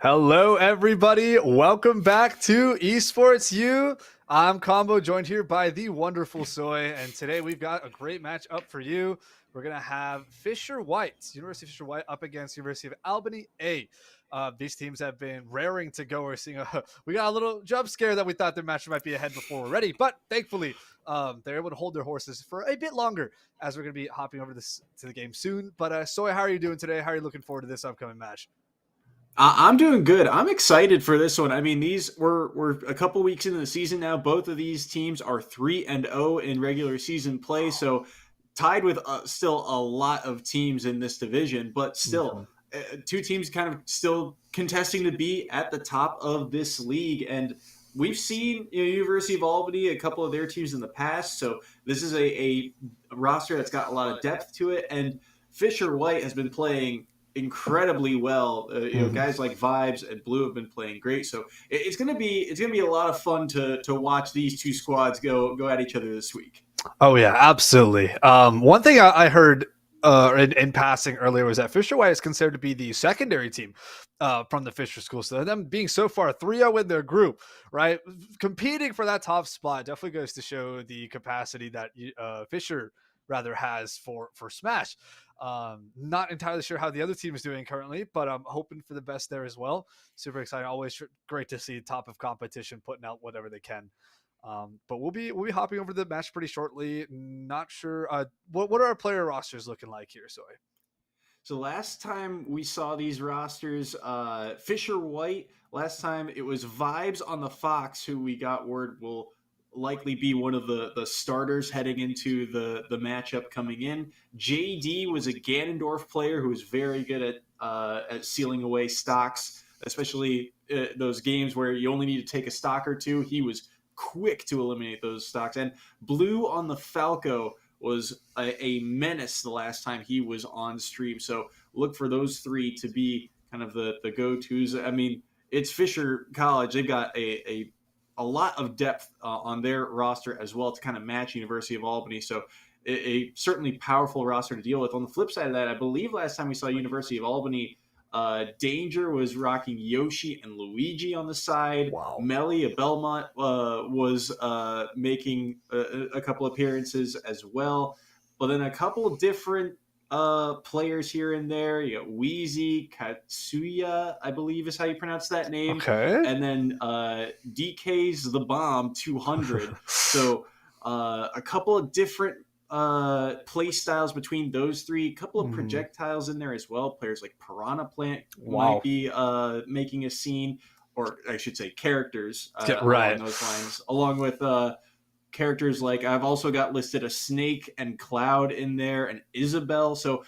Hello, everybody. Welcome back to Esports U. I'm Combo, joined here by the wonderful Soy, and today we've got a great match up for you. We're going to have Fisher White, University of Fisher White, up against University of Albany A. These teams have been raring to go. We got a little jump scare that we thought their match might be ahead before we're ready, but thankfully they're able to hold their horses for a bit longer as we're going to be hopping over to the game soon. But Soy, how are you doing today? How are you looking forward to this upcoming match? I'm doing good. I'm excited for this one. I mean, we're a couple weeks into the season now. Both of these teams are 3-0 in regular season play, so tied with still a lot of teams in this division, but still two teams kind of still contesting to be at the top of this league. And we've seen University of Albany, a couple of their teams in the past, so this is a roster that's got a lot of depth to it. And Fisher White has been playing incredibly well. Guys like Vibes and Blue have been playing great. So it's gonna be a lot of fun to watch these two squads go at each other this week. Oh yeah, absolutely. One thing I heard in passing earlier was that Fisher White is considered to be the secondary team from the Fisher School. So them being so far 3-0 in their group, right, competing for that top spot definitely goes to show the capacity that Fisher rather has for Smash. Not entirely sure how the other team is doing currently, but I'm hoping for the best there as well. Super exciting. Always great to see top of competition putting out whatever they can. But we'll be hopping over the match pretty shortly. Not sure. What are our player rosters looking like here, Soy? So last time we saw these rosters, Fisher White, last time it was Vibes on the Fox, who we got word will likely be one of the starters heading into the matchup coming in. JD was a Ganondorf player who was very good at sealing away stocks, especially those games where you only need to take a stock or two. He was quick to eliminate those stocks. And Blue on the Falco was a menace the last time he was on stream. So look for those three to be kind of the go-tos. I mean, it's Fisher College. They've got a lot of depth on their roster as well to kind of match University of Albany. So a certainly powerful roster to deal with. On the flip side of that, I believe last time we saw University of Albany, Danger was rocking Yoshi and Luigi on the side. Wow. Melly of Belmont was making a couple appearances as well. But then a couple of different players here and there. You got Wheezy, Katsuya, I believe is how you pronounce that name. Okay. And then DK's The Bomb 200. So a couple of different play styles between those three. A couple of projectiles in there as well. Players like Piranha Plant might be making a scene, or I should say characters right along those lines, along with characters like I've also got listed a Snake and Cloud in there and Isabel. So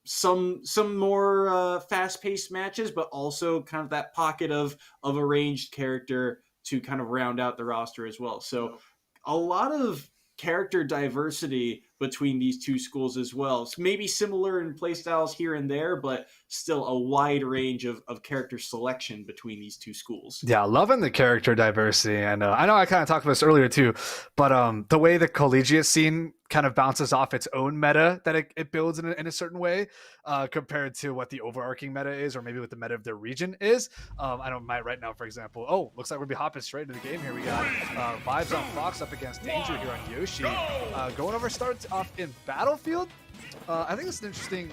some more fast-paced matches, but also kind of that pocket of a ranged character to kind of round out the roster as well. So a lot of character diversity between these two schools as well. It's maybe similar in play styles here and there, but still a wide range of character selection between these two schools. Yeah, loving the character diversity. And I know I kind of talked about this earlier too, but the way the collegiate scene kind of bounces off its own meta that it builds in a certain way compared to what the overarching meta is, or maybe what the meta of their region is. I know right now, for example, looks like we'll be hopping straight into the game here. We got Vibes on Fox up against Danger here on Yoshi. Going over starts off in Battlefield. I think it's an interesting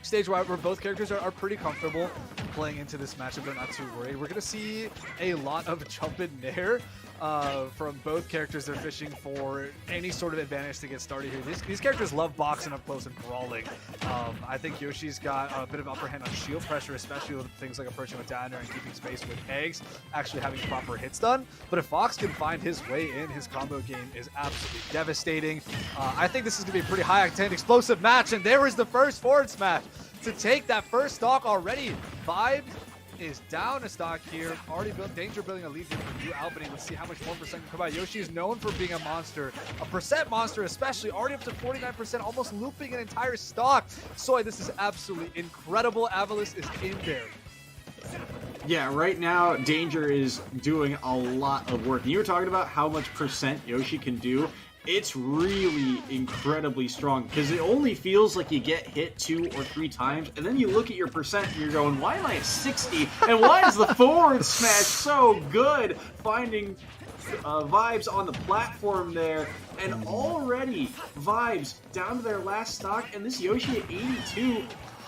stage where both characters are pretty comfortable playing into this matchup. They're not too worried. We're going to see a lot of jump in nair from both characters. They're fishing for any sort of advantage to get started here. These characters love boxing up close and brawling. I think Yoshi's got a bit of upper hand on shield pressure, especially with things like approaching with down air and keeping space with eggs, actually having proper hits done. But if Fox can find his way in, his combo game is absolutely devastating. I think this is going to be a pretty high-octane, explosive match, and there is the first forward smash to take that first stock already. Vibes is down a stock here. Already built Danger, building a lead here for UAlbany. Let's see how much more percent can come by. Yoshi is known for being a monster, a percent monster especially, already up to 49%, almost looping an entire stock. Soy, this is absolutely incredible. Avalis is in there. Yeah, right now Danger is doing a lot of work. You were talking about how much percent Yoshi can do, It's really incredibly strong because it only feels like you get hit 2 or 3 times, and then you look at your percent and you're going, why am I at 60? And why is the forward smash so good? Finding Vibes on the platform there, and already Vibes down to their last stock, and this Yoshi at 82.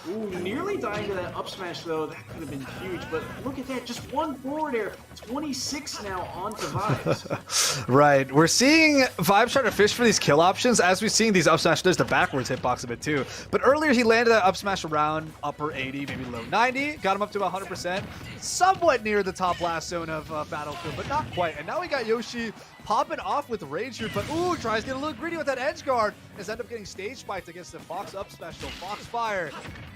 Ooh, nearly dying to that up smash though. That could have been huge, but look at that, just one forward air. 26 now onto Vibes. Right, we're seeing Vibes trying to fish for these kill options as we've seen these up smash. There's the backwards hitbox of it too, but earlier he landed that up smash around upper 80, maybe low 90, got him up to about 100%, somewhat near the top last zone of Battlefield, but not quite. And now we got Yoshi popping off with Rage here, but ooh, tries to get a little greedy with that edge guard, has ended up getting stage spiked against the Fox up special. Fox Fire,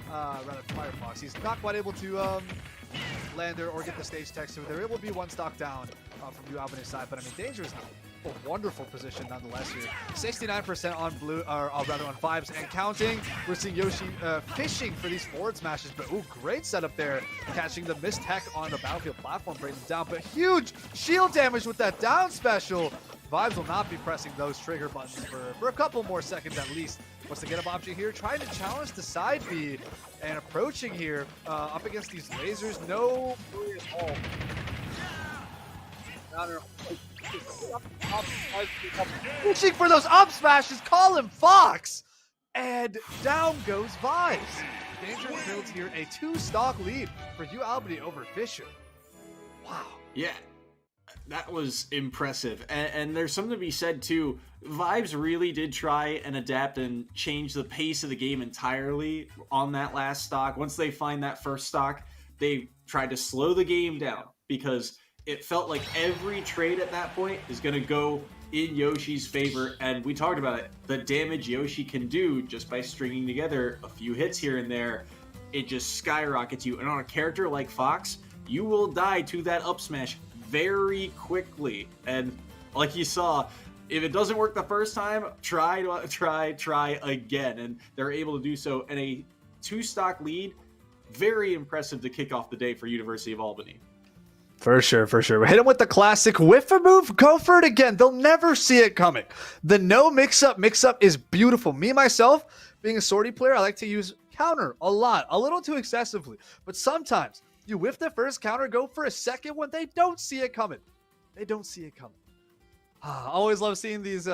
rather Firefox. He's not quite able to land there or get the stage tech, so they're able to be one stock down from UAlbany's side. But I mean, Danger is in a wonderful position nonetheless here. 69% on blue, or rather on Vibes and counting. We're seeing Yoshi fishing for these forward smashes, but ooh, great setup there, catching the missed tech on the Battlefield platform, bringing them down. But huge shield damage with that down special. Vibes will not be pressing those trigger buttons for a couple more seconds at least. Wants to get up option here, trying to challenge the side B, and approaching here up against these lasers. No worry at all. Reaching for those up smashes, call him Fox, and down goes Vibes. Danger builds here a 2-stock lead for UAlbany over Fisher. Wow. Yeah, that was impressive. And there's something to be said too. Vibes really did try and adapt and change the pace of the game entirely on that last stock. Once they find that first stock, they tried to slow the game down because it felt like every trade at that point is going to go in Yoshi's favor. And we talked about it, the damage Yoshi can do just by stringing together a few hits here and there. It just skyrockets you. And on a character like Fox, you will die to that up smash very quickly. And like you saw, if it doesn't work the first time, try again. And they're able to do so in a 2-stock lead. Very impressive to kick off the day for University of Albany. For sure, for sure. Hit him with the classic whiffer move. Go for it again. They'll never see it coming. The no mix-up is beautiful. Me, myself, being a sortie player, I like to use counter a lot, a little too excessively. But sometimes you whiff the first counter, go for a second one. They don't see it coming. They don't see it coming. I always love seeing these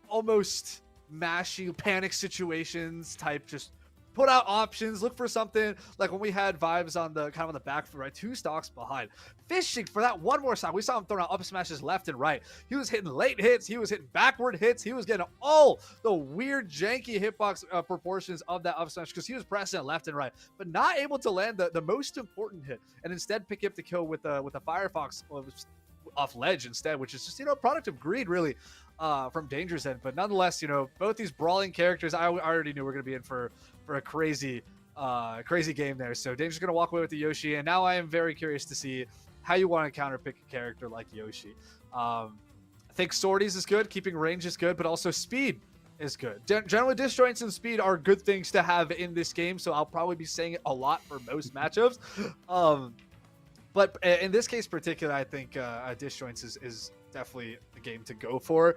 almost mashy panic situations type, just put out options, look for something like when we had Vibes on the kind of on the back foot, right? 2 stocks behind, fishing for that one more stock. We saw him throwing out up smashes left and right. He was hitting late hits, he was hitting backward hits, he was getting all the weird janky hitbox proportions of that up smash because he was pressing it left and right, but not able to land the most important hit, and instead pick up the kill with a Firefox off ledge instead, which is just, you know, product of greed really from Danger's end. But nonetheless, you know, both these brawling characters, I already knew we're going to be in for a crazy game there. So Danger's going to walk away with the Yoshi, and now I am very curious to see how you want to counter pick a character like Yoshi. I think sorties is good, keeping range is good, but also speed is good. Generally, disjoints and speed are good things to have in this game, so I'll probably be saying it a lot for most matchups. But in this case particular, I think disjoints is definitely the game to go for.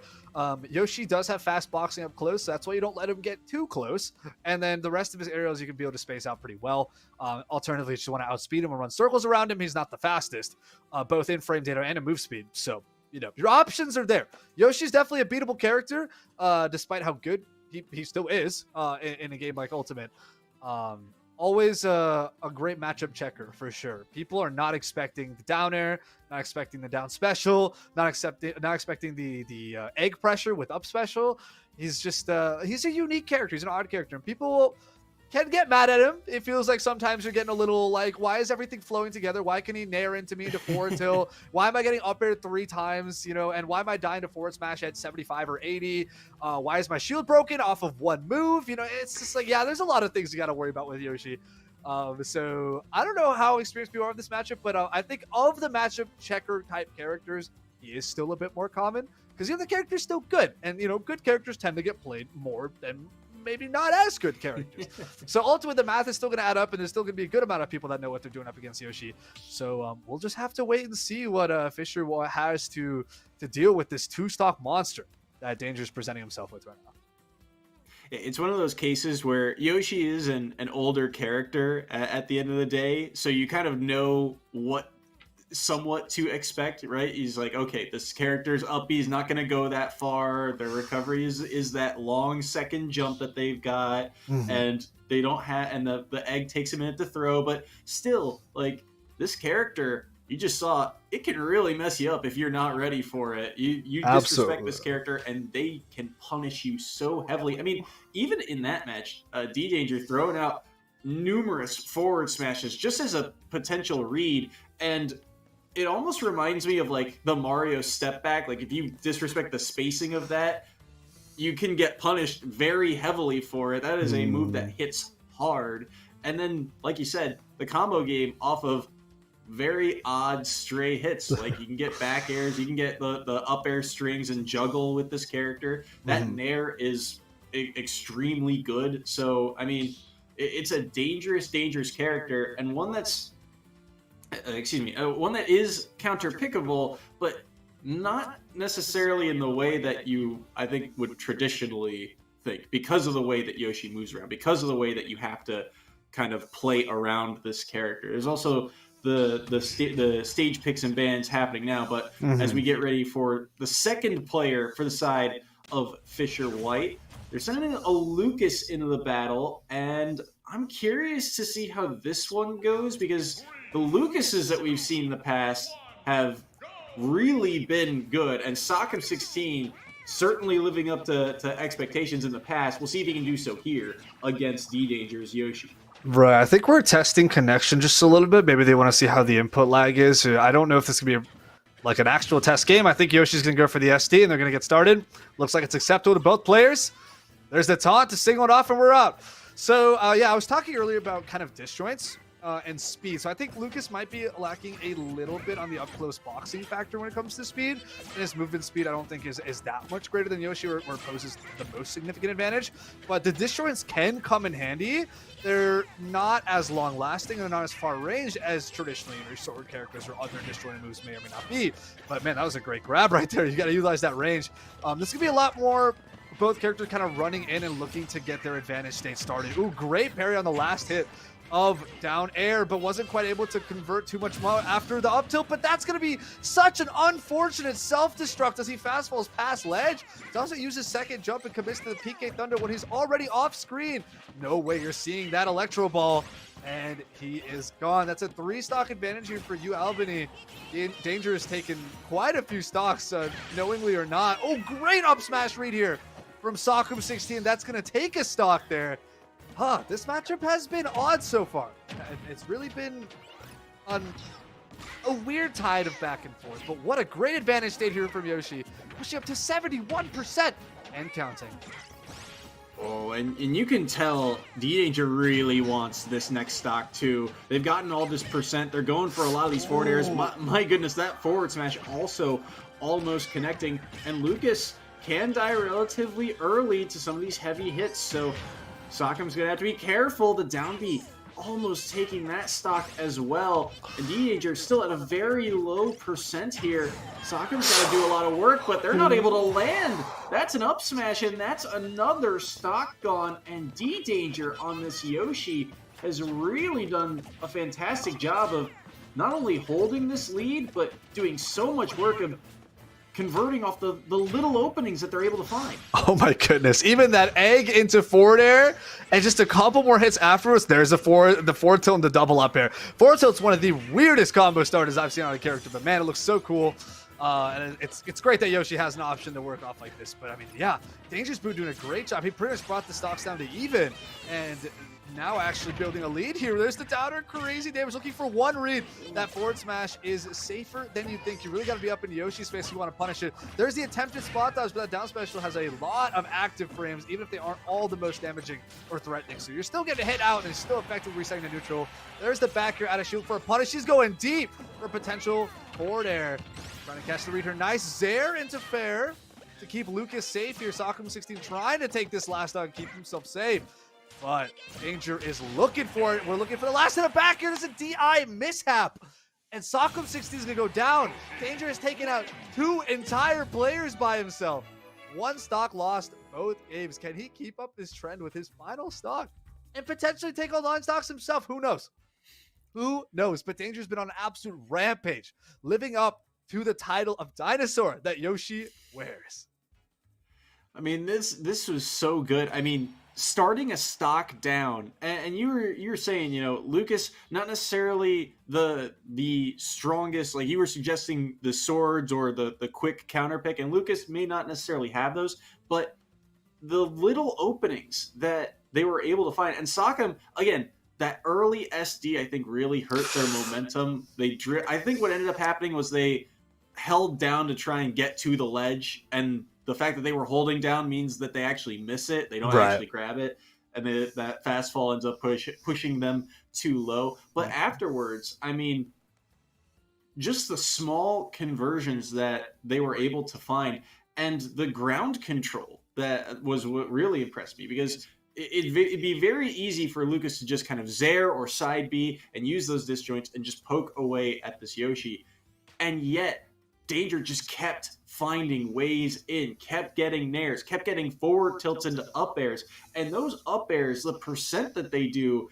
Yoshi does have fast boxing up close, so that's why you don't let him get too close. And then the rest of his aerials, you can be able to space out pretty well. Alternatively, you just want to outspeed him and run circles around him. He's not the fastest, both in frame data and in move speed. So, you know, your options are there. Yoshi's definitely a beatable character, despite how good he still is in a game like Ultimate. Always a great matchup checker for sure. People are not expecting the down air, not expecting the down special, not expecting the egg pressure with up special. He's just he's a unique character. He's an odd character, and people can get mad at him. It feels like sometimes you're getting a little like, why is everything flowing together? Why can he nair into me to forward tilt? Why am I getting up air 3 times? You know, and why am I dying to forward smash at 75 or 80? Why is my shield broken off of one move? You know, it's just like, yeah, there's a lot of things you got to worry about with Yoshi. So I don't know how experienced people are in this matchup, but I think of the matchup checker type characters, he is still a bit more common because the other character's still good, and you know, good characters tend to get played more than maybe not as good characters. So ultimately, the math is still going to add up, and there's still going to be a good amount of people that know what they're doing up against Yoshi. So we'll just have to wait and see what Fisher has to deal with this 2-stock monster that Danger's presenting himself with right now. It's one of those cases where Yoshi is an older character at the end of the day, so you kind of know what somewhat to expect, right? He's like, okay, this character's up, he's not going to go that far. The recovery is that long second jump that they've got, and they don't have, and the egg takes a minute to throw, but still, like, this character, you just saw, it can really mess you up if you're not ready for it. You disrespect this character, and they can punish you so heavily. I mean, even in that match, D-Danger throwing out numerous forward smashes just as a potential read, and it almost reminds me of like the Mario step back. Like, if you disrespect the spacing of that, you can get punished very heavily for it. That is a move that hits hard. And then, like you said, the combo game off of very odd stray hits. Like, you can get back airs, you can get the up air strings and juggle with this character. That nair is extremely good. So, I mean, it's a dangerous character, and one that's one that is counter-pickable, but not necessarily in the way that you, I think, would traditionally think, because of the way that Yoshi moves around, because of the way that you have to kind of play around this character. There's also the stage picks and bans happening now, but as we get ready for the second player for the side of Fisher White, they're sending a Lucas into the battle, and I'm curious to see how this one goes, because the Lucases that we've seen in the past have really been good, and Sock'em 16 certainly living up to expectations in the past. We'll see if he can do so here against D-Danger's Yoshi. Right, I think we're testing connection just a little bit. Maybe they want to see how the input lag is. I don't know if this could be like an actual test game. I think Yoshi's going to go for the SD, and they're going to get started. Looks like it's acceptable to both players. There's the taunt to signal it off, and we're out. So, yeah, I was talking earlier about kind of disjoints and speed. So I think Lucas might be lacking a little bit on the up-close boxing factor when it comes to speed. And his movement speed, I don't think, is that much greater than Yoshi, or poses the most significant advantage. But the disjoints can come in handy. They're not as long-lasting, and they're not as far-range as traditionally your sword characters or other disjointed moves may or may not be. But, man, that was a great grab right there. You got to utilize that range. This could be a lot more both characters kind of running in and looking to get their advantage state started. Ooh, great parry on the last hit of down air, but wasn't quite able to convert too much more after the up tilt. But that's going to be such an unfortunate self-destruct as he fast falls past ledge. Doesn't use his second jump and commits to the PK Thunder when he's already off screen. No way you're seeing that Electro Ball, and he is gone. That's a 3-stock advantage here for UAlbany. Danger has taken quite a few stocks, knowingly or not. Oh, great up smash read here from Sock'em 16. That's going to take a stock there. This matchup has been odd so far. It's really been a weird tide of back and forth, but what a great advantage state here from Yoshi. Pushing up to 71% and counting. Oh, and you can tell D-Danger really wants this next stock too. They've gotten all this percent. They're going for a lot of these forward airs. My goodness, that forward smash also almost connecting. And Lucas can die relatively early to some of these heavy hits, so Sock'em's going to have to be careful. The down B almost taking that stock as well. And D-Danger still at a very low percent here. Sock'em's got to do a lot of work, but they're not able to land. That's an up smash, and that's another stock gone. And D-Danger on this Yoshi has really done a fantastic job of not only holding this lead, but doing so much work of converting off the little openings that they're able to find. Oh my goodness. Even that egg into forward air and just a couple more hits afterwards. There's the forward tilt and the double up air. Forward tilt's one of the weirdest combo starters I've seen on a character, but man, it looks so cool. And it's great that Yoshi has an option to work off like this. But I mean, yeah, Danger's Boo doing a great job. He pretty much brought the stocks down to even, and now actually building a lead here. There's the downer. Crazy damage, looking for one read. That forward smash is safer than you think. You really got to be up in Yoshi's face if you want to punish it. There's the attempted spot dodge, but that down special has a lot of active frames, even if they aren't all the most damaging or threatening. So you're still getting hit out and it's still effectively resetting to neutral. There's the back here out of shield for a punish. She's going deep for potential forward air. Trying to catch the read here. Nice Zair into fair to keep Lucas safe here. Sock'em 16 trying to take this last dog, keep himself safe. But Danger is looking for it. We're looking for the last hit of back here. There's a DI mishap. And Sock'em 16 is going to go down. Danger has taken out 2 entire players by himself. 1 stock lost both games. Can he keep up this trend with his final stock and potentially take on line stocks himself? Who knows? Who knows? But Danger's been on an absolute rampage, living up to the title of dinosaur that Yoshi wears. I mean, this was so good. I mean, starting a stock down, and you were saying, you know, Lucas, not necessarily the strongest, like you were suggesting the swords or the quick counter pick, and Lucas may not necessarily have those, but the little openings that they were able to find, and Sockham, again, that early SD, I think, really hurt their momentum. I think what ended up happening was they held down to try and get to the ledge, and the fact that they were holding down means that they actually miss it. They don't actually grab it, and that fast fall ends up pushing them too low. But afterwards, I mean, just the small conversions that they were able to find, and the ground control that was what really impressed me, because it'd be very easy for Lucas to just kind of Zair or side B and use those disjoints and just poke away at this Yoshi. And yet, Danger just kept finding ways in, kept getting nairs, kept getting forward tilts into up airs. And those up airs, the percent that they do,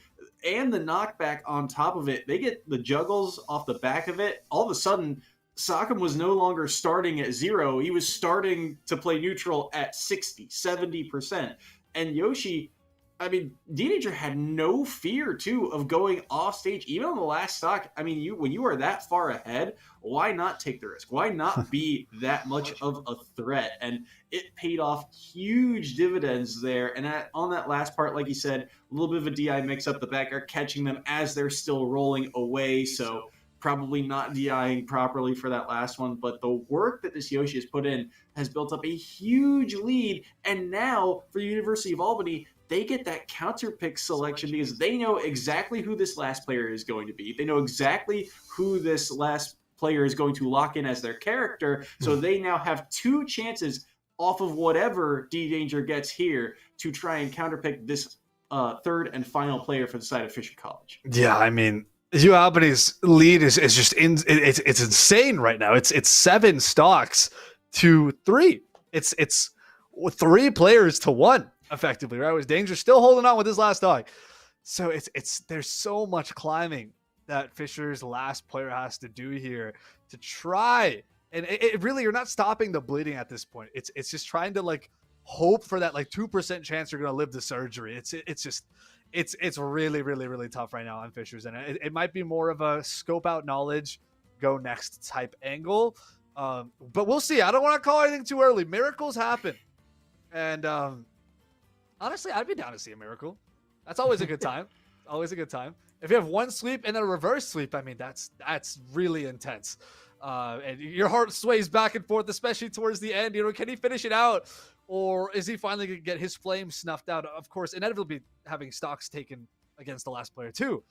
and the knockback on top of it, they get the juggles off the back of it. All of a sudden, Sockham was no longer starting at 0. He was starting to play neutral at 60, 70%. And Yoshi, I mean, D-Danger had no fear, too, of going off stage, even on the last stock. I mean, when you are that far ahead, why not take the risk? Why not be that much of a threat? And it paid off huge dividends there. And on that last part, like you said, a little bit of a DI mix-up, the back air catching them as they're still rolling away. So probably not DIing properly for that last one, but the work that this Yoshi has put in has built up a huge lead. And now for the University of Albany, they get that counter pick selection because they know exactly who this last player is going to be. They know exactly who this last player is going to lock in as their character. So they now have 2 chances off of whatever D-Danger gets here to try and counterpick this third and final player for the side of Fisher College. Yeah, I mean, UAlbany's lead is just it's insane right now. It's 7 stocks to 3. It's 3 players to 1 effectively, right? With Danger still holding on with his last stock. So it's there's so much climbing that Fisher's last player has to do here to try. And it really, you're not stopping the bleeding at this point. It's just trying to like hope for that like 2% chance you're going to live the surgery. It's really, really, really tough right now on Fisher's. And it might be more of a scope out knowledge, go next type angle. But we'll see. I don't want to call anything too early. Miracles happen. And honestly, I'd be down to see a miracle. That's always a good time. Always a good time. If you have 1 sweep and then a reverse sweep, I mean, that's really intense. And your heart sways back and forth, especially towards the end. You know, can he finish it out? Or is he finally going to get his flame snuffed out? Of course, inevitably having stocks taken against the last player too.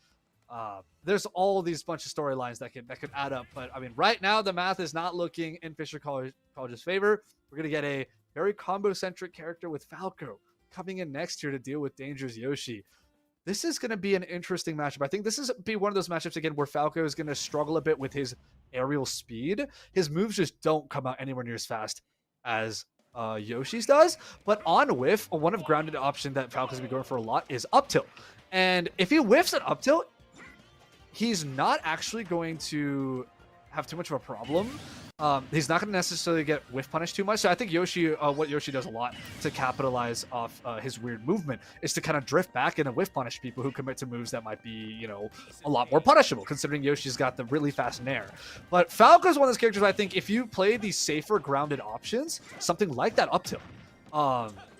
There's all these bunch of storylines that could add up. But I mean, right now the math is not looking in Fisher College's favor. We're going to get a very combo-centric character with Falco coming in next year to deal with Danger's Yoshi. This is going to be an interesting matchup. I think this is be one of those matchups again where Falco is going to struggle a bit with his aerial speed. His moves just don't come out anywhere near as fast as Yoshi's does. But on whiff, one of grounded option that Falco's going to be going for a lot is up tilt. And if he whiffs an up tilt, he's not actually going to have too much of a problem. He's not going to necessarily get whiff punished too much. So I think Yoshi, what Yoshi does a lot to capitalize off his weird movement is to kind of drift back and whiff punish people who commit to moves that might be, you know, a lot more punishable, considering Yoshi's got the really fast nair. But Falco's one of those characters I think if you play these safer grounded options, something like that up tilt,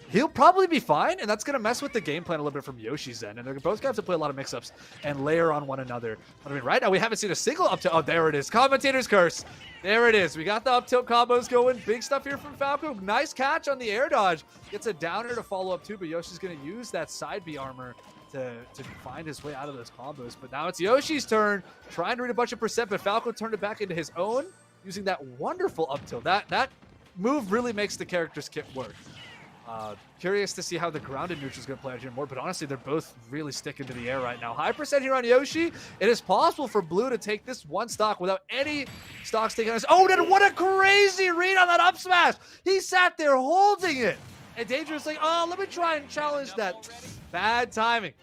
he'll probably be fine, and that's going to mess with the game plan a little bit from Yoshi's end. And they're both going to have to play a lot of mix-ups and layer on one another. But I mean, right now we haven't seen a single up tilt. Oh, there it is. Commentator's curse. There it is. We got the up tilt combos going. Big stuff here from Falco. Nice catch on the air dodge. Gets a downer to follow up too, but Yoshi's going to use that side B armor to find his way out of those combos. But now it's Yoshi's turn, trying to read a bunch of percent, but Falco turned it back into his own, using that wonderful up tilt. That move really makes the character's kit work. Curious to see how the grounded neutral is going to play out here more, but honestly, they're both really sticking to the air right now. High percent here on Yoshi. It is possible for Blue to take this one stock without any stocks taken. Oh, and what a crazy read on that up smash. He sat there holding it. And Dangerous like, oh, let me try and challenge that. Bad timing.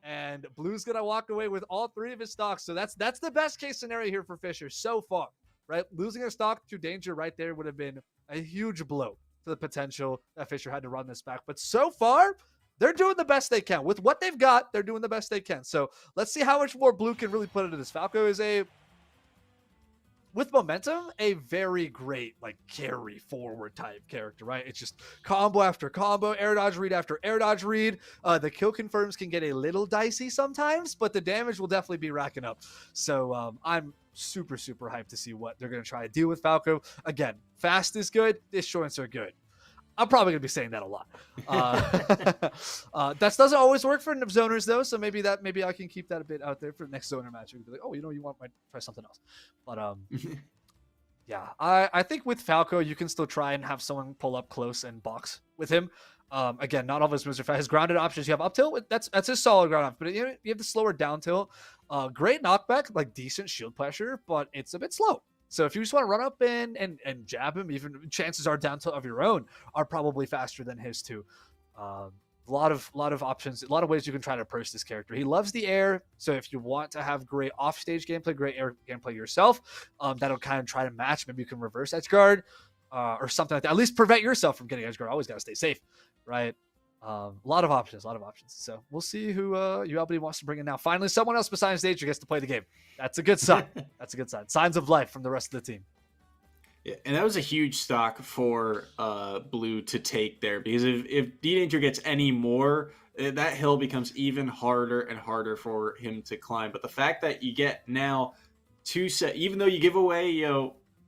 And Blue's going to walk away with all 3 of his stocks. So that's the best case scenario here for Fisher so far, right? Losing a stock to Danger right there would have been a huge blow to the potential that Fisher had to run this back. But so far, they're doing the best they can. With what they've got, they're doing the best they can. So let's see how much more Blue can really put into this. Falco is with momentum, a very great, like, carry forward type character, right? It's just combo after combo, air dodge read after air dodge read. The kill confirms can get a little dicey sometimes, but the damage will definitely be racking up. So I'm super hyped to see what they're going to try to do with Falco. Again, fast is good, disjoints are good. I'm probably going to be saying that a lot. That doesn't always work for zoners, though, so maybe I can keep that a bit out there for the next zoner match. Be like, oh, you might try something else. But yeah, I think with Falco, you can still try and have someone pull up close and box with him. Again, not all of his moves are fast. His grounded options, you have up tilt. That's his solid ground option. But you have the slower down tilt. Great knockback, like decent shield pressure, but it's a bit slow. So if you just want to run up and jab him, even chances are down tilt of your own are probably faster than his too. A lot of options, a lot of ways you can try to approach this character. He loves the air, so if you want to have great offstage gameplay, great air gameplay yourself, that'll kind of try to match. Maybe you can reverse edge guard or something like that. At least prevent yourself from getting edge guard. Always got to stay safe, right? A lot of options. So we'll see who UAlbany wants to bring in now. Finally, someone else besides Danger gets to play the game. That's a good sign. Signs of life from the rest of the team. Yeah, and that was a huge stock for Blue to take there, because if D-Danger gets any more, that hill becomes even harder and harder for him to climb. But the fact that you get now 2 set, even though you give away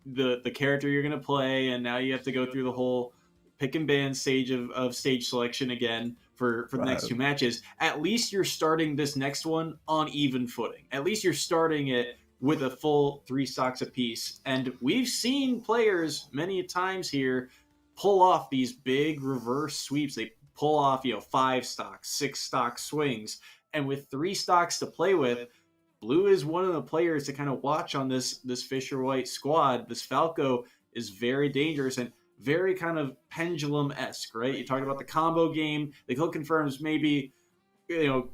the character you're going to play, and now you have to go through the whole pick and ban stage of stage selection again for the next 2 matches, at least you're starting this next one on even footing. At least you're starting it with a full 3 stocks apiece. And we've seen players many times here pull off these big reverse sweeps. They pull off 5 stocks, 6 stock swings. And with 3 stocks to play with, Blue is one of the players to kind of watch on this Fisher White squad. This Falco is very dangerous and very kind of pendulum-esque, right? You talked about the combo game. The kill confirms maybe,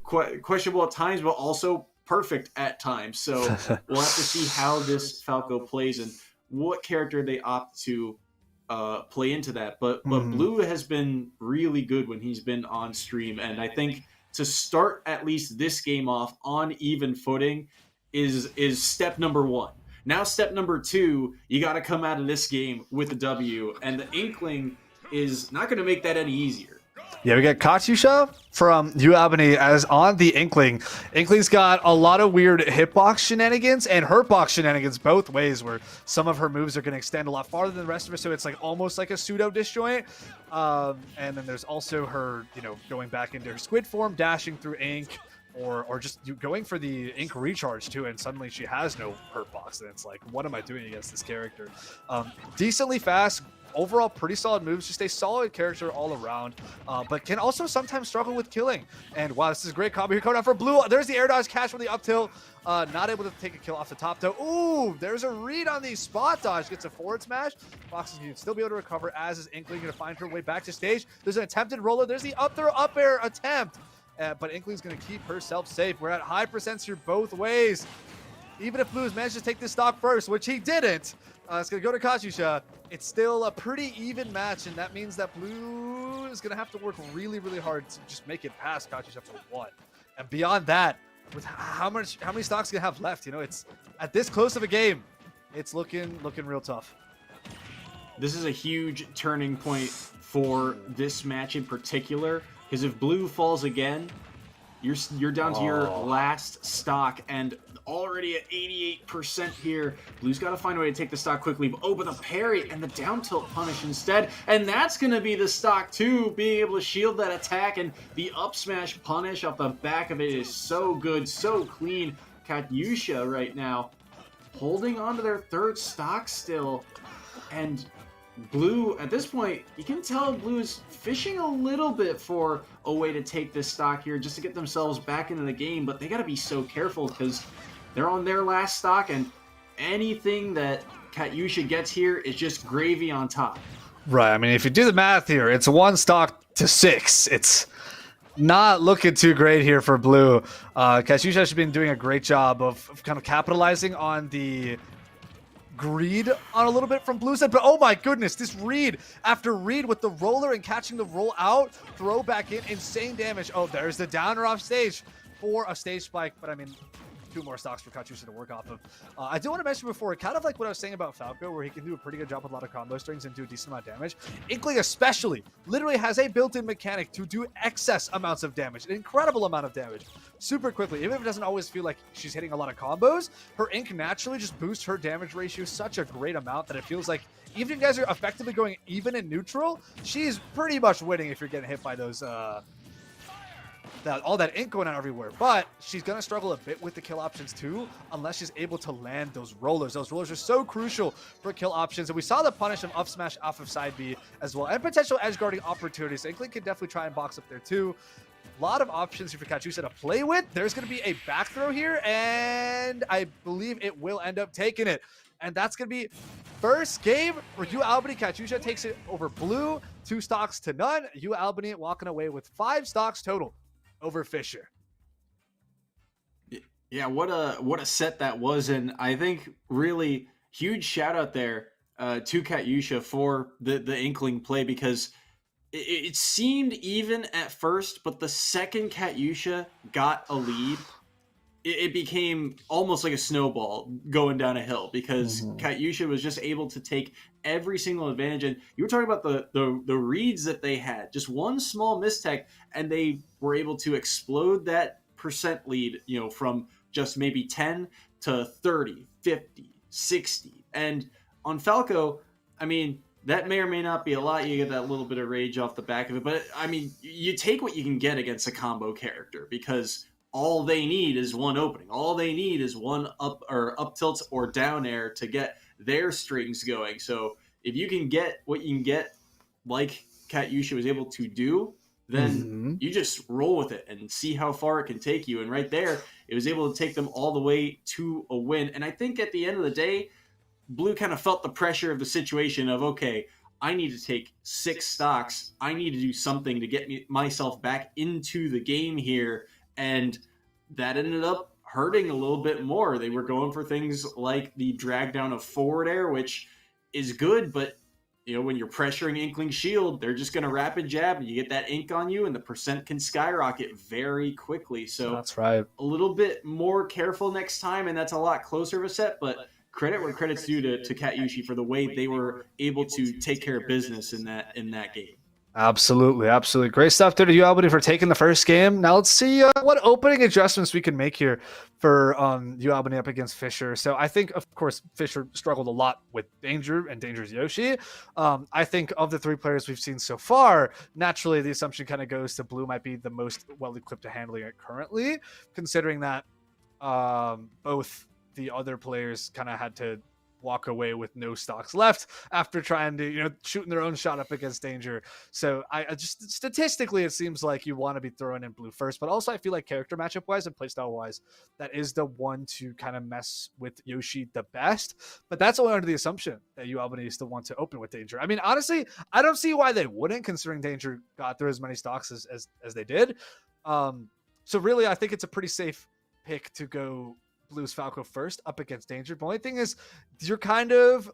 questionable at times, but also perfect at times. So we'll have to see how this Falco plays and what character they opt to play into that. But Blue has been really good when he's been on stream, and I think to start at least this game off on even footing is step number 1. Now, step number 2, you got to come out of this game with a W, and the Inkling is not going to make that any easier. Yeah, we got Katyusha from UAlbany as on the Inkling. Inkling's got a lot of weird hitbox shenanigans and hurtbox shenanigans both ways, where some of her moves are going to extend a lot farther than the rest of her, so it's like almost like a pseudo disjoint. And then there's also her, going back into her squid form, dashing through ink, or just going for the ink recharge too, and suddenly she has no hurt box, and it's like, what am I doing against this character? Decently fast, overall pretty solid moves, just a solid character all around, but can also sometimes struggle with killing. And wow, this is a great combo here coming out for Blue. There's the air dodge catch from the up tilt, not able to take a kill off the top though. Ooh, there's a read on the spot dodge, gets a forward smash. Foxes can still be able to recover, as is Inkling going to find her way back to stage. There's an attempted roller, there's the up throw up air attempt. But Inkling's going to keep herself safe. We're at high percents here both ways. Even if Blue's managed to take this stock first, which he didn't, it's going to go to Katyusha. It's still a pretty even match, and that means that Blue is going to have to work really, really hard to just make it past Katyusha for 1. And beyond that, with how many stocks do you have left? It's at this close of a game, it's looking real tough. This is a huge turning point for this match in particular, because if Blue falls again, you're down to your last stock, and already at 88% here. Blue's got to find a way to take the stock quickly. But the parry and the down tilt punish instead, and that's going to be the stock too, being able to shield that attack, and the up smash punish off the back of it is so good, so clean. Katyusha right now holding on to their 3rd stock still, and Blue, at this point, you can tell Blue is fishing a little bit for a way to take this stock here just to get themselves back into the game, but they got to be so careful because they're on their last stock, and anything that Katyusha gets here is just gravy on top. Right. I mean, if you do the math here, it's 1 stock to 6. It's not looking too great here for Blue. Katyusha has been doing a great job of kind of capitalizing on the greed on a little bit from Blue's side, but oh my goodness, this read after read with the roller and catching the roll out, throw back in, insane damage. Oh, there's the downer off stage for a stage spike, but I mean, 2 more stocks for Katyusha to work off of. I do want to mention before, kind of like what I was saying about Falco, where he can do a pretty good job with a lot of combo strings and do a decent amount of damage. Inkling especially literally has a built-in mechanic to do excess amounts of damage, an incredible amount of damage, super quickly. Even if it doesn't always feel like she's hitting a lot of combos, her Ink naturally just boosts her damage ratio such a great amount that it feels like even if you guys are effectively going even in neutral, she's pretty much winning if you're getting hit by those all that ink going on everywhere. But she's going to struggle a bit with the kill options too, unless she's able to land those rollers. Those rollers are so crucial for kill options. And we saw the punish of up smash off of side B as well, and potential edge guarding opportunities. Inkling can definitely try and box up there too. A lot of options for Katyusha to play with. There's going to be a back throw here, and I believe it will end up taking it. And that's going to be first game for UAlbany. Katyusha takes it over Blue, 2 stocks to none. UAlbany walking away with 5 stocks total over Fisher. Yeah, what a set that was, and I think really huge shout out there to Katyusha for the Inkling play, because it seemed even at first, but the second Katyusha got a lead, it became almost like a snowball going down a hill, because Katyusha was just able to take every single advantage. And you were talking about the reads that they had, just one small mistake, and they were able to explode that percent lead, from just maybe 10 to 30, 50, 60. And on Falco, I mean, that may or may not be a lot. You get that little bit of rage off the back of it. But, I mean, you take what you can get against a combo character, because all they need is one opening. All they need is one up tilt or down air to get their strings going. So if you can get what you can get, like Katyusha was able to do, then you just roll with it and see how far it can take you. And right there, it was able to take them all the way to a win. And I think at the end of the day, Blue kind of felt the pressure of the situation of, okay, I need to take 6 stocks. I need to do something to get myself back into the game here. And that ended up hurting a little bit more. They were going for things like the drag down of forward air, which is good, but when you're pressuring Inkling Shield, they're just going to rapid jab, and you get that ink on you, and the percent can skyrocket very quickly. So that's right. A little bit more careful next time, and that's a lot closer of a set, but credit where credit's due to Katyusha for the way they were able to take care of business in that game. Absolutely. Great stuff there to UAlbany for taking the first game. Now let's see what opening adjustments we can make here for UAlbany up against Fisher. So I think, of course, Fisher struggled a lot with Danger and Danger's Yoshi. I think of the 3 players we've seen so far, naturally the assumption kind of goes to Blue might be the most well-equipped to handling it currently, considering that both the other players kind of had to walk away with no stocks left after trying to, shooting their own shot up against Danger. So I just statistically, it seems like you want to be throwing in Blue first, but also I feel like character matchup wise and playstyle wise, that is the one to kind of mess with Yoshi the best. But that's only under the assumption that UAlbany is the one to open with Danger. I mean, honestly, I don't see why they wouldn't, considering Danger got through as many stocks as they did. So really, I think it's a pretty safe pick to go Blue's Falco first up against Danger. The only thing is you're kind of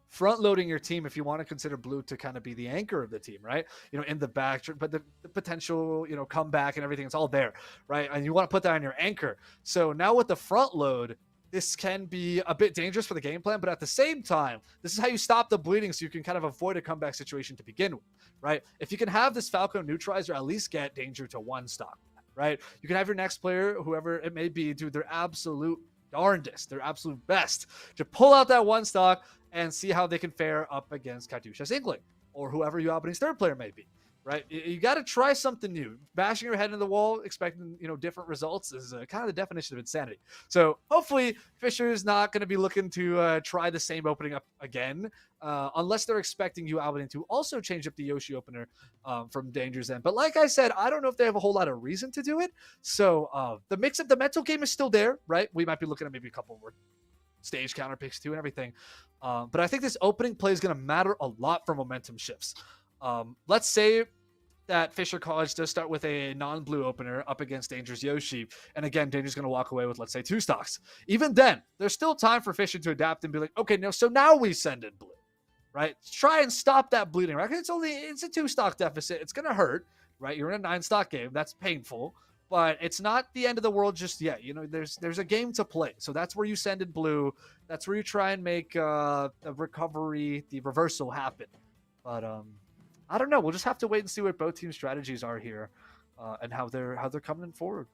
front loading your team if you want to consider Blue to kind of be the anchor of the team, right? In the back, but the potential, comeback and everything, it's all there, right? And you want to put that on your anchor. So now with the front load, this can be a bit dangerous for the game plan, but at the same time, this is how you stop the bleeding so you can kind of avoid a comeback situation to begin with, right? If you can have this Falco neutralizer, at least get Danger to 1 stock, right? You can have your next player, whoever it may be, do their absolute darndest, their absolute best to pull out that 1 stock and see how they can fare up against Katyusha's Inkling or whoever UAlbany's 3rd player may be. right? You got to try something new. Bashing your head into the wall, expecting different results is kind of the definition of insanity. So hopefully Fisher is not going to be looking to try the same opening up again, unless they're expecting UAlbany to also change up the Yoshi opener from Danger's End. But like I said, I don't know if they have a whole lot of reason to do it. So the mix of the mental game is still there, right? We might be looking at maybe a couple more stage counter picks too and everything. But I think this opening play is going to matter a lot for momentum shifts. Let's say that Fisher College does start with a non-blue opener up against Danger's Yoshi. And again, Danger's going to walk away with, let's say, 2 stocks. Even then, there's still time for Fisher to adapt and be like, okay, no, so now we send in blue, right? Try and stop that bleeding, right? It's a 2-stock deficit. It's going to hurt, right? You're in a 9-stock game. That's painful, but it's not the end of the world just yet. There's a game to play. So that's where you send in blue. That's where you try and make the recovery, the reversal happen. But, I don't know. We'll just have to wait and see what both teams' strategies are here, and how they're coming forward.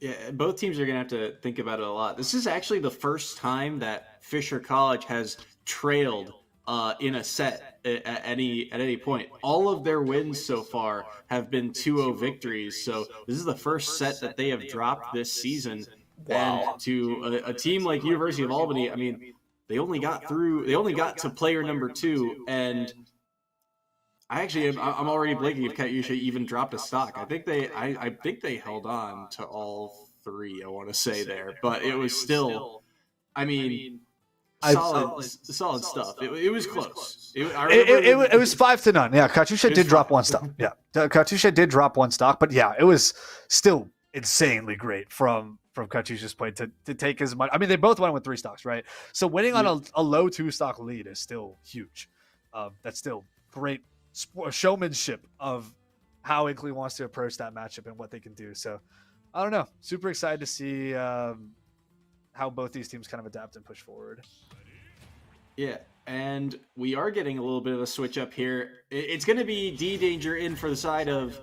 Yeah, both teams are gonna have to think about it a lot. This is actually the first time that Fisher College has trailed in a set at any point. All of their wins so far have been 2-0 victories. So this is the first set that they have dropped this season. Wow. And to a team like University of Albany, I mean, they only got to player number 2, and I'm already blinking if Katyusha even dropped a stock. I think they held on to all 3, I want to say there, but it was still, I mean, solid stuff. It was close. It was 5-0. Yeah, Katyusha did drop 1 stock. Yeah, Katyusha did drop 1 stock, but yeah, it was still insanely great from Katyusha's play to take as much. I mean, they both went with 3 stocks, right? So winning on a low 2-stock lead is still huge. That's still great showmanship of how Inkley wants to approach that matchup and what they can do. So I don't know. Super excited to see how both these teams kind of adapt and push forward. Yeah, and we are getting a little bit of a switch up here. It's going to be D-Danger in for the side of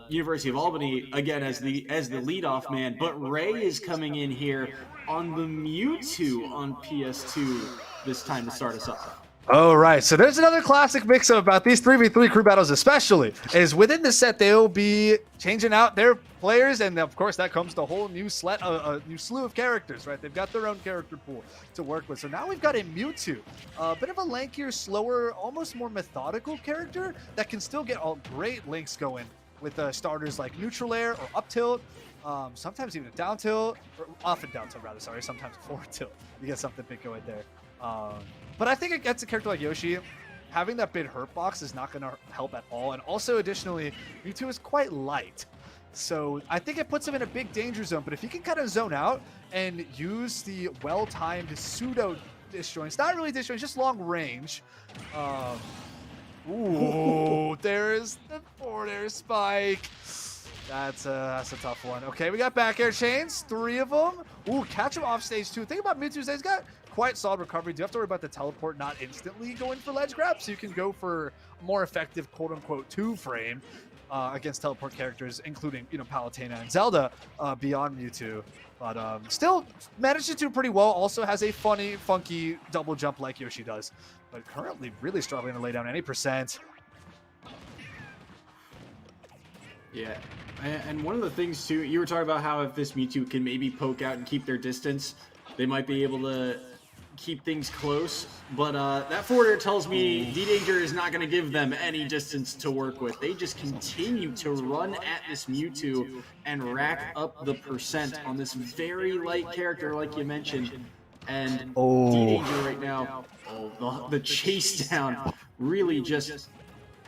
University of Albany again as the leadoff man, but Ray is coming in here on the Mewtwo on PS2 this time to start us off. Oh, right. So there's another classic mix-up about these 3v3 crew battles especially, is within the set they'll be changing out their players, and of course that comes to a whole new new slew of characters, right? They've got their own character pool to work with. So now we've got a Mewtwo, a bit of a lankier, slower, almost more methodical character that can still get all great links going with starters like neutral air or up tilt, sometimes even a down tilt, or often down tilt rather, sorry, sometimes forward tilt. You get something big going there. But I think it gets a character like Yoshi. Having that big hurt box is not going to help at all. And also, additionally, Mewtwo is quite light. So I think it puts him in a big danger zone. But if he can kind of zone out and use the well-timed pseudo disjoints, not really disjoints, just long range. Ooh, there's the forward air spike. That's a tough one. Okay, we got back air chains, 3 of them. Ooh, catch him off stage 2. Think about Mewtwo's, he's got quite solid recovery. Do you have to worry about the teleport not instantly going for ledge grab? So you can go for more effective quote-unquote 2-frame against teleport characters, including, Palutena and Zelda beyond Mewtwo. But still managed to do pretty well. Also has a funky double jump like Yoshi does. But currently really struggling to lay down any percent. Yeah, and one of the things too, you were talking about how if this Mewtwo can maybe poke out and keep their distance, they might be able to keep things close. But that forward air tells me D-Danger is not going to give them any distance to work with. They just continue to run at this Mewtwo and rack up the percent on this very light character, like you mentioned. And D-Danger right now, the chase down, really just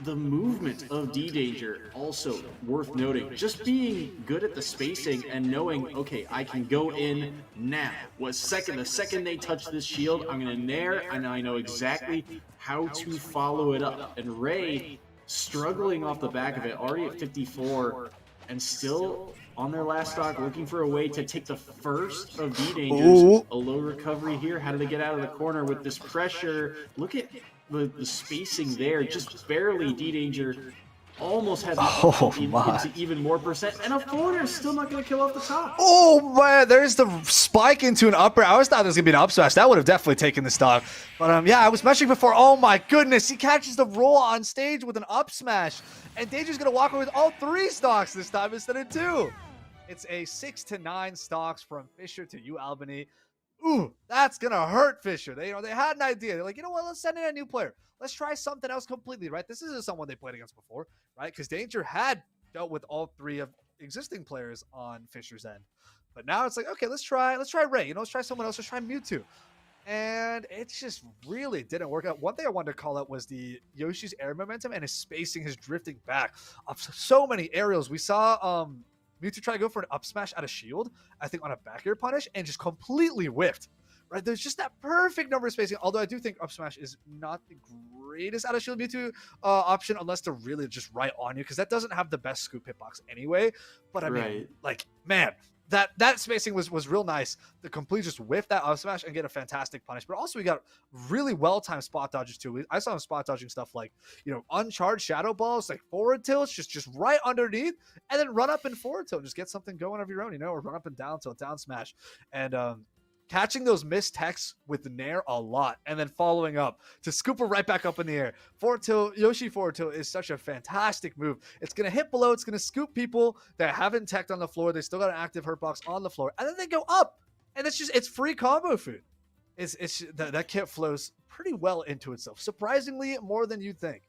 the movement of D-Danger also worth noting. Just being good at the spacing and knowing, okay, I can go in now. The second they touch this shield, I'm going to nair, and I know exactly how to follow it up. And Ray struggling off the back of it, already at 54, and still on their last stock, looking for a way to take the first of D-Dangers. A low recovery here. How do they get out of the corner with this pressure? Look at the spacing there, just barely D-Danger almost had the Oh into even more percent, and a forwarder is still not going to kill off the top. Oh man, there's the spike into an upper. I always thought there was gonna be an up smash. That would have definitely taken the stock. But yeah, I was mentioning before. Oh my goodness, he catches the roll on stage with an up smash, and Danger's gonna walk away with all 3 stocks this time instead of 2. It's a 6-9 stocks from Fisher to UAlbany. Ooh, that's gonna hurt Fisher. They had an idea. They're like, you know what? Let's send in a new player. Let's try something else completely, right? This isn't someone they played against before, right? Because Danger had dealt with all 3 of existing players on Fisher's end, but now it's like, okay, let's try Ray. Let's try someone else. Let's try Mewtwo. And it just really didn't work out. One thing I wanted to call out was the Yoshi's air momentum and his spacing, his drifting back of so many aerials. We saw Mewtwo try to go for an up smash out of shield, I think on a back air punish, and just completely whiffed. Right, there's just that perfect number of spacing. Although I do think up smash is not the greatest out of shield Mewtwo option unless they're really just right on you, because that doesn't have the best scoop hitbox anyway. But I mean, like, man, that spacing was real nice. The complete just whiff that up smash and get a fantastic punish. But also we got really well timed spot dodges too. I saw him spot dodging stuff like, uncharged shadow balls, like forward tilts, just right underneath, and then run up and forward tilt, just get something going of your own, or run up and down tilt, down smash, and catching those missed techs with the Nair a lot, and then following up to scoop her right back up in the air. Forward tilt, Yoshi forward tilt is such a fantastic move. It's going to hit below. It's going to scoop people that haven't teched on the floor. They still got an active hurt box on the floor, and then they go up, and it's free combo food. It's that kit flows pretty well into itself, surprisingly more than you'd think.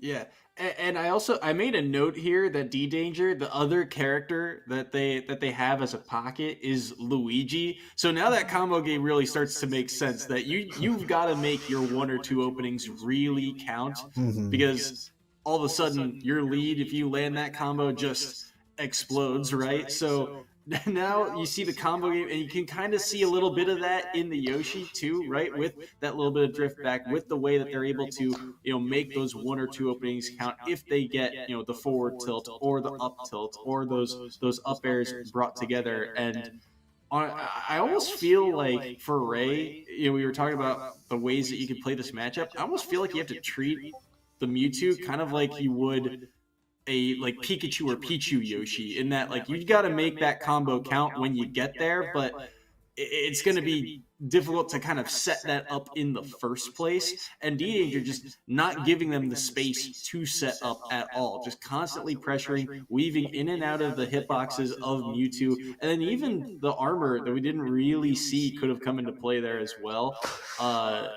Yeah, and I made a note here that D Danger, the other character that they have as a pocket, is Luigi. So now that combo game really starts to make sense, that you've got to make your 1 or 2 openings really count, because all of a sudden your lead, if you land that combo, just explodes, right? So now you see the combo game, and you can kind of see a little bit of that in the Yoshi too, right? With that little bit of drift back, with the way that they're able to, make those 1 or 2 openings count if they get, the forward tilt or the up tilt or those up airs brought together. And I almost feel like for Ray, we were talking about the ways that you could play this matchup. I almost feel like you have to treat the Mewtwo kind of like you would a Pikachu or Pichu Yoshi, in that you got to make that combo count when you get there, but it's going to be difficult to kind of set that up in the first place. And D-Danger just not giving them the space to set up at all, just constantly pressuring, weaving in and out of the hitboxes of Mewtwo, and then even the armor that we didn't really see could have come into play there as well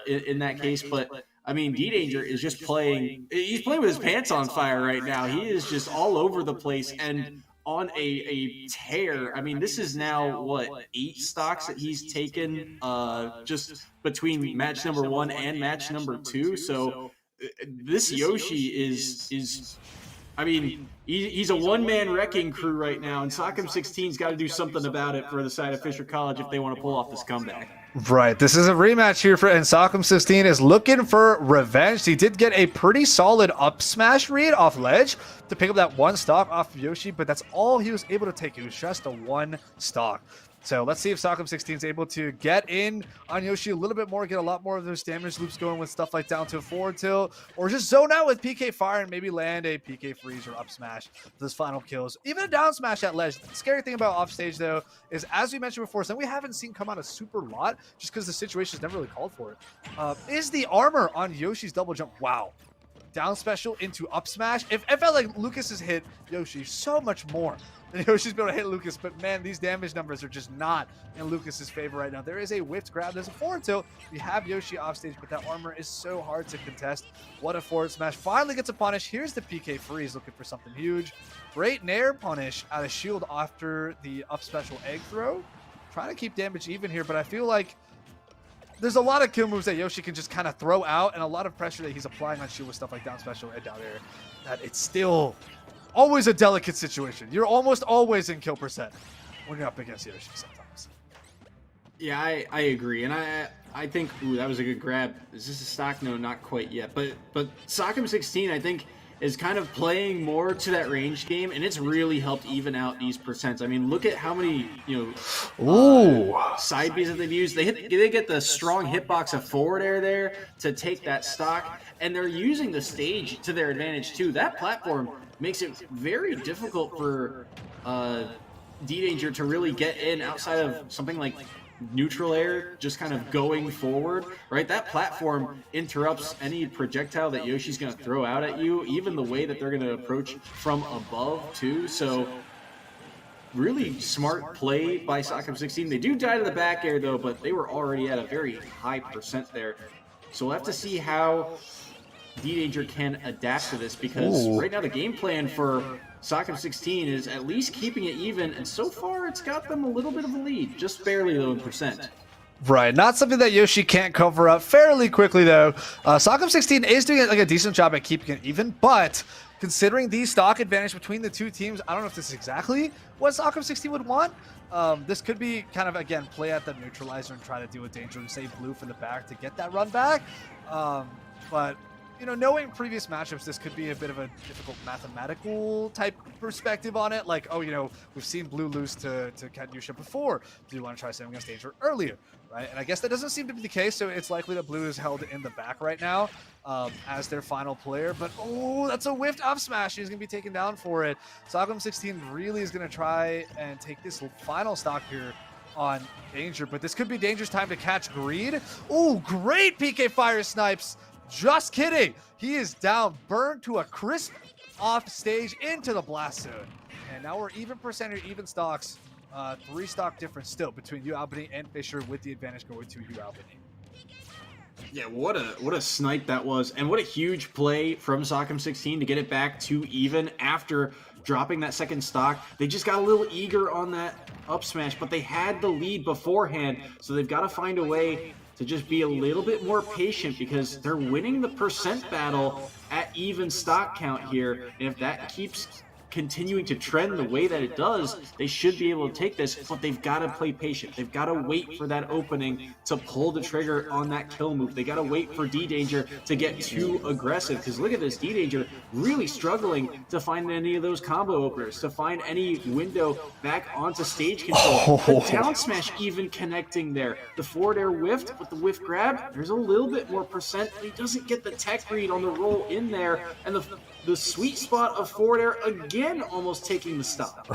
in that case. But I mean, D-Danger is just playing. He's playing with his pants on fire right now. He is just all over the place and on a tear. I mean, this is now, 8 stocks that he's taken just between match number 1 and match number 2. So this Yoshi is I mean, he's a one-man wrecking crew right now, and Sock'em 16's got to do something about it for the side of Fisher College if they want to pull off this comeback. Right. This is a rematch here and Sock'em 16 is looking for revenge. He did get a pretty solid up smash read off ledge to pick up that 1 stock off of Yoshi, but that's all he was able to take. It was just a 1 stock. So let's see if Sock'em 16 is able to get in on Yoshi a little bit more, get a lot more of those damage loops going with stuff like down to a forward tilt, or just zone out with PK Fire and maybe land a PK Freeze or up smash for those final kills. Even a down smash at ledge. The scary thing about offstage, though, is as we mentioned before, something we haven't seen come out a super lot, just because the situation's never really called for it, is the armor on Yoshi's double jump. Wow. Down special into up smash. It felt like Lucas has hit Yoshi so much more than Yoshi's been able to hit Lucas, but man, these damage numbers are just not in Lucas's favor right now. There is a whiffed grab, there's a forward tilt. We have Yoshi off stage, but that armor is so hard to contest. What a forward smash. Finally gets a punish. Here's the PK Freeze looking for something huge. Great Nair punish out of shield after the up special egg throw. Trying to keep damage even here, but I feel like there's a lot of kill moves that Yoshi can just kind of throw out, and a lot of pressure that he's applying on shield with stuff like down special and down air, that it's still always a delicate situation. You're almost always in kill percent when you're up against Yoshi sometimes. Yeah, I agree, and I think, ooh, that was a good grab. Is this a stock? No, not quite yet. But Sock'em 16, I think is kind of playing more to that range game, and it's really helped even out these percents. I mean, look at how many side Bs that they've used. They get the strong hitbox of forward air there to take that stock, and they're using the stage to their advantage too. That platform makes it very difficult for D-Danger to really get in outside of something like neutral air, just kind of going forward, right? That platform interrupts any projectile that Yoshi's going to throw out at you, even the way that they're going to approach from above too. So really smart play by Soccer 16. They do die to the back air though, but they were already at a very high percent there. So we'll have to see how D-Danger can adapt to this, because right now the game plan for Soccer 16 is at least keeping it even, and so far it's got them a little bit of a lead, just barely though in percent. Right, not something that Yoshi can't cover up fairly quickly though. Soccer 16 is doing like a decent job at keeping it even, but considering the stock advantage between the two teams, I don't know if this is exactly what Soccer 16 would want. This could be kind of, again, play at the neutralizer and try to deal with danger and save blue from the back to get that run back. But you know, knowing previous matchups, this could be a bit of a difficult mathematical type perspective on it. Like, oh, you know, we've seen blue lose to Katyusha before. Do you want to try something against danger earlier, right? And I guess that doesn't seem to be the case, so it's likely that blue is held in the back right now as their final player. But, oh, that's a whiffed up smash. He's going to be taken down for it. Sogum 16 really is going to try and take this final stock here on Danger, but this could be Danger's time to catch Greed. Oh, great PK fire snipes. Just kidding. He is down, burned to a crisp off stage into the blast zone. And now we're even percent or even stocks. 3 stock difference still between UAlbany and Fisher, with the advantage going to UAlbany. Yeah, what a snipe that was, and what a huge play from Soccer 16 to get it back to even after dropping that second stock. They just got a little eager on that up smash, but they had the lead beforehand, so they've got to find a way to just be a little bit more patient, because they're winning the percent battle at even stock count here. And if that keeps continuing to trend the way that it does, they should be able to take this, but they've got to play patient. They've got to wait for that opening to pull the trigger on that kill move. They got to wait for D-Danger to get too aggressive, because look at this, D-Danger really struggling to find any of those combo openers, to find any window back onto stage control. The down smash even connecting there. The forward air whiffed, but the whiff grab, there's a little bit more percent, and he doesn't get the tech read on the roll in there, and the sweet spot of forward air again almost taking the stop.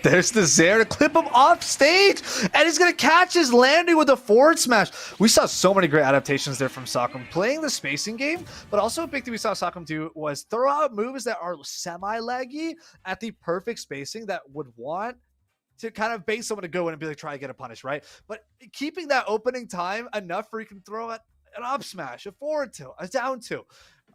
There's the Zaire to clip him off stage, and he's going to catch his landing with a forward smash. We saw so many great adaptations there from Sockum, playing the spacing game, but also a big thing we saw Sockum do was throw out moves that are semi-laggy at the perfect spacing that would want to kind of bait someone to go in and be like, try to get a punish, right? But keeping that opening time enough where you can throw an up smash, a forward tilt, a down tilt.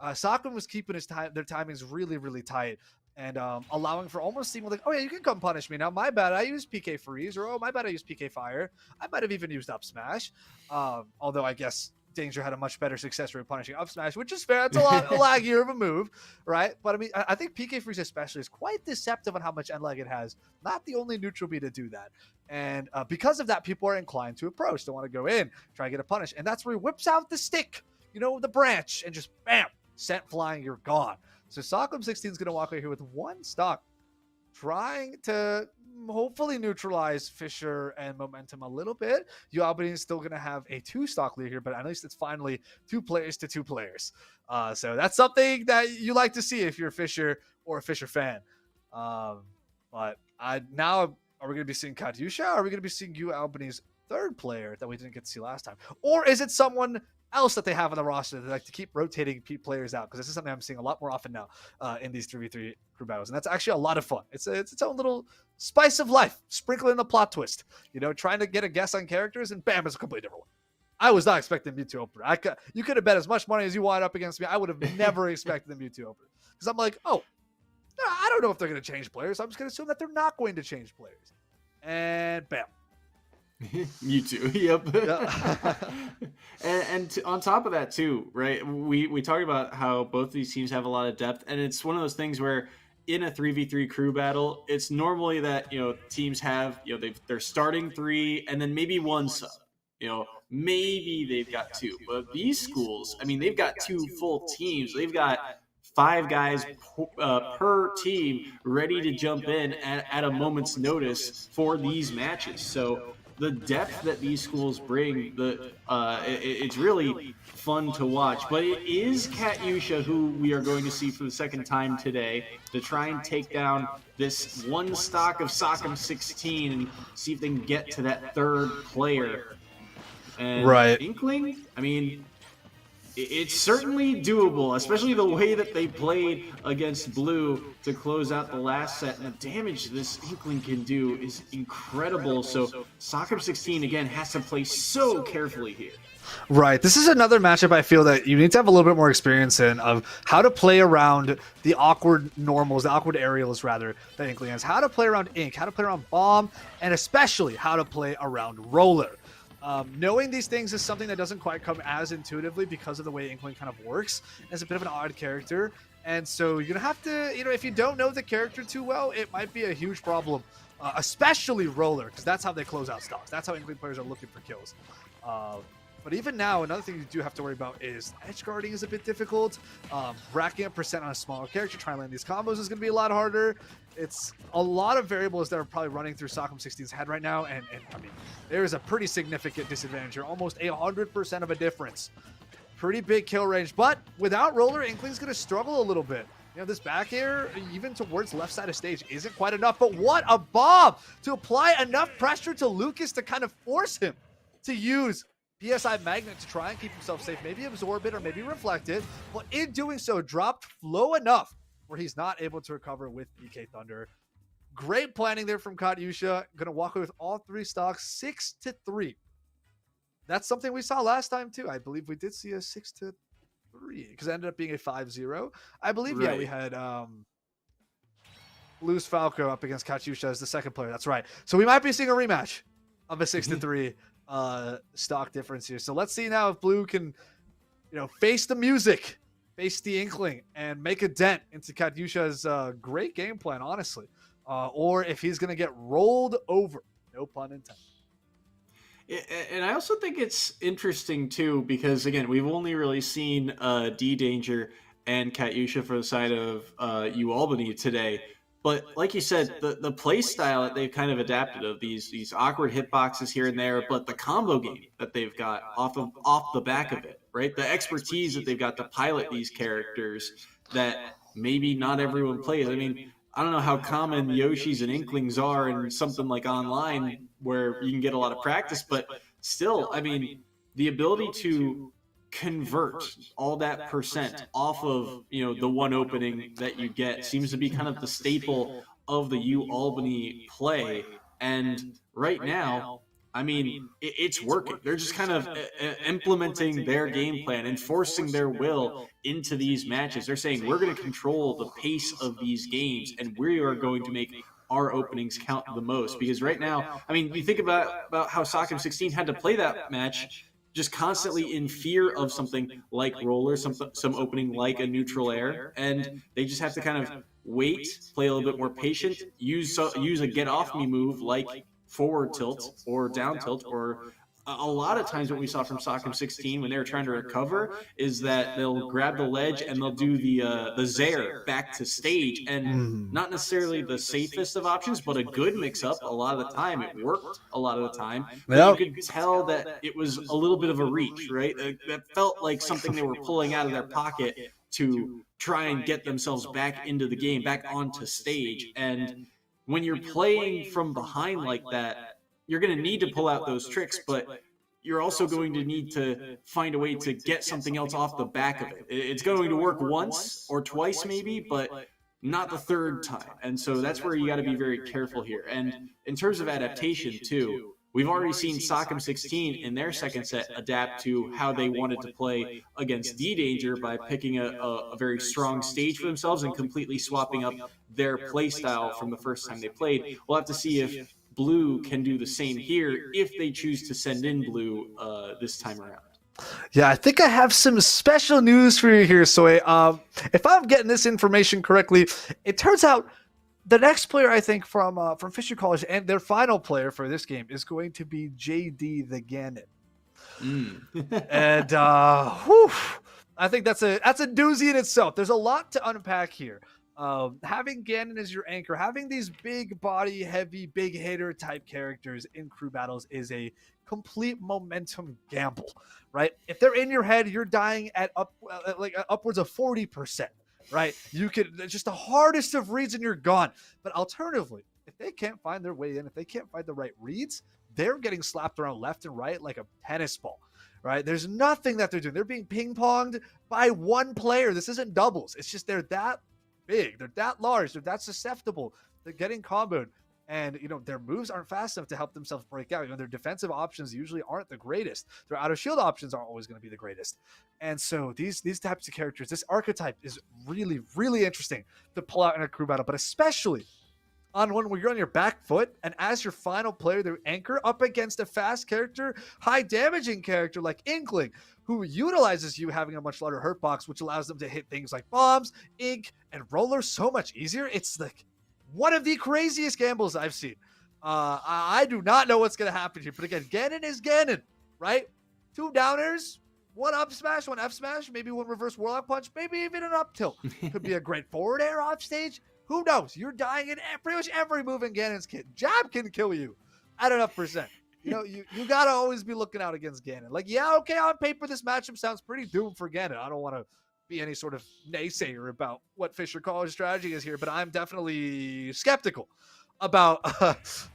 Sockum was keeping their timings really, really tight, and allowing for almost seeming like, oh yeah, you can come punish me now. My bad, I used PK freeze, or oh my bad, I used PK fire. I might have even used up smash. Although I guess Danger had a much better success rate punishing up smash, which is fair. It's a lot laggier of a move, right? But I mean, I think PK freeze especially is quite deceptive on how much end lag it has. Not the only neutral B to do that. And because of that, people are inclined to approach. They want to go in, try to get a punish. And that's where he whips out the stick, you know, the branch, and just bam, sent flying, you're gone. So Sockum 16 is going to walk away here with 1 stock, trying to hopefully neutralize Fisher and Momentum a little bit. UAlbany is still going to have a 2 stock lead here, but at least it's finally 2 players to 2 players. So that's something that you like to see if you're a Fisher or a Fisher fan. But now, are we going to be seeing Katyusha? Or are we going to be seeing UAlbany's 3rd player that we didn't get to see last time? Or is it someone else that they have on the roster that like to keep rotating players out? Because this is something I'm seeing a lot more often now in these 3v3 crew battles, and that's actually a lot of fun. It's its own little spice of life, sprinkling the plot twist, you know, trying to get a guess on characters, and bam, it's a completely different one. I was not expecting Mewtwo opener. You could have bet as much money as you want up against me. I would have never expected the Mewtwo opener, because I'm like, oh, I don't know if they're going to change players. I'm just going to assume that they're not going to change players, and bam. Mewtwo, yep. and on top of that too, right? We talked about how both these teams have a lot of depth, and it's one of those things where in a 3v3 crew battle, it's normally that, you know, teams have, you know, they're starting 3 and then maybe 1 sub. You know, maybe they've got 2, but these schools, I mean, they've got 2 full teams. They've got 5 guys per team ready to jump in at a moment's notice for these matches. So the depth that these schools bring, it's really fun to watch. But it is Katyusha who we are going to see for the second time today to try and take down this one stock of Sockem 16 and see if they can get to that third player. And Right. Inkling, I mean, it's certainly doable, especially the way that they played against Blue to close out the last set. And the damage this Inkling can do is incredible. So Soccer 16, again, has to play so carefully here. Right. This is another matchup I feel that you need to have a little bit more experience in, of how to play around the awkward normals, the awkward aerials, rather, that Inkling has. How to play around Ink, how to play around Bomb, and especially how to play around Roller. Knowing these things is something that doesn't quite come as intuitively because of the way Inkling kind of works as a bit of an odd character. And so you're going to have to, if you don't know the character too well, it might be a huge problem, especially Roller, because that's how they close out stocks. That's how Inkling players are looking for kills. But even now, another thing you do have to worry about is edge guarding is a bit difficult. Racking up percent on a smaller character, trying to land these combos is going to be a lot harder. It's a lot of variables that are probably running through Sockem 16's head right now. And I mean, there is a pretty significant disadvantage here, almost 100% of a difference. Pretty big kill range, but without Roller, Inkling's going to struggle a little bit. This back air, even towards left side of stage, isn't quite enough. But what a bomb to apply enough pressure to Lucas to kind of force him to use PSI Magnet to try and keep himself safe, maybe absorb it or maybe reflect it, but in doing so, dropped flow enough where he's not able to recover with BK Thunder. Great planning there from Katyusha. Going to walk away with all 3 stocks, 6-3. That's something we saw last time too. I believe we did see a 6-3 because it ended up being a 5-0. I believe, right. Yeah, we had Luz Falco up against Katyusha as the second player. That's right. So we might be seeing a rematch of a 6-3 stock difference here. So let's see now if Blue can, face the music, face the Inkling, and make a dent into Katyusha's great game plan, honestly. Or if he's going to get rolled over. No pun intended. And I also think it's interesting, too, because, again, we've only really seen D-Danger and Katyusha for the side of UAlbany today. But like you said, the play style that they've kind of adapted of these awkward hitboxes here and there, but the combo game that they've got off the back of it, right? The expertise that they've got to pilot these characters that maybe not everyone plays. I mean, I don't know how common Yoshis and Inklings are in something like online where you can get a lot of practice, but still, I mean, the ability to convert all that percent off of the one opening that you get seems to be kind of the staple of the UAlbany play. And right now, I mean, it's working. They're just kind of implementing their game plan and forcing their will into these matches. They're saying, we're going to control the pace of these games, and we are going to make our openings count the most. Because right now, I mean, you think about how Sockem 16 had to play that match just constantly in fear of something like Roller, some opening like a neutral air, and they just have to kind of wait, play a little bit more patient, use a get off me move like forward tilt or down tilt, or a lot of times what we saw from Sockem 16 when they were trying to recover is that they'll grab the ledge and they'll do the Zaire back to stage, and not necessarily the safest of options, but a good mix-up. A lot of the time it worked a lot of the time, but you could tell that it was a little bit of a reach, right? That felt like something they were pulling out of their pocket to try and get themselves back into the game, back onto stage. And when you're playing from behind like that, you're going to need to pull out those tricks, but you're also going to need to find a way to get something else off the back of it. It's going to work once or twice maybe, but not the third time. And so that's where you got to be very careful here. And in terms of adaptation too, we've already seen Sockem 16 in their second set adapt to how they wanted to play against D-Danger by picking a very strong stage for themselves and completely swapping up their play style from the first time they played. We'll have to see if Blue can do the same here if they choose to send in Blue this time around. Yeah, I think I have some special news for you here, Soy. If I'm getting this information correctly, it turns out the next player, I think, from Fisher College and their final player for this game is going to be JD the Ganon. And I think that's a doozy in itself. There's a lot to unpack here. Having Ganon as your anchor, having these big body, heavy, big hitter type characters in crew battles is a complete momentum gamble, right? If they're in your head, you're dying at upwards of 40%, right? You could just the hardest of reads and you're gone. But alternatively, if they can't find their way in, if they can't find the right reads, they're getting slapped around left and right like a tennis ball, right? There's nothing that they're doing. They're being ping ponged by one player. This isn't doubles. It's just they're that big, they're that large, they're that susceptible. They're getting comboed, and their moves aren't fast enough to help themselves break out. Their defensive options usually aren't the greatest. Their out of shield options aren't always going to be the greatest. And so these types of characters, this archetype is really, really interesting to pull out in a crew battle, but especially on one where you're on your back foot and as your final player, their anchor up against a fast character, high damaging character like Inkling, who utilizes you having a much larger hurt box, which allows them to hit things like bombs, ink, and rollers so much easier. It's like one of the craziest gambles I've seen. I do not know what's going to happen here, but again, Ganon is Ganon, right? 2 downers, 1 up smash, 1 F smash, maybe 1 reverse warlock punch, maybe even an up tilt. Could be a great forward air off stage. Who knows? You're dying in pretty much every move in Ganon's kit. Jab can kill you at enough percent. You got to always be looking out against Ganon. Like, yeah, okay, on paper, this matchup sounds pretty doomed for Ganon. I don't want to be any sort of naysayer about what Fisher College strategy is here, but I'm definitely skeptical about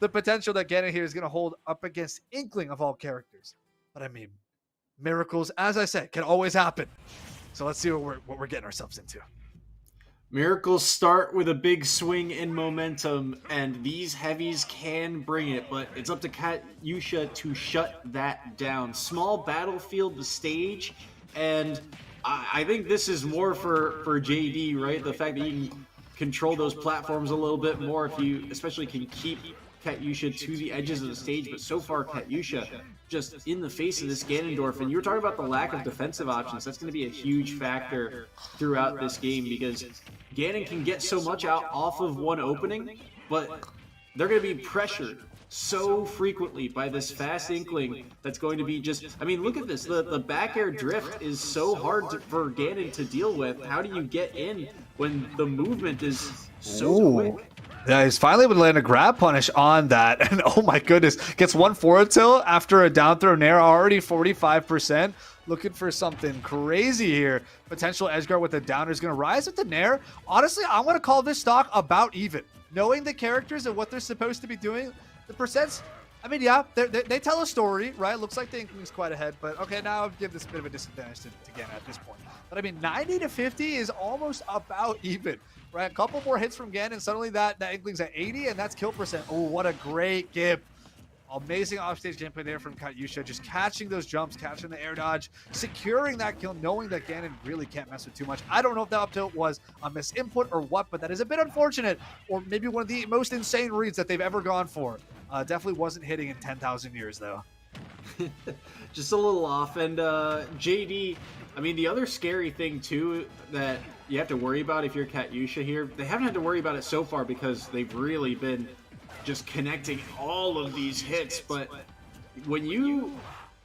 the potential that Ganon here is going to hold up against Inkling of all characters. But I mean, miracles, as I said, can always happen. So let's see what we're getting ourselves into. Miracles start with a big swing in momentum, and these heavies can bring it, but it's up to Katyusha to shut that down. Small battlefield, the stage, and I think this is more for JD, right? The fact that you can control those platforms a little bit more if you especially can keep Katyusha to the edges of the stage, but so far Katyusha just in the face of this Ganondorf. And you were talking about the lack of defensive options. That's going to be a huge factor throughout this game because Ganon can get so much out off of one opening, but they're going to be pressured so frequently by this fast Inkling that's going to be just, I mean, look at this. The back air drift is so hard for Ganon to deal with. How do you get in when the movement is so quick? Yeah, he's finally able to land a grab punish on that. And oh my goodness, gets 1 forward tilt after a down throw nair, already 45%. Looking for something crazy here. Potential edgeguard with the downer is going to rise with the nair. Honestly, I want to call this stock about even. Knowing the characters and what they're supposed to be doing, the percents, I mean, yeah, they tell a story, right? Looks like the Inkling's quite ahead, but okay, now I'll give this a bit of a disadvantage to Ganon at this point. But I mean, 90 to 50 is almost about even, right? A couple more hits from Ganon, suddenly that Inkling's at 80, and that's kill percent. Oh, what a great gimp. Amazing offstage gameplay there from Katyusha, just catching those jumps, catching the air dodge, securing that kill, knowing that Ganon really can't mess with too much. I don't know if that up tilt was a misinput or what, but that is a bit unfortunate, or maybe one of the most insane reads that they've ever gone for. Definitely wasn't hitting in 10,000 years, though. Just a little off. And JD, I mean, the other scary thing, too, that you have to worry about if you're Katyusha here, they haven't had to worry about it so far because they've really been just connecting all of these hits, but when you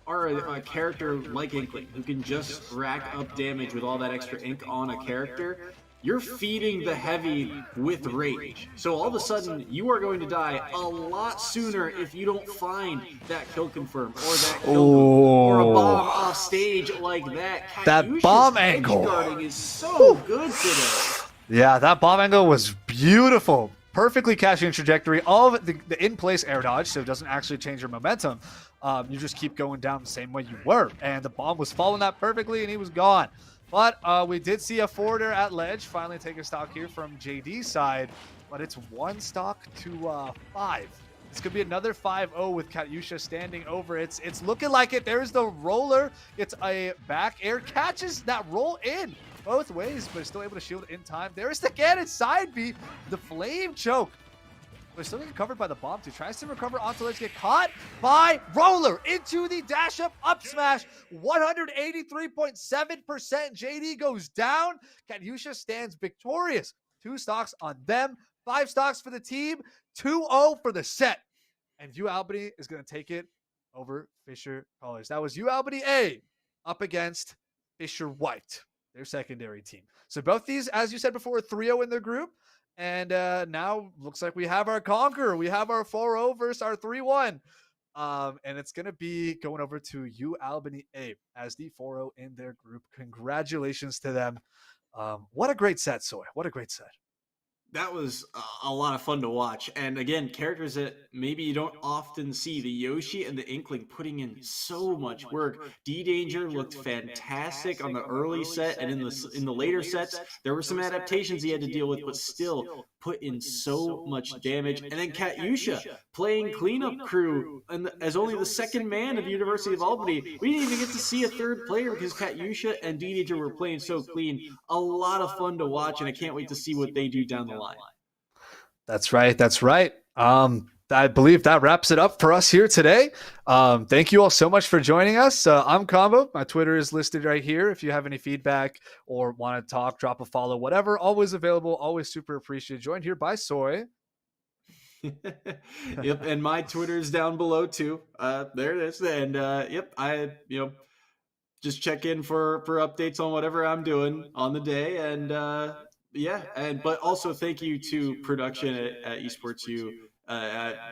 are a character like Inkling who can just rack up damage with all that extra ink on a character, you're feeding the heavy with rage. So all of a sudden, you are going to die a lot sooner if you don't find that kill confirm or that kill or a bomb off stage like that. That bomb angle guarding is so good today. Yeah, that bomb angle was beautiful. Perfectly catching trajectory, all of it, the in-place air dodge, so it doesn't actually change your momentum. You just keep going down the same way you were, and the bomb was following that perfectly, and he was gone. But we did see a forwarder at ledge finally take a stock here from JD's side, but it's 1 stock to 5. This could be another 5-0 with Katyusha standing over. It's looking like it. There's the roller. It's a back air, catches that roll in both ways, but still able to shield in time. There's the Ganon side B, the flame choke. But still getting covered by the bomb too. Tries to recover onto ledge, get caught by roller into the dash up smash. 183.7%. JD goes down. Katyusha stands victorious. 2 stocks on them, 5 stocks for the team, 2-0 for the set. And UAlbany is going to take it over Fisher College. That was UAlbany A up against Fisher White, their secondary team. So both these, as you said before, are 3-0 in their group. And now looks like we have our conqueror. We have our 4-0 versus our 3-1. And it's going to be going over to UAlbany A as the 4-0 in their group. Congratulations to them. What a great set, Soy. What a great set. That was a lot of fun to watch. And again, characters that maybe you don't often see. The Yoshi and the Inkling putting in so much work. D-Danger looked fantastic on the early set, and in the later sets, there were some adaptations he had to deal with, but still put in so much damage. And then Katyusha playing cleanup crew and as only the second man of University of Albany. We didn't even get to see a third player because Katyusha and D-Danger were playing so clean. A lot of fun to watch, and I can't wait to see what they do down the line. That's right. That's right. I believe that wraps it up for us here today. Thank you all so much for joining us. I'm Combo. My Twitter is listed right here. If you have any feedback or want to talk, drop a follow, whatever, always available, always super appreciated. Joined here by Soy. Yep, and my Twitter is down below too. There it is. And yep, I just check in for updates on whatever I'm doing on the day. And yeah, but also thank you to production at Esports U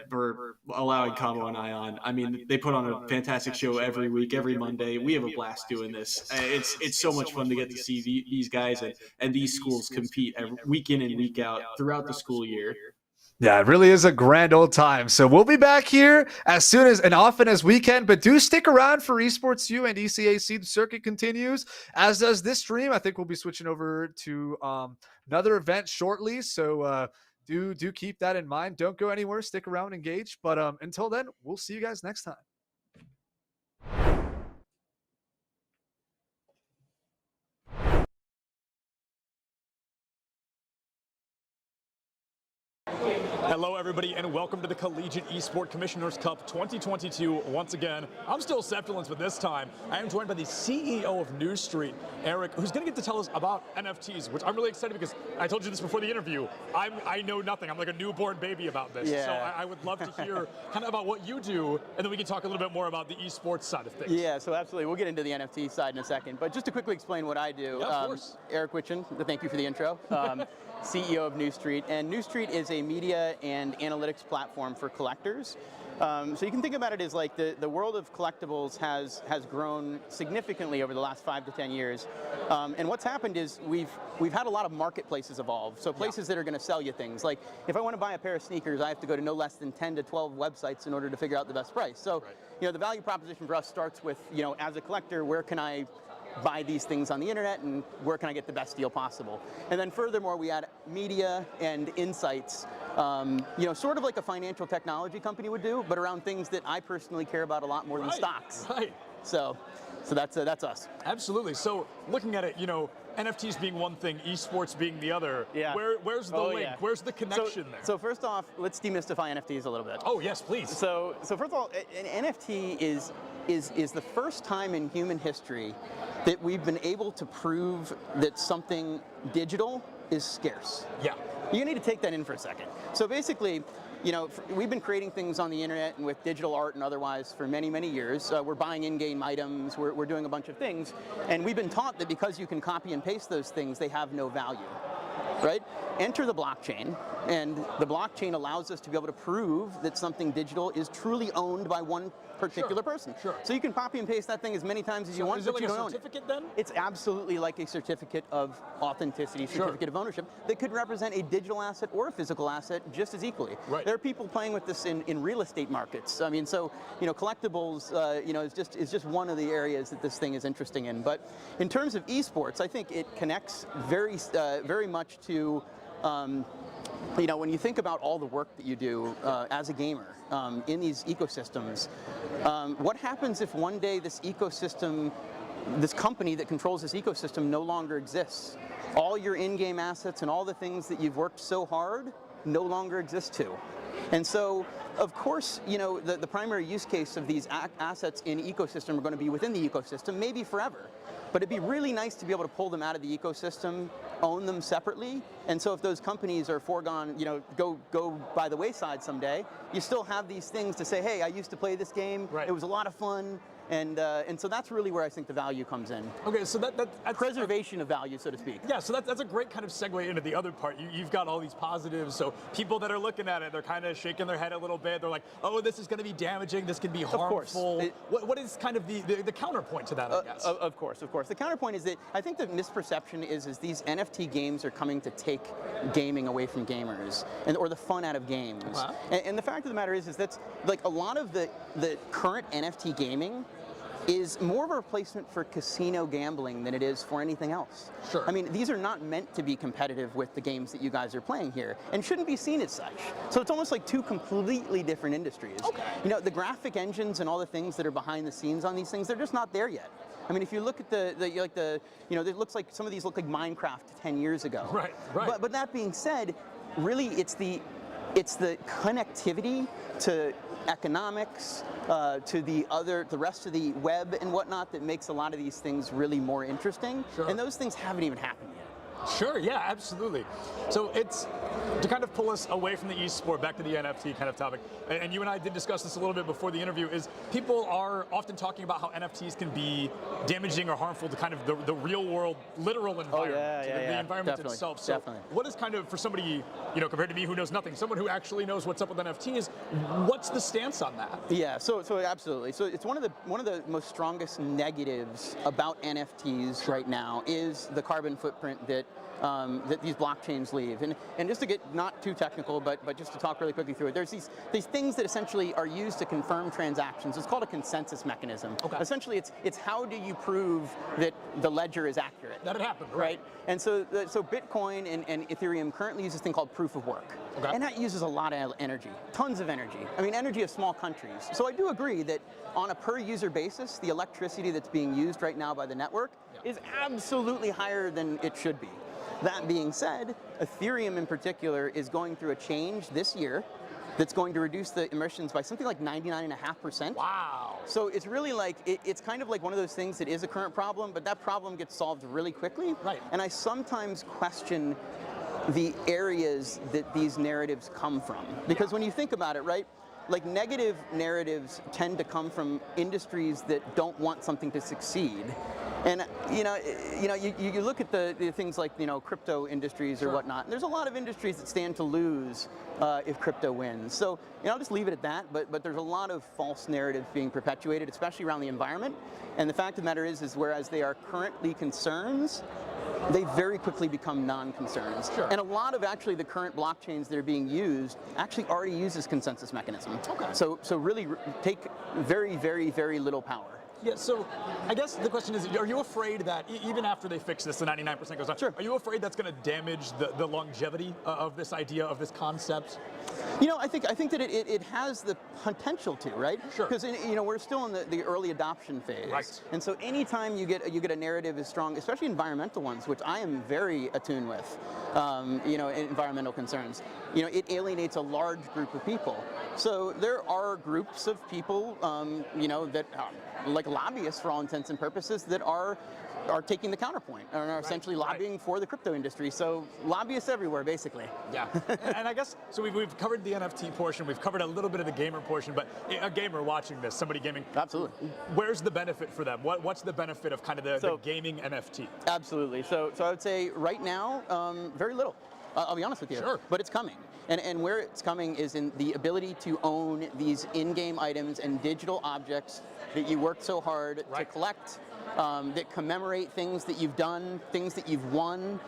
for allowing Combo and I on. I mean, they put on a fantastic show every week, every Monday. We have a blast doing this. It's so much fun to get to see these guys and these schools compete week in and week out throughout the school year. Yeah, it really is a grand old time. So we'll be back here as soon as and often as we can, but do stick around for Esports U and ECAC. The circuit continues, as does this stream. I think we'll be switching over to another event shortly. So do keep that in mind. Don't go anywhere. Stick around, engage. But until then, we'll see you guys next time. Hello, everybody, and welcome to the Collegiate Esport Commissioners Cup 2022. Once again, I'm still Septulence, but this time I am joined by the CEO of News Street, Eric, who's going to get to tell us about NFTs, which I'm really excited because I told you this before the interview. I know nothing. I'm like a newborn baby about this. Yeah. So I would love to hear kind of about what you do, and then we can talk a little bit more about the esports side of things. Yeah, so absolutely. We'll get into the NFT side in a second. But just to quickly explain what I do, Yeah, of course. Eric Witchen, thank you for the intro. CEO of News Street, and News Street is a media and analytics platform for collectors. So you can think about it as like the world of collectibles has grown significantly over the last 5 to 10 years. And what's happened is we've had a lot of marketplaces evolve. So places that are going to sell you things. Like if I want to buy a pair of sneakers, I have to go to no less than 10 to 12 websites in order to figure out the best price. So the value proposition for us starts with, as a collector, where can I buy these things on the internet and where can I get the best deal possible? And then furthermore, we add media and insights, sort of like a financial technology company would do, but around things that I personally care about a lot more than stocks. Right. So that's us. Absolutely. So looking at it, NFTs being one thing, esports being the other. Yeah. Where's the link? Yeah. Where's the connection there? So first off, let's demystify NFTs a little bit. Oh yes, please. So first of all, an NFT is the first time in human history that we've been able to prove that something digital is scarce. Yeah. You need to take that in for a second. So basically, we've been creating things on the internet and with digital art and otherwise for many, many years. We're buying in-game items, we're doing a bunch of things, and we've been taught that because you can copy and paste those things, they have no value, right? Enter the blockchain, and the blockchain allows us to be able to prove that something digital is truly owned by one particular person. Sure. So you can copy and paste that thing as many times as you want, is it but like you a don't own it. certificate then? It's absolutely like a certificate of authenticity, certificate of ownership that could represent a digital asset or a physical asset just as equally. Right. There are people playing with this in real estate markets. I mean, so collectibles, is just one of the areas that this thing is interesting in. But in terms of esports, I think it connects very much to. When you think about all the work that you do as a gamer in these ecosystems, what happens if one day this ecosystem, this company that controls this ecosystem no longer exists? All your in-game assets and all the things that you've worked so hard no longer exist too. And so, of course, the primary use case of these assets in ecosystem are going to be within the ecosystem, maybe forever. But it'd be really nice to be able to pull them out of the ecosystem, own them separately, and so if those companies are foregone, go by the wayside someday, you still have these things to say, hey, I used to play this game, right. It was a lot of fun, And so that's really where I think the value comes in. Okay, so that's Preservation of value, so to speak. Yeah, so that's a great kind of segue into the other part. You've got all these positives, so people that are looking at it, they're kind of shaking their head a little bit. They're like, oh, this is going to be damaging, this can be harmful. What is kind of the counterpoint to that, I guess? Of course. The counterpoint is that I think the misperception is these NFT games are coming to take gaming away from gamers, or the fun out of games. And the fact of the matter is that's like a lot of the current NFT gaming is more of a replacement for casino gambling than it is for anything else. Sure. I mean, these are not meant to be competitive with the games that you guys are playing here, and shouldn't be seen as such. So it's almost like two completely different industries. Okay. You know, the graphic engines and all the things that are behind the scenes on these things, they're just not there yet. I mean, if you look at it looks like some of these look like Minecraft 10 years ago. Right. But that being said, really, it's the connectivity to economics, to the rest of the web and whatnot that makes a lot of these things really more interesting. Sure. And those things haven't even happened yet. Sure, yeah, absolutely. So it's to kind of pull us away from the e-sport back to the NFT kind of topic. And you and I did discuss this a little bit before the interview, is people are often talking about how NFTs can be damaging or harmful to kind of the real world, literal environment, the environment Definitely, itself. So what is kind of, for somebody, compared to me who knows nothing, someone who actually knows what's up with NFTs, what's the stance on that? Yeah, so absolutely. So it's one of the most strongest negatives about NFTs right now is the carbon footprint that these blockchains leave. And just to get not too technical, but just to talk really quickly through it, there's these things that essentially are used to confirm transactions. It's called a consensus mechanism. Okay. Essentially, it's how do you prove that the ledger is accurate? That it happened, right? And so Bitcoin and Ethereum currently use this thing called proof of work. Okay. And that uses a lot of energy, tons of energy. I mean, energy of small countries. So I do agree that on a per user basis, the electricity that's being used right now by the network is absolutely higher than it should be. That being said, Ethereum in particular is going through a change this year that's going to reduce the emissions by something like 99.5%. Wow. So it's really like, it's kind of like one of those things that is a current problem, but that problem gets solved really quickly. Right. And I sometimes question the areas that these narratives come from. Because when you think about it, right, like negative narratives tend to come from industries that don't want something to succeed. And you look at the things like crypto industries or whatnot. And there's a lot of industries that stand to lose if crypto wins. So I'll just leave it at that. But there's a lot of false narratives being perpetuated, especially around the environment. And the fact of the matter is whereas they are currently concerns, they very quickly become non-concerns. Sure. And a lot of actually the current blockchains that are being used actually already use this consensus mechanism. Okay. So really take very, very, very little power. Yeah, so I guess the question is, are you afraid that even after they fix this, the 99% goes on, Sure. Are you afraid that's going to damage the longevity of this idea, of this concept? I think that it has the potential to, right? Sure. Because we're still in the early adoption phase. Right. And so anytime you get a narrative as strong, especially environmental ones, which I am very attuned with, environmental concerns, it alienates a large group of people. So there are groups of people, that like lobbyists for all intents and purposes that are taking the counterpoint and are essentially lobbying for the crypto industry. So lobbyists everywhere, basically. Yeah, and I guess, so we've covered the NFT portion, we've covered a little bit of the gamer portion, but a gamer watching this, somebody gaming, Absolutely. Where's the benefit for them? What's the benefit of kind of the gaming NFT? Absolutely. So I would say right now, very little. I'll be honest with you. Sure. But it's coming. And where it's coming is in the ability to own these in-game items and digital objects that you worked so hard to collect, that commemorate things that you've done, things that you've won.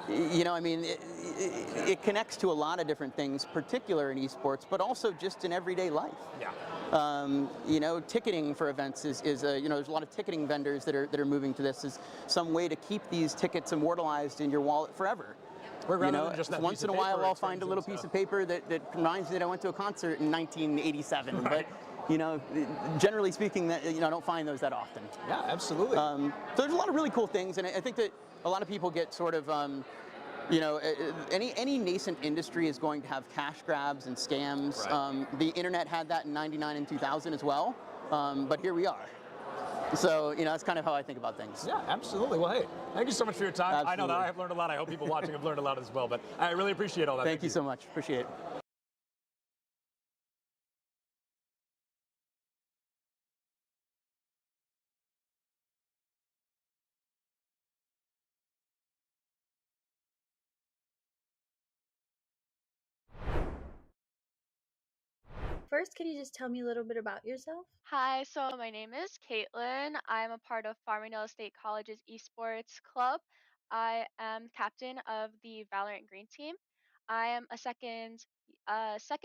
It connects to a lot of different things, particular in esports, but also just in everyday life. Yeah. Ticketing for events is there's a lot of ticketing vendors that are moving to this as some way to keep these tickets immortalized in your wallet forever. Once in a while I'll find a little piece of paper that reminds me that I went to a concert in 1987, but generally speaking, that I don't find those that often. Yeah, absolutely. So there's a lot of really cool things, and I think that a lot of people get sort of, any nascent industry is going to have cash grabs and scams. Right. The internet had that in '99 and 2000 as well, but here we are. So, that's kind of how I think about things. Yeah, absolutely. Well, hey, thank you so much for your time. Absolutely. I know that I have learned a lot. I hope people watching have learned a lot as well, but I really appreciate all that. Thank you so much. Appreciate it. First, can you just tell me a little bit about yourself? Hi, so my name is Caitlin. I'm a part of Farmingdale State College's esports club. I am captain of the Valorant Green team. I am a second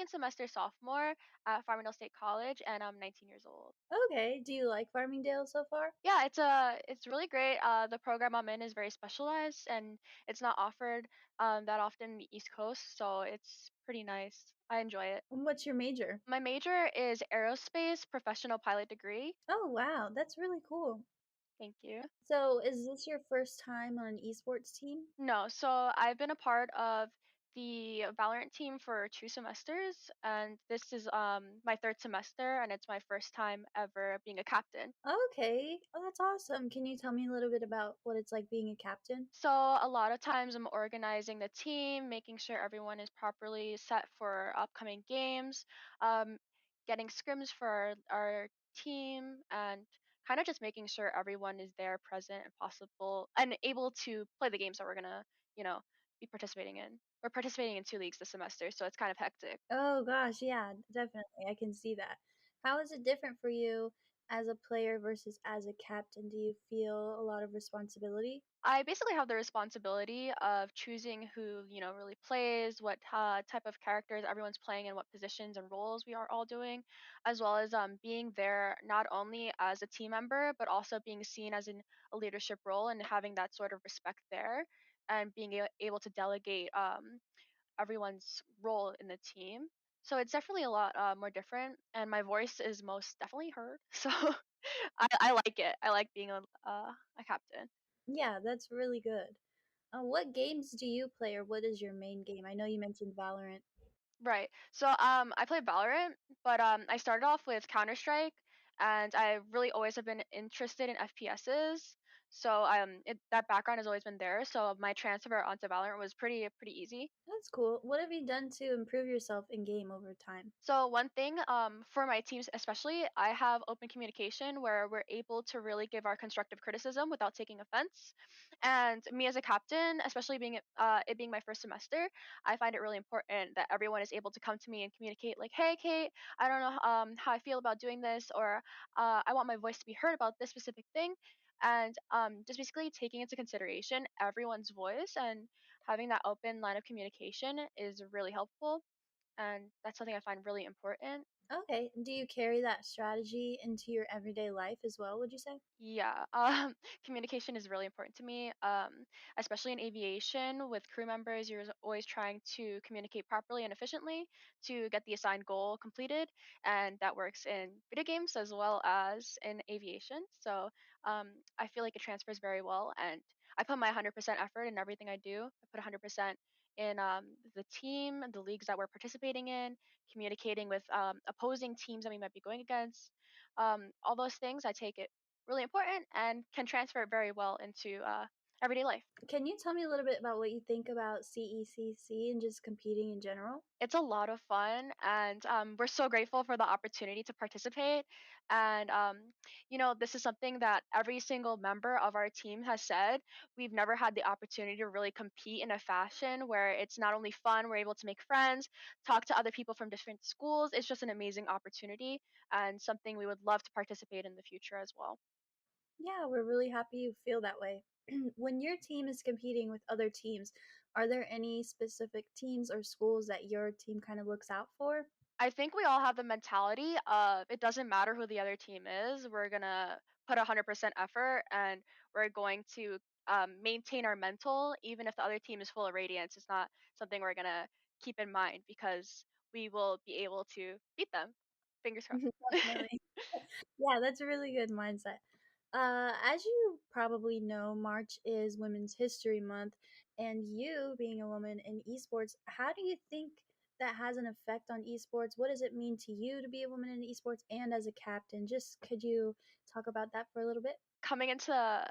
semester sophomore at Farmingdale State College, and I'm 19 years old. Okay, do you like Farmingdale so far? Yeah, it's really great. The program I'm in is very specialized, and it's not offered that often in the East Coast, so it's pretty nice. I enjoy it. And what's your major? My major is aerospace professional pilot degree. Oh, wow, that's really cool. Thank you. So, is this your first time on an esports team? No, so I've been a part of the Valorant team for 2 semesters, and this is my third semester, and it's my first time ever being a captain. Okay, oh, that's awesome. Can you tell me a little bit about what it's like being a captain? So a lot of times I'm organizing the team, making sure everyone is properly set for upcoming games, um, getting scrims for our team, and kind of just making sure everyone is there, present, and possible, and able to play the games that we're gonna, you know, be participating in. We're participating in 2 leagues this semester, so it's kind of hectic. Oh gosh, yeah, definitely. I can see that. How is it different for you as a player versus as a captain? Do you feel a lot of responsibility? I basically have the responsibility of choosing who, really plays, what type of characters everyone's playing, and what positions and roles we are all doing, as well as being there not only as a team member, but also being seen as in a leadership role and having that sort of respect there, and being able to delegate everyone's role in the team. So it's definitely a lot more different, and my voice is most definitely heard. So I like it. I like being a captain. Yeah, that's really good. What games do you play, or what is your main game? I know you mentioned Valorant. Right. So I play Valorant, but I started off with Counter-Strike, and I really always have been interested in FPSs. So that background has always been there. So my transfer onto Valorant was pretty easy. That's cool. What have you done to improve yourself in game over time? So one thing for my teams especially, I have open communication where we're able to really give our constructive criticism without taking offense. And me as a captain, especially it being my first semester, I find it really important that everyone is able to come to me and communicate like, "Hey, Kate, I don't know how I feel about doing this," or "I want my voice to be heard about this specific thing." And just basically taking into consideration everyone's voice and having that open line of communication is really helpful, and that's something I find really important. Okay. Do you carry that strategy into your everyday life as well, would you say? Yeah, communication is really important to me, especially in aviation with crew members. You're always trying to communicate properly and efficiently to get the assigned goal completed, and that works in video games as well as in aviation. So I feel like it transfers very well, and I put my 100% effort in everything I do. I put 100% in the team, the leagues that we're participating in, communicating with opposing teams that we might be going against. All those things, I take it really important and can transfer very well into everyday life. Can you tell me a little bit about what you think about CECC and just competing in general? It's a lot of fun, and we're so grateful for the opportunity to participate. And this is something that every single member of our team has said. We've never had the opportunity to really compete in a fashion where it's not only fun, we're able to make friends, talk to other people from different schools. It's just an amazing opportunity and something we would love to participate in the future as well. Yeah, we're really happy you feel that way. When your team is competing with other teams, are there any specific teams or schools that your team kind of looks out for? I think we all have the mentality of it doesn't matter who the other team is. We're gonna put 100% effort, and we're going to maintain our mental, even if the other team is full of radiance. It's not something we're gonna keep in mind because we will be able to beat them. Fingers crossed. Definitely. Yeah, that's a really good mindset. As you probably know, March is Women's History Month, and you being a woman in esports, how do you think that has an effect on esports? What does it mean to you to be a woman in esports and as a captain? Just could you talk about that for a little bit? Coming into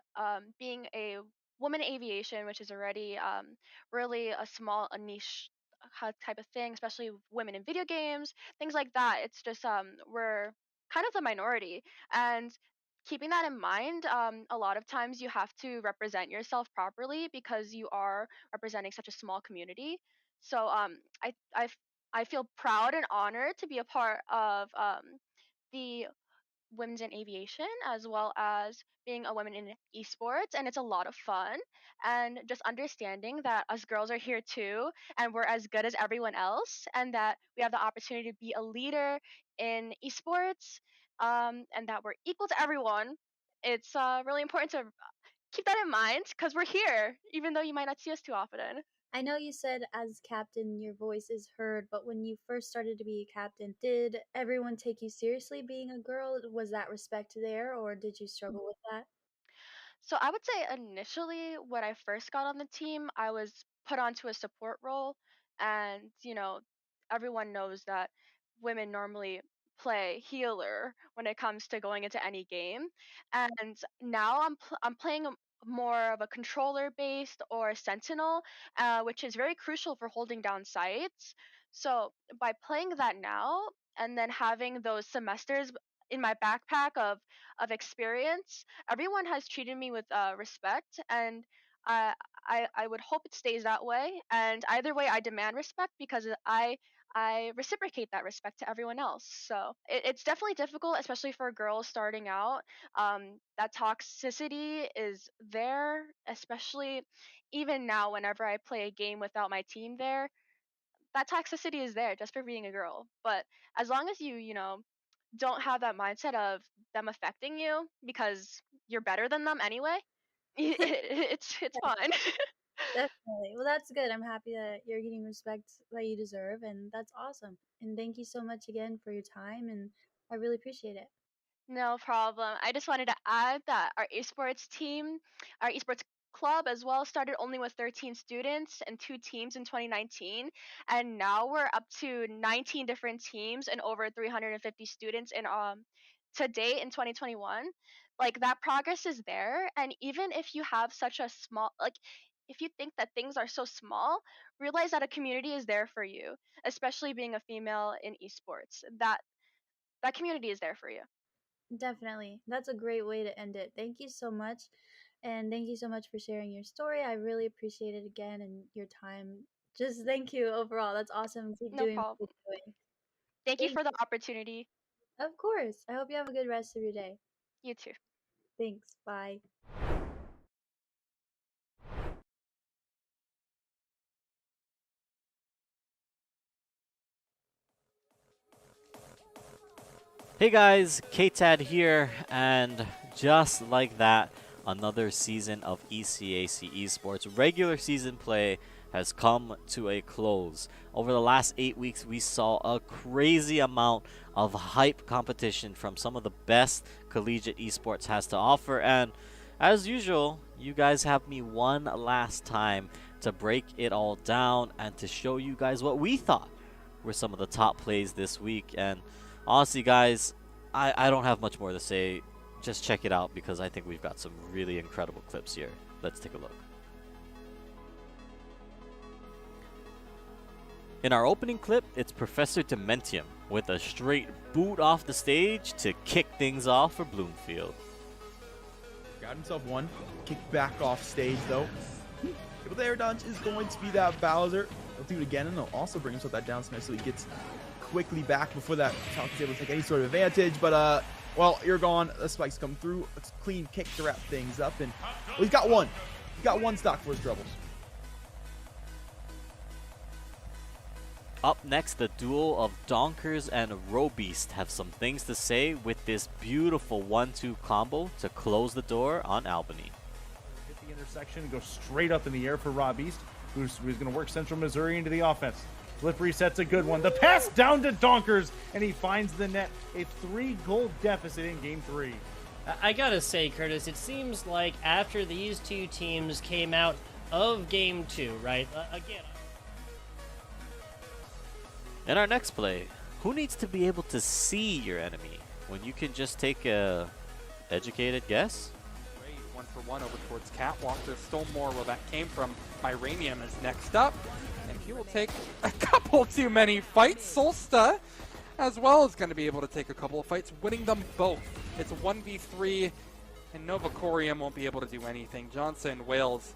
being a woman in aviation, which is already really a niche type of thing, especially with women in video games, things like that. It's just we're kind of the minority, and keeping that in mind, a lot of times you have to represent yourself properly because you are representing such a small community. So I feel proud and honored to be a part of the women's in aviation as well as being a woman in esports, and it's a lot of fun, and just understanding that us girls are here too and we're as good as everyone else, and that we have the opportunity to be a leader in esports, and that we're equal to everyone. It's really important to keep that in mind because we're here even though you might not see us too often. I know you said as captain your voice is heard, but when you first started to be a captain, did everyone take you seriously being a girl? Was that respect there, or did you struggle with that? So I would say initially when I first got on the team, I was put onto a support role, and everyone knows that women normally play healer when it comes to going into any game. And now I'm playing more of a controller based or sentinel, which is very crucial for holding down sites. So by playing that now and then having those semesters in my backpack of experience, everyone has treated me with respect, and uh, I would hope it stays that way. And either way, I demand respect because I reciprocate that respect to everyone else. So it's definitely difficult, especially for girls starting out. That toxicity is there, especially even now. Whenever I play a game without my team there, that toxicity is there just for being a girl. But as long as you don't have that mindset of them affecting you because you're better than them anyway, it's fine. Definitely. Well, that's good. I'm happy that you're getting respect that you deserve, and that's awesome. And thank you so much again for your time, and I really appreciate it. No problem. I just wanted to add that our esports club as well, started only with 13 students and 2 teams in 2019. And now we're up to 19 different teams and over 350 students to date in 2021. Like that progress is there. And even if you have such a small, like, if you think that things are so small, realize that a community is there for you, especially being a female in esports. That community is there for you. Definitely. That's a great way to end it. Thank you so much. And thank you so much for sharing your story. I really appreciate it again and your time. Just thank you overall. That's awesome. Keep No doing what problem. you're doing. Thank you Thank for the opportunity. Of course. I hope you have a good rest of your day. You too. Thanks. Bye. Hey guys, KTAD here, and just like that, another season of ECAC Esports regular season play has come to a close. Over the last 8 weeks, we saw a crazy amount of hype competition from some of the best collegiate esports has to offer, and as usual, you guys have me one last time to break it all down and to show you guys what we thought were some of the top plays this week. And honestly, guys, I don't have much more to say. Just check it out because I think we've got some really incredible clips here. Let's take a look. In our opening clip, it's Professor Dementium with a straight boot off the stage to kick things off for Bloomfield. Got himself one. Kick back off stage though. Able to air dodge is going to be that Bowser. He'll do it again, and he'll also bring himself that down smash so he gets quickly back before that Falcon's able to take any sort of advantage. But well, you're gone. The spikes come through. It's a clean kick to wrap things up, and well, he's got one. He's got one stock for his troubles. Up next, the duel of Donkers and Robeast have some things to say with this beautiful 1-2 combo to close the door on Albany. Hit the intersection and go straight up in the air for Robeast, who's going to work Central Missouri into the offense. Flip reset's a good one. The pass down to Donkers, and he finds the net. A 3-goal deficit in Game 3. I gotta say, Curtis, it seems like after these two teams came out of Game 2, right? Again. In our next play, who needs to be able to see your enemy when you can just take a educated guess? Great, 1-for-1 over towards Catwalk. There's still more where that came from. Myranium is next up, and he will take a couple too many fights. Solsta as well is going to be able to take a couple of fights, winning them both. It's 1v3, and Novacorium won't be able to do anything. Johnson, Wales.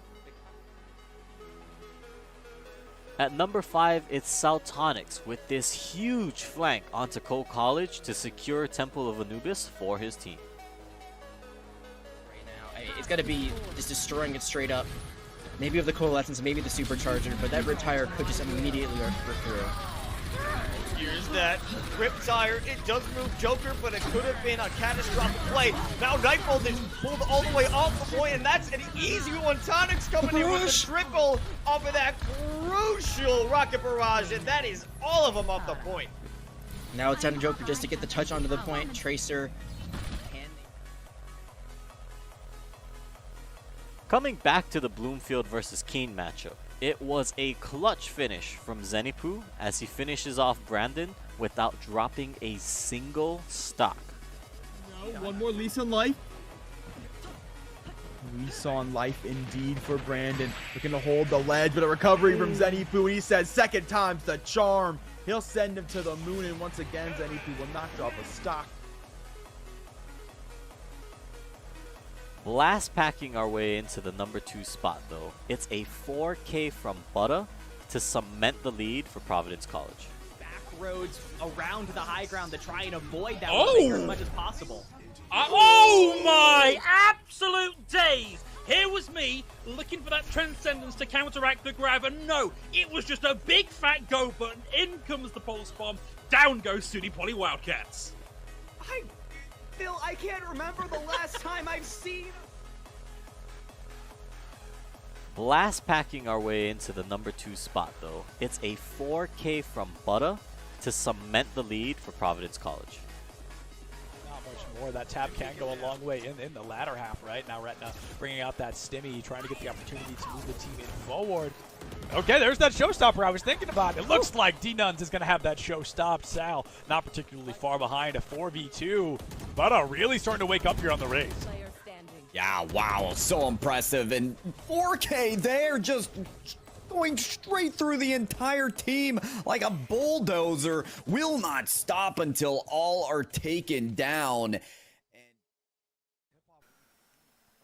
At number 5, it's Saltonics with this huge flank onto Cole College to secure Temple of Anubis for his team. Right now, it's got to be just destroying it straight up. Maybe with the Coalescence, maybe the Supercharger, but that Riptire could just immediately rip through. Here's that Riptire. It does move Joker, but it could have been a catastrophic play. Now Nightbolt is pulled all the way off the point, and that's an easy one. Tonic's coming in with a triple off of that crucial Rocket Barrage, and that is all of them off the point. Now it's down to Joker just to get the touch onto the point. Tracer. Coming back to the Bloomfield versus Keen matchup, it was a clutch finish from Zenipu as he finishes off Brandon without dropping a single stock. No, one more lease on life. Lease on life indeed for Brandon. Looking to hold the ledge, but a recovery from Zenipu. He says second time's the charm. He'll send him to the moon, and once again, Zenipu will not drop a stock. Last packing our way into the number 2 spot though. It's a 4K from Butta to cement the lead for Providence College. Back roads around the high ground to try and avoid that as much as possible. Oh my absolute days! Here was me looking for that Transcendence to counteract the grab, and no, it was just a big fat go button. In comes the pulse bomb. Down goes SUNY Poly Wildcats. Phil, I can't remember the last time I've seen... Last packing our way into the number 2 spot though. It's a 4K from Butta to cement the lead for Providence College. Not much more. That tap can go a long way in the latter half, right? Now Retna bringing out that Stimmy, trying to get the opportunity to move the team in forward. Okay, there's that showstopper I was thinking about. It looks like D-Nuns is going to have that show stopped. Sal, not particularly far behind, a 4v2. But really starting to wake up here on the race. Yeah, wow, so impressive. And 4K there, just going straight through the entire team like a bulldozer. Will not stop until all are taken down.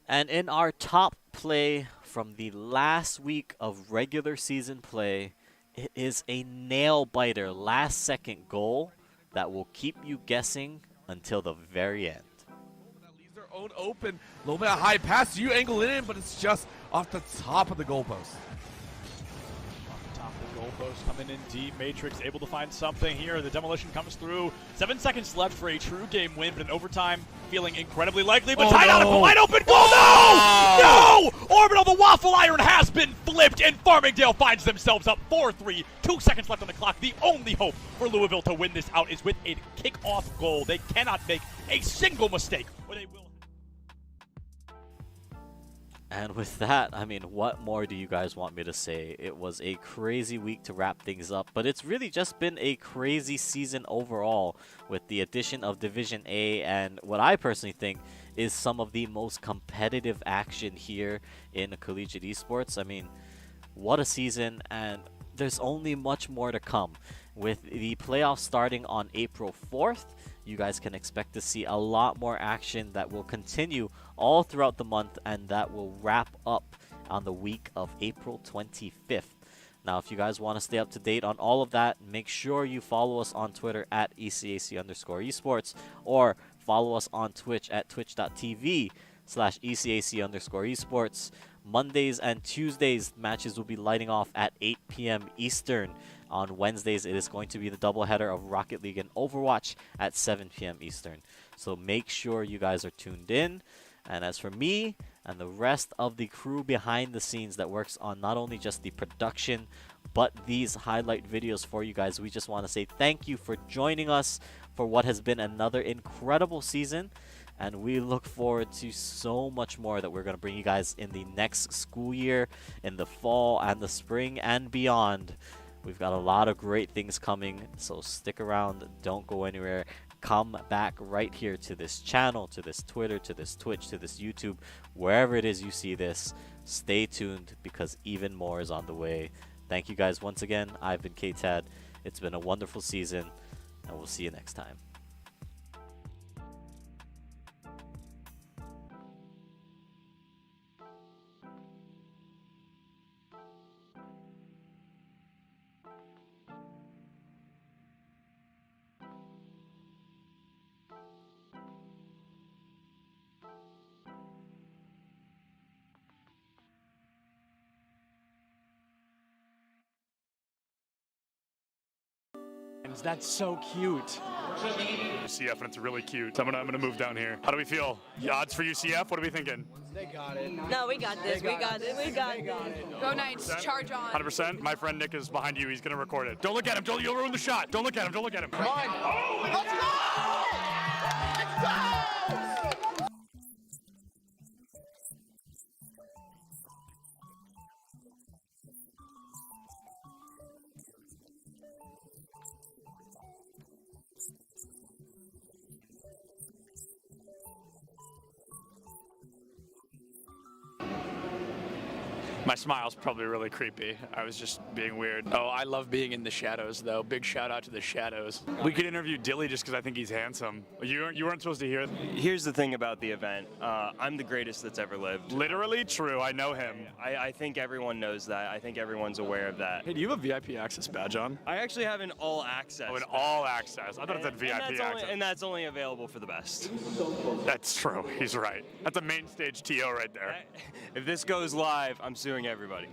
And in our top play from the last week of regular season play, it is a nail-biter last-second goal that will keep you guessing until the very end. Leaves their own open, a little bit of high pass, you angle it in, but it's just off the top of the goalpost. Top of the goalpost coming in deep. Matrix able to find something here. The demolition comes through. 7 seconds left for a true game win, but in overtime feeling incredibly likely, but tied out of a wide open goal. No! Orbital, the waffle iron has been flipped, and Farmingdale finds themselves up 4-3. 2 seconds left on the clock. The only hope for Louisville to win this out is with a kickoff goal. They cannot make a single mistake, or they will. And with that, I mean, what more do you guys want me to say? It was a crazy week to wrap things up, but it's really just been a crazy season overall with the addition of Division A and what I personally think is some of the most competitive action here in collegiate esports. I mean, what a season, and there's only much more to come. With the playoffs starting on April 4th, you guys can expect to see a lot more action that will continue all throughout the month, and that will wrap up on the week of April 25th. Now, if you guys want to stay up to date on all of that, make sure you follow us on Twitter at ECAC_esports, or follow us on Twitch at twitch.tv/ECAC_esports. Mondays and Tuesdays matches will be lighting off at 8 p.m. Eastern. On Wednesdays, it is going to be the doubleheader of Rocket League and Overwatch at 7 p.m. Eastern. So make sure you guys are tuned in. And as for me and the rest of the crew behind the scenes that works on not only just the production, but these highlight videos for you guys, we just want to say thank you for joining us for what has been another incredible season. And we look forward to so much more that we're going to bring you guys in the next school year, in the fall and the spring and beyond. We've got a lot of great things coming, so stick around, don't go anywhere. Come back right here to this channel, to this Twitter, to this Twitch, to this YouTube, wherever it is you see this. Stay tuned because even more is on the way. Thank you guys once again. I've been KTAD. It's been a wonderful season, and we'll see you next time. That's so cute. UCF, and it's really cute. So I'm gonna move down here. How do we feel? The odds for UCF? What are we thinking? They got it. No, we got this. We got it. Go Knights, charge on. 100%. My friend Nick is behind you. He's gonna record it. Don't look at him. You'll ruin the shot. Don't look at him. Don't look at him. Come on. Oh, Let's go! Let's go! My smile's probably really creepy. I was just being weird. Oh, I love being in the shadows, though. Big shout out to the shadows. We could interview Dilly just because I think he's handsome. You weren't supposed to hear it. Here's the thing about the event. I'm the greatest that's ever lived. Literally true. I know him. I think everyone knows that. I think everyone's aware of that. Hey, do you have a VIP access badge on? I actually have an all access. Oh, an all access. I thought it said VIP access. And that's only available for the best. That's true. He's right. That's a main stage TO right there. If this goes live, I'm suing everybody.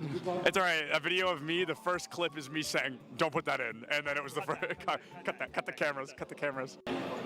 It's all right. A video of me. The first clip is me saying, "Don't put that in," and then it was the first. Cut the cameras. Cut the cameras.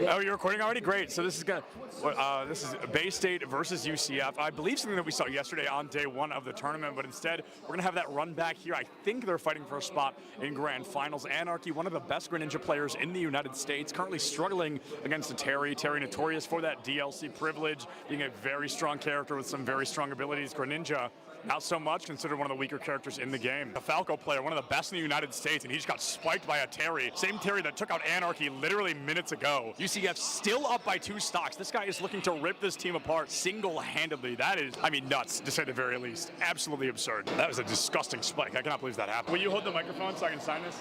Oh, you're recording already? Great. So this is this is Bay State versus UCF. I believe something that we saw yesterday on day one of the tournament, but instead we're gonna have that run back here. I think they're fighting for a spot in Grand Finals. Anarchy, one of the best Greninja players in the United States, currently struggling against a Terry. Terry notorious for that DLC privilege, being a very strong character with some very strong abilities. Greninja, not so much, considered one of the weaker characters in the game. A Falco player, one of the best in the United States, and he just got spiked by a Terry. Same Terry that took out Anarchy literally minutes ago. UCF still up by 2 stocks. This guy is looking to rip this team apart single-handedly. That is, I mean, nuts, to say the very least. Absolutely absurd. That was a disgusting spike. I cannot believe that happened. Will you hold the microphone so I can sign this?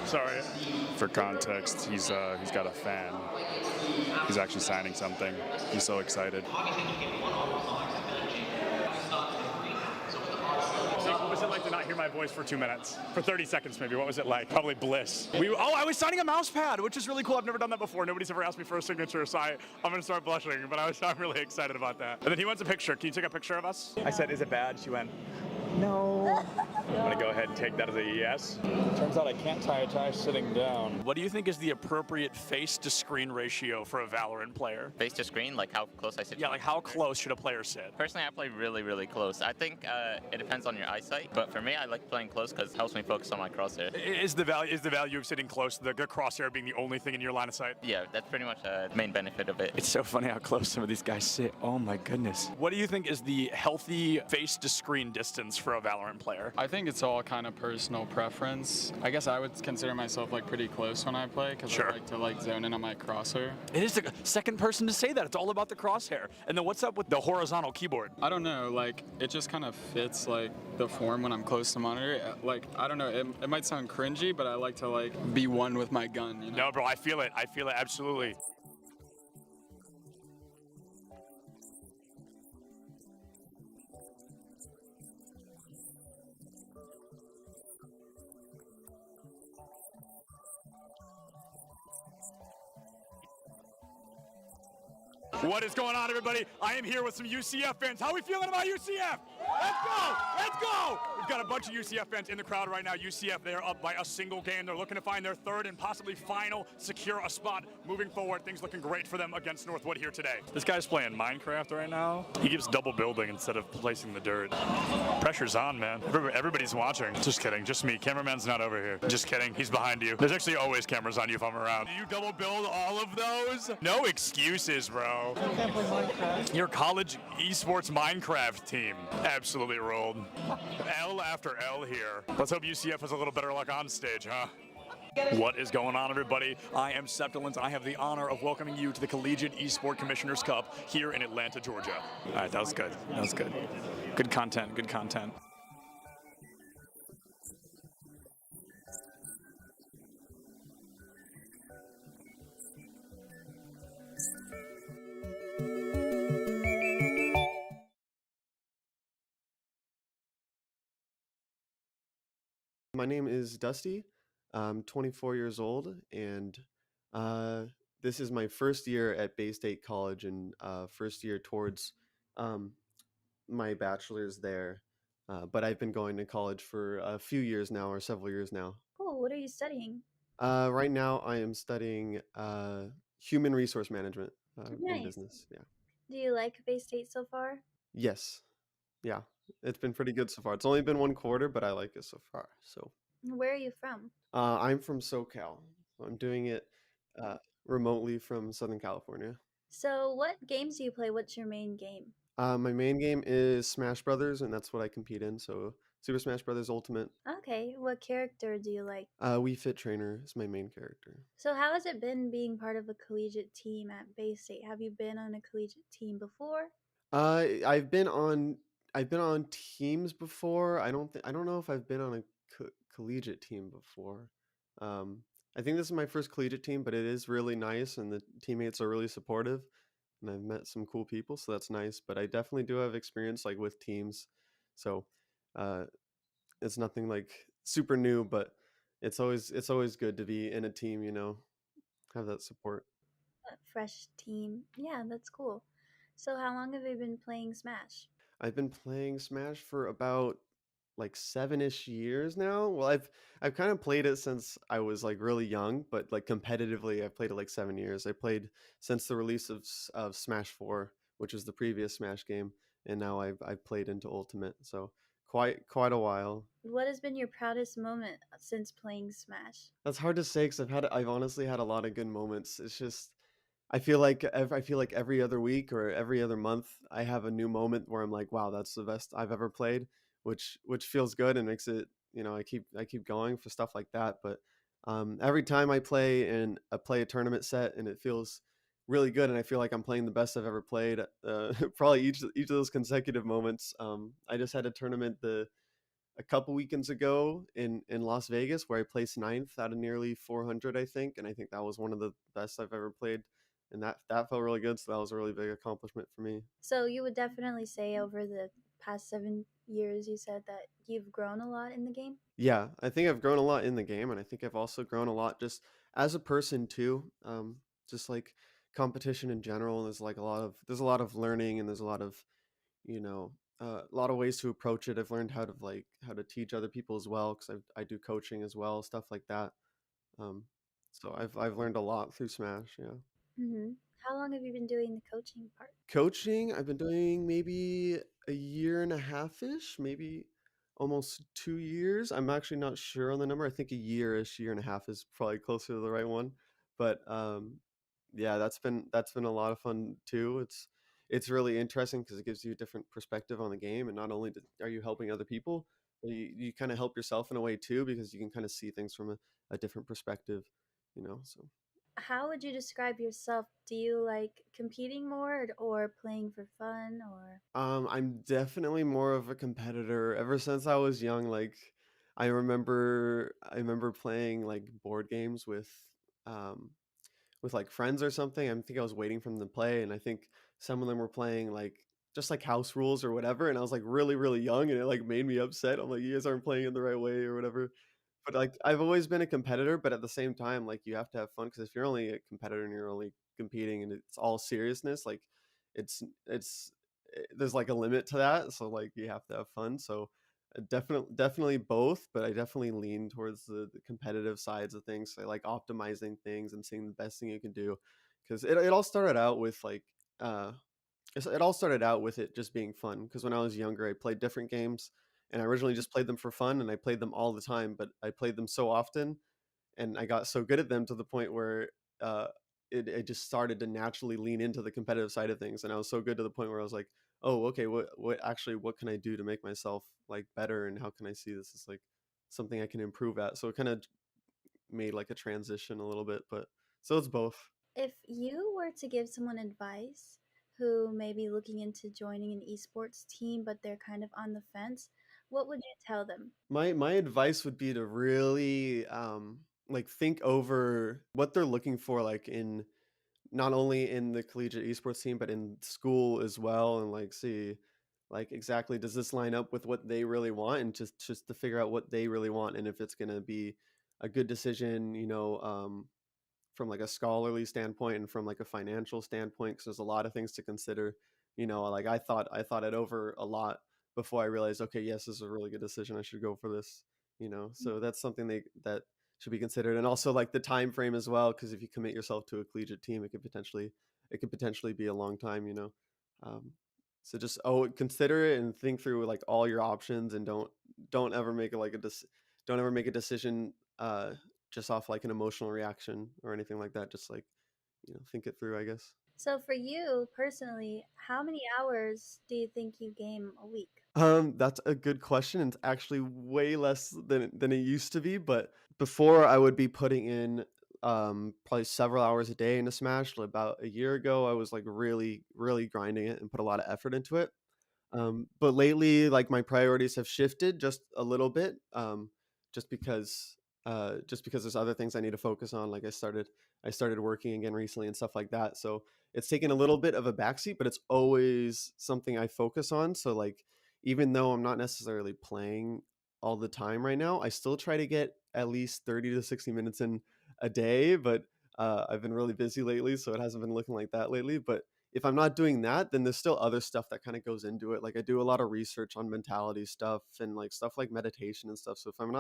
Sorry. For context, he's got a fan. He's actually signing something. He's so excited. What was it like to not hear my voice for 2 minutes? For 30 seconds, maybe. What was it like? Probably bliss. I was signing a mouse pad, which is really cool. I've never done that before. Nobody's ever asked me for a signature, so I'm going to start blushing, but I'm really excited about that. And then he wants a picture. Can you take a picture of us? I said, is it bad? She went, no. I'm going to go ahead and take that as a yes. Turns out I can't tie a tie sitting down. What do you think is the appropriate face-to-screen ratio for a Valorant player? Face to screen, like how close I sit? Yeah, like how close should a player sit? Personally, I play really, really close. I think it depends on your eyesight, but for me, I like playing close because it helps me focus on my crosshair. Is the value of sitting close, the crosshair being the only thing in your line of sight? Yeah, that's pretty much the main benefit of it. It's so funny how close some of these guys sit. Oh my goodness. What do you think is the healthy face-to-screen distance for a Valorant player? I think it's all kind of personal preference. I guess I would consider myself like pretty close when I play because I like to like zone in on my crosshair. It is the second person to say that. It's all about the crosshair. And then what's up with the horizontal keyboard? I don't know, like it just kind of fits like the form when I'm close to monitor. Like I don't know, it might sound cringy, but I like to like be one with my gun. You know? No, bro, I feel it. I feel it absolutely. What is going on, everybody? I am here with some UCF fans. How are we feeling about UCF? Let's go! Let's go! We've got a bunch of UCF fans in the crowd right now. UCF, they are up by a single game. They're looking to find their third and possibly final, secure a spot moving forward. Things looking great for them against Northwood here today. This guy's playing Minecraft right now. He keeps double building instead of placing the dirt. Pressure's on, man. Everybody's watching. Just kidding. Just me. Cameraman's not over here. Just kidding. He's behind you. There's actually always cameras on you if I'm around. Do you double build all of those? No excuses, bro. Your college esports Minecraft team absolutely rolled. L after L here. Let's hope UCF has a little better luck on stage, huh? What is going on, everybody? I am Septilence. I have the honor of welcoming you to the Collegiate Esport Commissioners Cup here in Atlanta, Georgia. All right, that was good. That was good. Good content, good content. My name is Dusty. I'm 24 years old, and this is my first year at Bay State College and first year towards my bachelor's there. But I've been going to college for a few years now, or several years now. Cool. What are you studying? Right now, I am studying human resource management in Nice. business. Yeah. Do you like Bay State so far? Yes. Yeah. It's been pretty good so far. It's only been 1 quarter, but I like it so far. So Where are you from? I'm from SoCal. I'm doing it uh, remotely from Southern California. So, what games do you play? What's your main game? My main game is Smash Brothers, and that's what I compete in. So Super Smash Brothers Ultimate. Okay, what character do you like? Wii Fit Trainer is my main character. So, how has it been being part of a collegiate team at Bay State? Have you been on a collegiate team before? I've been on teams before. I don't know if I've been on a collegiate team before. Um, I think this is my first collegiate team, but it is really nice, and the teammates are really supportive, and I've met some cool people, so that's nice. But I definitely do have experience like with teams, so uh, it's nothing like super new, but it's always good to be in a team, have that support. A fresh team. Yeah, that's cool. So, how long have you been playing Smash? I've been playing Smash for about like 7-ish years now. Well, I've kind of played it since I was like really young, but like competitively, I've played it like 7 years. I played since the release of of Smash 4, which was the previous Smash game, and now I've played into Ultimate, so quite a while. What has been your proudest moment since playing Smash? That's hard to say because I've honestly had a lot of good moments. It's just I feel like every other week or every other month I have a new moment where I'm like, wow, that's the best I've ever played, which feels good and makes it, I keep going for stuff like that. But every time I play and I play a tournament set and it feels really good and I feel like I'm playing the best I've ever played, probably each of those consecutive moments. I just had a tournament a couple weekends ago in Las Vegas where I placed ninth out of nearly 400, I think, and I think that was one of the best I've ever played, and that felt really good. So that was a really big accomplishment for me. So, you would definitely say over the past 7 years, you said that you've grown a lot in the game? Yeah, I think I've grown a lot in the game, and I think I've also grown a lot just as a person too. Just like competition in general, there's a lot of learning, and there's a lot of a lot of ways to approach it. I've learned how to teach other people as well because I do coaching as well, stuff like that. Um, so I've learned a lot through Smash. Yeah. How long have you been doing the coaching part? Coaching, I've been doing maybe a year and a half ish, maybe almost 2 years. I'm actually not sure on the number. I think a year-ish, year and a half is probably closer to the right one. But yeah, that's been a lot of fun too. It's really interesting because it gives you a different perspective on the game, and not only are you helping other people, but you kind of help yourself in a way too because you can kind of see things from a different perspective, So. How would you describe yourself? Do you like competing more or playing for fun or I'm definitely more of a competitor. Ever since I was young, like I remember playing like board games um with like friends or something. I think I was waiting for them to play, and I think some of them were playing like just like house rules or whatever, and I was like really, really young, and it like made me upset. I'm like, you guys aren't playing it the right way or whatever. But like I've always been a competitor, but at the same time, like you have to have fun because if you're only a competitor and you're only competing and it's all seriousness, like it's there's like a limit to that. So like you have to have fun. So definitely both, but I definitely lean towards the competitive sides of things. So I like optimizing things and seeing the best thing you can do because it all started out with like uh it all started out with it just being fun because when I was younger, I played different games and I originally just played them for fun and I played them all the time, but I played them so often and I got so good at them to the point where uh, it just started to naturally lean into the competitive side of things. And I was so good to the point where I was like, oh, okay, what can I do to make myself like better? And how can I see this as like something I can improve at? So it kind of made like a transition a little bit, but so it's both. if you were to give someone advice who may be looking into joining an esports team but they're kind of on the fence, what would you tell them? My advice would be to really like think over what they're looking for like in not only in the collegiate esports team but in school as well and like see like exactly does this line up with what they really want and just to figure out what they really want and if it's going to be a good decision from like a scholarly standpoint and from like a financial standpoint because there's a lot of things to consider. Like I thought it over a lot before I realized, okay, yes, this is a really good decision, I should go for this. So that's something that should be considered, and also like the time frame as well, because if you commit yourself to a collegiate team, it could potentially be a long time, um, so just consider it and think through like all your options, and don't ever make it like don't ever make a decision just off like an emotional reaction or anything like that. Just like, think it through, I guess. So for you personally, how many hours do you think you game a week? That's a good question. It's actually way less than it used to be, but before I would be putting in probably several hours a day into Smash. About a year ago, I was like really, really grinding it and put a lot of effort into it. But lately, like my priorities have shifted just a little bit, just because there's other things I need to focus on. Like I started working again recently and stuff like that. So it's taken a little bit of a backseat, but it's always something I focus on. So like even though I'm not necessarily playing all the time right now, I still try to get at least 30 to 60 minutes in a day. But I've been really busy lately, so it hasn't been looking like that lately. But if I'm not doing that, then there's still other stuff that kind of goes into it. Like I do a lot of research on mentality stuff and like stuff like meditation and stuff. So if I'm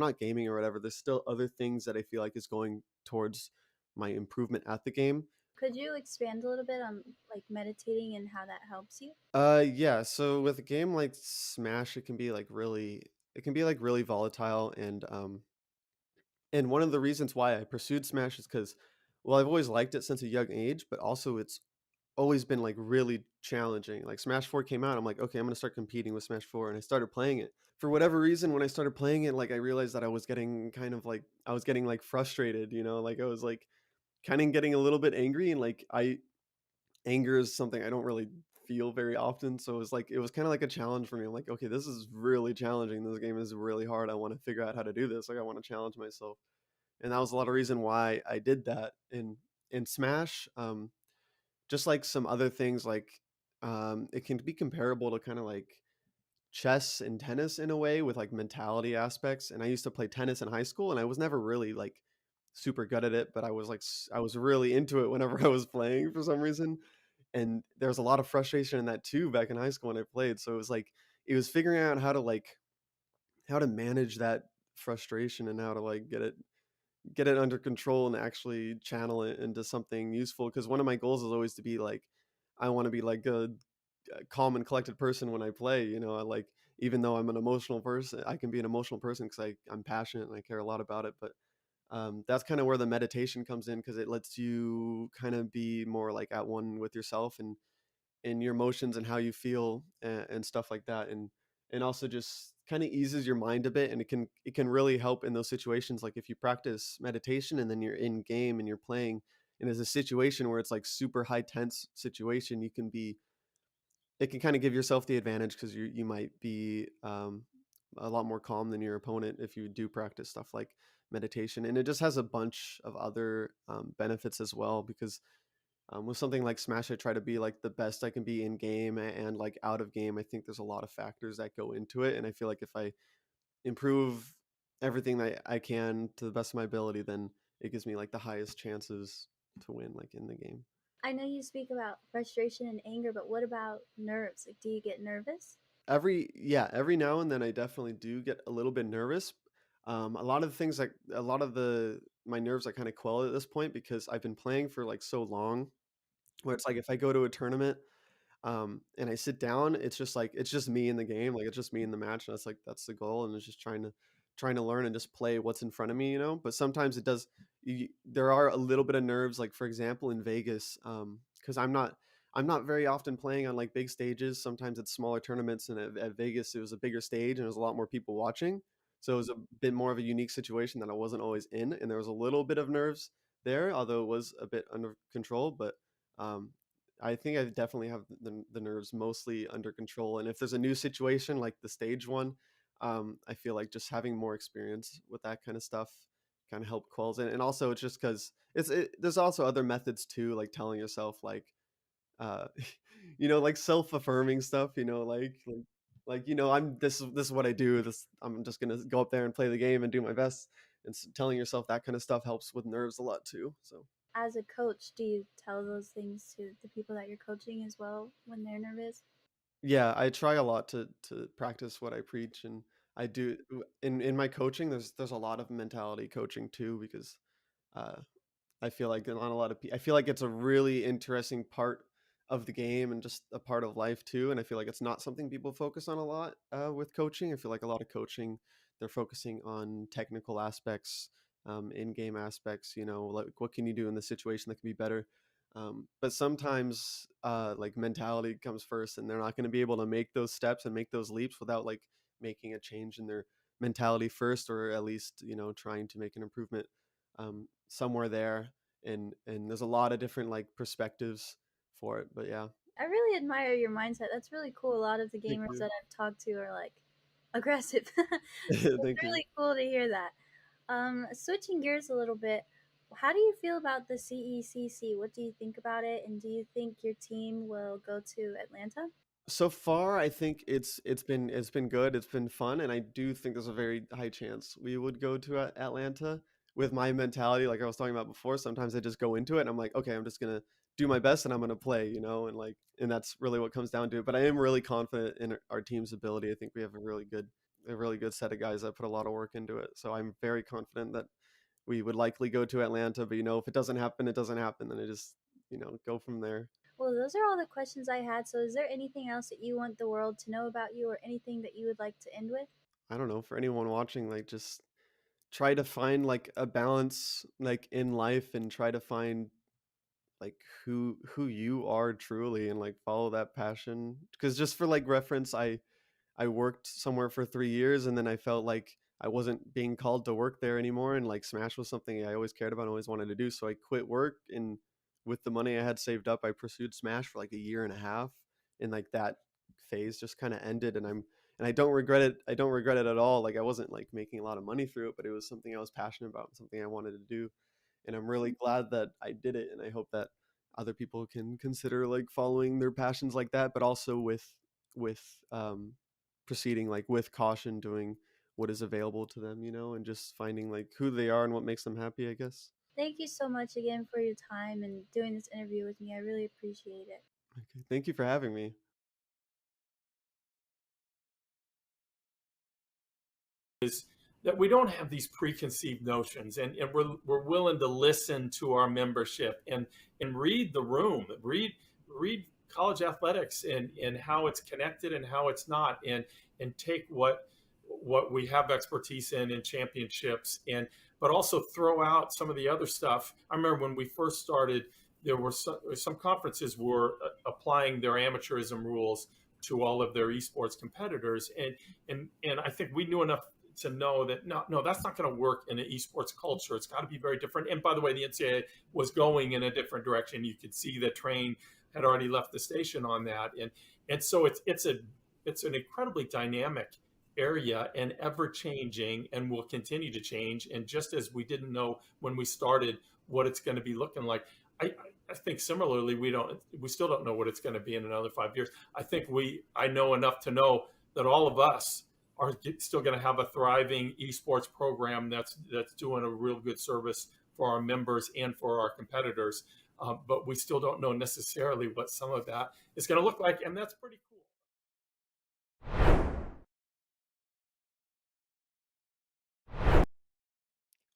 not gaming or whatever, there's still other things that I feel like is going towards my improvement at the game. Could you expand a little bit on like meditating and how that helps you? Yeah, so with a game like Smash, it can be like really volatile, and one of the reasons why I pursued Smash is because, well, I've always liked it since a young age, but also it's always been like really challenging. Like Smash 4 came out, I'm like, okay, I'm gonna start competing with Smash 4, and I started playing it. For whatever reason, when I started playing it, like I realized that I was getting like frustrated, like I was like kind of getting a little bit angry, and like I anger is something I don't really feel very often. So it was kind of like a challenge for me. I'm like, okay, this is really challenging. This game is really hard. I want to figure out how to do this. Like I want to challenge myself. And that was a lot of reason why I did that in Smash. Just like some other things, like it can be comparable to kind of like chess and tennis in a way, with like mentality aspects. And I used to play tennis in high school, and I was never really like super good at it, but I was really into it whenever I was playing for some reason. And there was a lot of frustration in that too back in high school when I played. So it was figuring out how to manage that frustration, and how to like get it under control and actually channel it into something useful. Because one of my goals is always to be like, I want to be like a calm and collected person when I play. I like, even though I'm an emotional person, I can be an emotional person because I'm passionate and I care a lot about it. But that's kind of where the meditation comes in, because it lets you kind of be more like at one with yourself and your emotions and how you feel, and stuff like that. And also just kind of eases your mind a bit, and it can really help in those situations. Like if you practice meditation and then you're in game and you're playing, and there's a situation where it's like super high tense situation, it can kind of give yourself the advantage, because you might be a lot more calm than your opponent if you do practice stuff like meditation. And it just has a bunch of other benefits as well, because with something like Smash, I try to be like the best I can be in game and like out of game. I think there's a lot of factors that go into it, and I feel like if I improve everything that I can to the best of my ability, then it gives me like the highest chances to win, like in the game. I know you speak about frustration and anger, but what about nerves? Like, do you get nervous? Every now and then I definitely do get a little bit nervous. A lot of the things, like a lot of the my nerves I kind of quell at this point, because I've been playing for like so long, where it's like if I go to a tournament, and I sit down, it's just me in the game, like it's just me in the match, and that's the goal, and it's just trying to learn and just play what's in front of me, But sometimes there are a little bit of nerves, like for example in Vegas, because I'm not very often playing on like big stages. Sometimes it's smaller tournaments, and at Vegas it was a bigger stage and there was a lot more people watching, so it was a bit more of a unique situation that I wasn't always in, and there was a little bit of nerves there, although it was a bit under control. But um, I think I definitely have the nerves mostly under control. And if there's a new situation like the stage one, I feel like just having more experience with that kind of stuff kind of help quells it. And also it's just because there's also other methods too, like telling yourself like, uh, like self-affirming stuff, I'm this is what I do. I'm just gonna go up there and play the game and do my best. And telling yourself that kind of stuff helps with nerves a lot too. So. As a coach, do you tell those things to the people that you're coaching as well when they're nervous? Yeah, I try a lot to practice what I preach, and I do in my coaching. There's a lot of mentality coaching too, because uh, I feel like not a lot of I feel like it's a really interesting part of the game and just a part of life too. And I feel like it's not something people focus on a lot with coaching. I feel like a lot of coaching, they're focusing on technical aspects, in-game aspects. Like what can you do in the situation that can be better. But sometimes like mentality comes first, and they're not going to be able to make those steps and make those leaps without like making a change in their mentality first, or at least trying to make an improvement somewhere there. And there's a lot of different like perspectives for it, but yeah. I really admire your mindset. That's really cool. A lot of the Thank gamers you. that I've talked to are like aggressive. It's Thank you. really cool to hear that. Switching gears a little bit, how do you feel about the CECC? What do you think about it? And do you think your team will go to Atlanta? So far, I think it's been good. It's been fun, and I do think there's a very high chance we would go to Atlanta. With my mentality, like I was talking about before, sometimes I just go into it and I'm like, okay, I'm just gonna do my best and I'm gonna play, and that's really what comes down to it. But I am really confident in our team's ability. I think we have a really good set of guys that put a lot of work into it. So I'm very confident that we would likely go to Atlanta. But if it doesn't happen, it doesn't happen. Then I just go from there. Well, those are all the questions I had. So, is there anything else that you want the world to know about you or anything that you would like to end with? I don't know, for anyone watching, like just try to find like a balance like in life, and try to find like who you are truly, and like follow that passion. Because just for like reference, I worked somewhere for 3 years, and then I felt like I wasn't being called to work there anymore, and like Smash was something I always cared about and always wanted to do. So I quit work, and with the money I had saved up, I pursued Smash for like a year and a half, and like that phase just kind of ended. And I don't regret it. I don't regret it at all. Like I wasn't like making a lot of money through it, but it was something I was passionate about and something I wanted to do. And I'm really glad that I did it, and I hope that other people can consider like following their passions like that, but also with proceeding like with caution, doing what is available to them, and just finding like who they are and what makes them happy, I guess. Thank you so much again for your time and doing this interview with me. I really appreciate it. Okay, thank you for having me. Is that we don't have these preconceived notions, and we're willing to listen to our membership and read the room, read college athletics and how it's connected and how it's not, and take what we have expertise in championships, but also throw out some of the other stuff. I remember when we first started, there were some conferences were applying their amateurism rules to all of their esports competitors, and I think we knew enough to know that no, that's not going to work in an esports culture. It's got to be very different. And by the way, the NCAA was going in a different direction. You could see that Train had already left the station on that, and so it's an incredibly dynamic area and ever changing, and will continue to change. And just as we didn't know when we started what it's going to be looking like, I think similarly we still don't know what it's going to be in another 5 years. I know enough to know that all of us are still going to have a thriving esports program that's doing a real good service for our members and for our competitors. But we still don't know necessarily what some of that is going to look like, and that's pretty cool.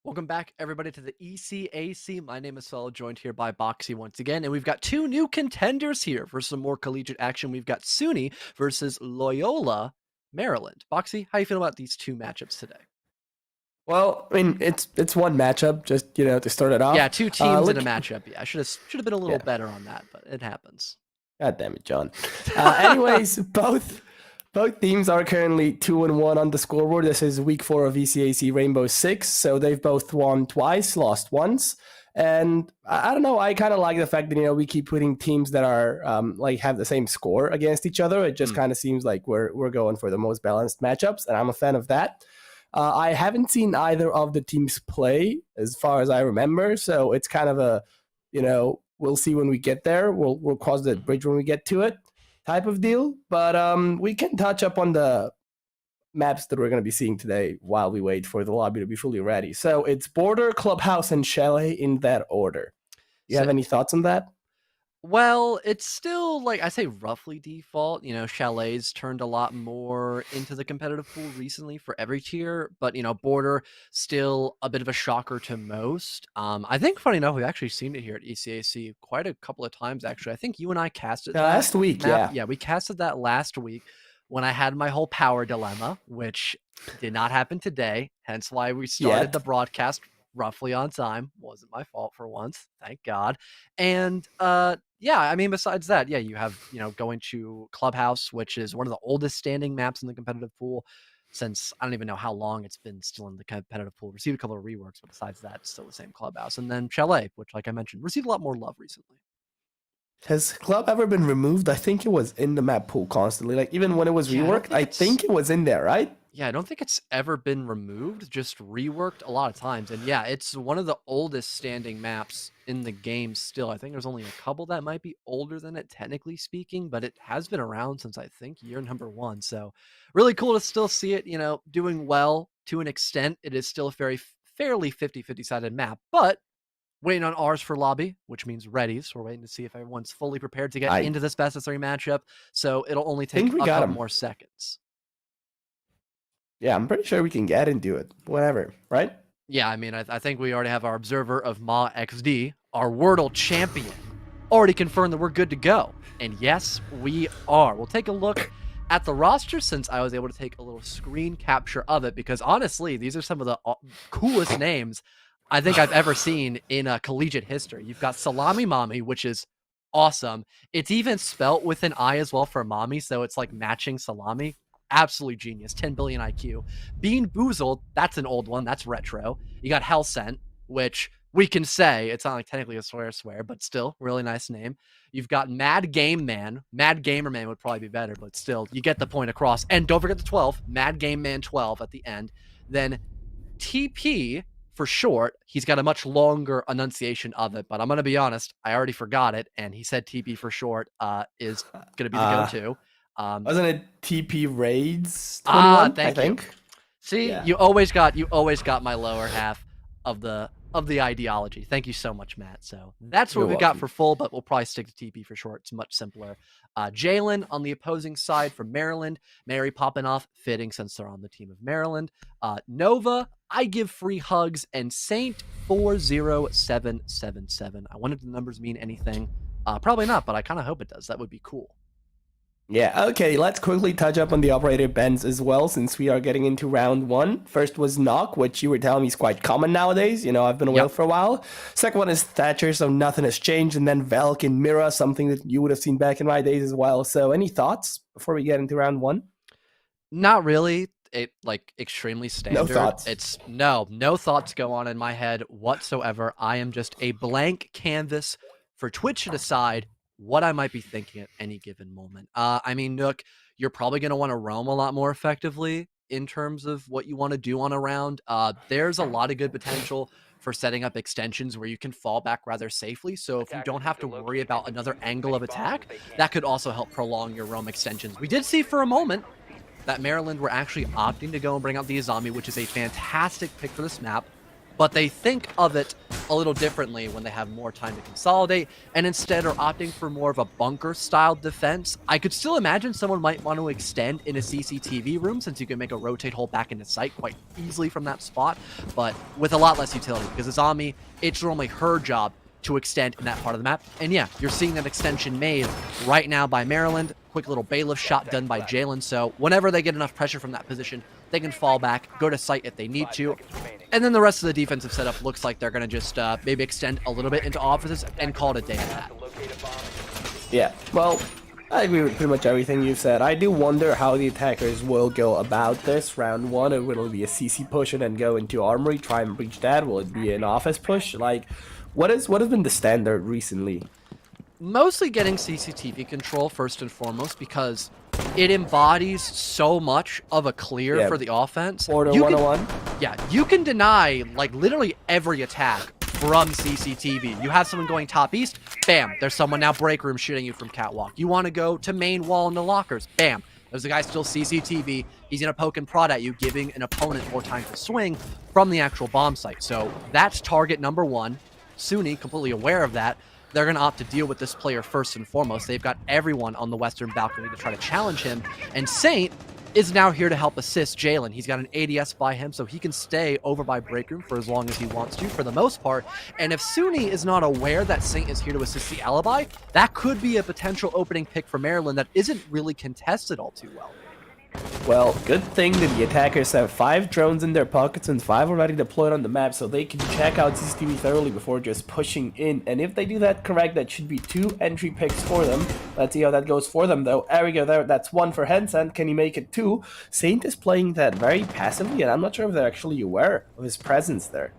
Welcome back, everybody, to the ECAC. My name is Saul, joined here by Boxy once again, and we've got two new contenders here for some more collegiate action. We've got SUNY versus Loyola, Maryland. Boxy, how you feel about these two matchups today? Well, I mean, it's one matchup, just to start it off. Yeah, two teams in a matchup. Yeah, I should have been a little better on that, but it happens. God damn it, John. Anyways, both teams are currently 2-1 on the scoreboard. This is week 4 of ECAC Rainbow Six, so they've both won twice, lost once. And I don't know, I kind of like the fact that, we keep putting teams that are have the same score against each other. It just kind of seems like we're going for the most balanced matchups, and I'm a fan of that. I haven't seen either of the teams play as far as I remember, so it's kind of a, we'll see when we get there. We'll cross the bridge when we get to it type of deal. But we can touch up on the maps that we're going to be seeing today while we wait for the lobby to be fully ready. So it's Border, Clubhouse, and Chalet in that order. You have any thoughts on that? Well, it's still like I say roughly default. You know, Chalet's turned a lot more into the competitive pool recently for every tier, but you know, Border still a bit of a shocker to most. I think funny enough, we've actually seen it here at ECAC quite a couple of times actually. I think you and I casted that Last week, map. yeah. Yeah, we casted that last week when I had my whole power dilemma, which did not happen today, hence why we started Yet. the broadcast roughly on time. Wasn't my fault for once, thank God. And yeah, I mean, besides that, yeah, you have, you know, going to Clubhouse, which is one of the oldest standing maps in the competitive pool since I don't even know how long it's been still in the competitive pool. Received a couple of reworks, but besides that, it's still the same Clubhouse. And then Chalet, which, like I mentioned, received a lot more love recently. Has Club ever been removed? I think it was in the map pool constantly. Like, even when it was reworked, I think it was in there, right? Yeah, I don't think it's ever been removed, just reworked a lot of times. And yeah, it's one of the oldest standing maps in the game still. I think there's only a couple that might be older than it, technically speaking, but it has been around since I think year number 1. So really cool to still see it, you know, doing well to an extent. It is still a fairly 50-50 sided map, but waiting on ours for lobby, which means ready. So we're waiting to see if everyone's fully prepared to get into this best of 3 matchup. So it'll only take a couple more seconds. Yeah, I'm pretty sure we can get into it. Whatever, right? Yeah, I mean, I think we already have our observer of Ma XD, our Wordle champion, already confirmed that we're good to go. And yes, we are. We'll take a look at the roster since I was able to take a little screen capture of it, because honestly, these are some of the coolest names I think I've ever seen in collegiate history. You've got Salami Mommy, which is awesome. It's even spelt with an I as well for mommy, so it's like matching salami. Absolutely genius. 10 billion IQ. Bean Boozled, that's an old one. That's retro. You got Hell Sent, which we can say, it's not like technically a swear, but still, really nice name. You've got Mad Game Man. Mad Gamer Man would probably be better, but still, you get the point across. And don't forget the 12. Mad Game Man 12 at the end. Then TP for short. He's got a much longer enunciation of it, but I'm going to be honest, I already forgot it, and he said TP for short is going to be the go-to. Wasn't it TP Raids 21? Thank I think. you. See, Yeah. you always got my lower half of the ideology. Thank you so much, Matt. So that's what You're we got welcome. for full, but we'll probably stick to TP for short. It's much simpler. Jalen on the opposing side from Maryland. Mary popping off, fitting since they're on the team of Maryland. Nova, I give free hugs, and Saint 40777. I wonder if the numbers mean anything. Probably not, but I kind of hope it does. That would be cool. Yeah, okay, let's quickly touch up on the operator bends as well, since we are getting into round 1. First was Knock, which you were telling me is quite common nowadays. You know, I've been away for a while. Second one is Thatcher, so nothing has changed. And then Velk and Mira, something that you would have seen back in my days as well. So any thoughts before we get into round 1? Not really. It like extremely standard. No thoughts. It's no thoughts go on in my head whatsoever. I am just a blank canvas for Twitch to decide what I might be thinking at any given moment. I mean, Nook, you're probably going to want to roam a lot more effectively in terms of what you want to do on a round. There's a lot of good potential for setting up extensions where you can fall back rather safely. So if you don't have to worry about another angle of attack, that could also help prolong your roam extensions. We did see for a moment that Maryland were actually opting to go and bring out the Azami, which is a fantastic pick for this map. But they think of it a little differently when they have more time to consolidate, and instead are opting for more of a bunker-style defense. I could still imagine someone might want to extend in a CCTV room, since you can make a rotate hole back into sight quite easily from that spot, but with a lot less utility, because Azami, it's normally her job to extend in that part of the map. And yeah, you're seeing that extension made right now by Maryland. Quick little bailiff shot done by Jalen. So whenever they get enough pressure from that position, they can fall back, go to site if they need to. And then the rest of the defensive setup looks like they're going to just maybe extend a little bit into offices and call it a day at that. Yeah, well, I agree with pretty much everything you said. I do wonder how the attackers will go about this round 1. Or will it be a CC push and then go into Armory, try and breach that? Will it be an office push? Like, what has been the standard recently? Mostly getting CCTV control first and foremost, because it embodies so much of a clear for the offense. Order 101? Yeah, you can deny like literally every attack from CCTV. You have someone going top east, bam, there's someone now break room shooting you from catwalk. You want to go to main wall in the lockers, bam, there's a guy still CCTV. He's gonna poke and prod at you, giving an opponent more time to swing from the actual bomb site. So that's target number 1. SUNY completely aware of that. they're going to opt to deal with this player first and foremost. They've got everyone on the western balcony to try to challenge him, and Saint is now here to help assist Jalen. He's got an ADS by him, so he can stay over by break room for as long as he wants to, for the most part. And if SUNY is not aware that Saint is here to assist the alibi, that could be a potential opening pick for Maryland that isn't really contested all too well. Well, good thing that the attackers have 5 drones in their pockets and 5 already deployed on the map, so they can check out CCTV thoroughly before just pushing in. And if they do that correct, that should be 2 entry picks for them. Let's see how that goes for them, though. There we go, there. That's 1 for Henson. Can he make it 2? Saint is playing that very passively, and I'm not sure if they're actually aware of his presence there.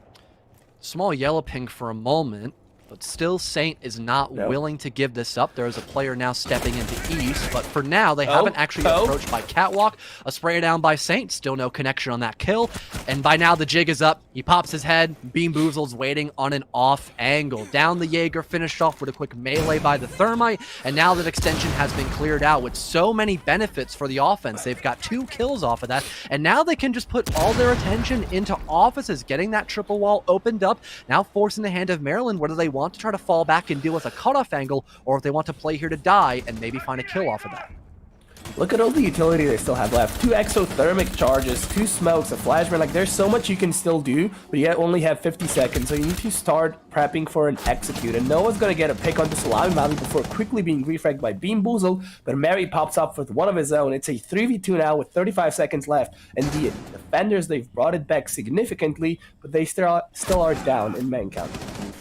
Small yellow ping for a moment, but still Saint is not willing to give this up. There is a player now stepping into East, but for now, they haven't actually approached by Catwalk. A spray down by Saint, still no connection on that kill. And by now, the jig is up. He pops his head. Bean Boozle's waiting on an off angle. Down the Jaeger, finished off with a quick melee by the Thermite. And now that extension has been cleared out with so many benefits for the offense. They've got 2 kills off of that. And now they can just put all their attention into offices, getting that triple wall opened up. Now forcing the hand of Maryland, whether they want to try to fall back and deal with a cutoff angle, or if they want to play here to die and maybe find a kill off of that. Look at all the utility they still have left. 2 exothermic charges, 2 smokes, a flashbang. Like, there's so much you can still do, but you only have 50 seconds, so you need to start prepping for an execute. And Noah's gonna get a pick onto Salami Valley before quickly being refragged by Bean Boozle, but Mary pops up with one of his own. It's a 3v2 now with 35 seconds left, and the defenders, they've brought it back significantly, but they still are down in man count.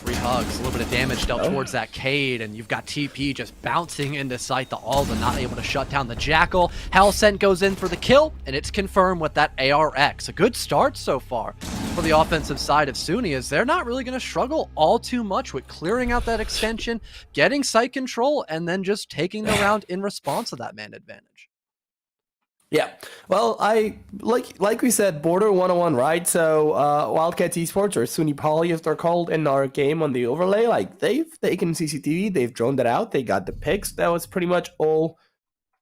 3 hugs, a little bit of damage dealt towards that Cade, and you've got TP just bouncing into sight. The Alda not able to shut down the Jackal. Hellsent goes in for the kill, and it's confirmed with that ARX. A good start so far for the offensive side of SUNY, as they're not really going to struggle all too much with clearing out that extension, getting site control, and then just taking the round in response to that man advantage. Yeah, well, I like we said, Border 101, right? So Wildcats Esports, or SUNY Poly as they're called in our game on the overlay, like they've taken CCTV, they've droned it out, they got the picks. That was pretty much all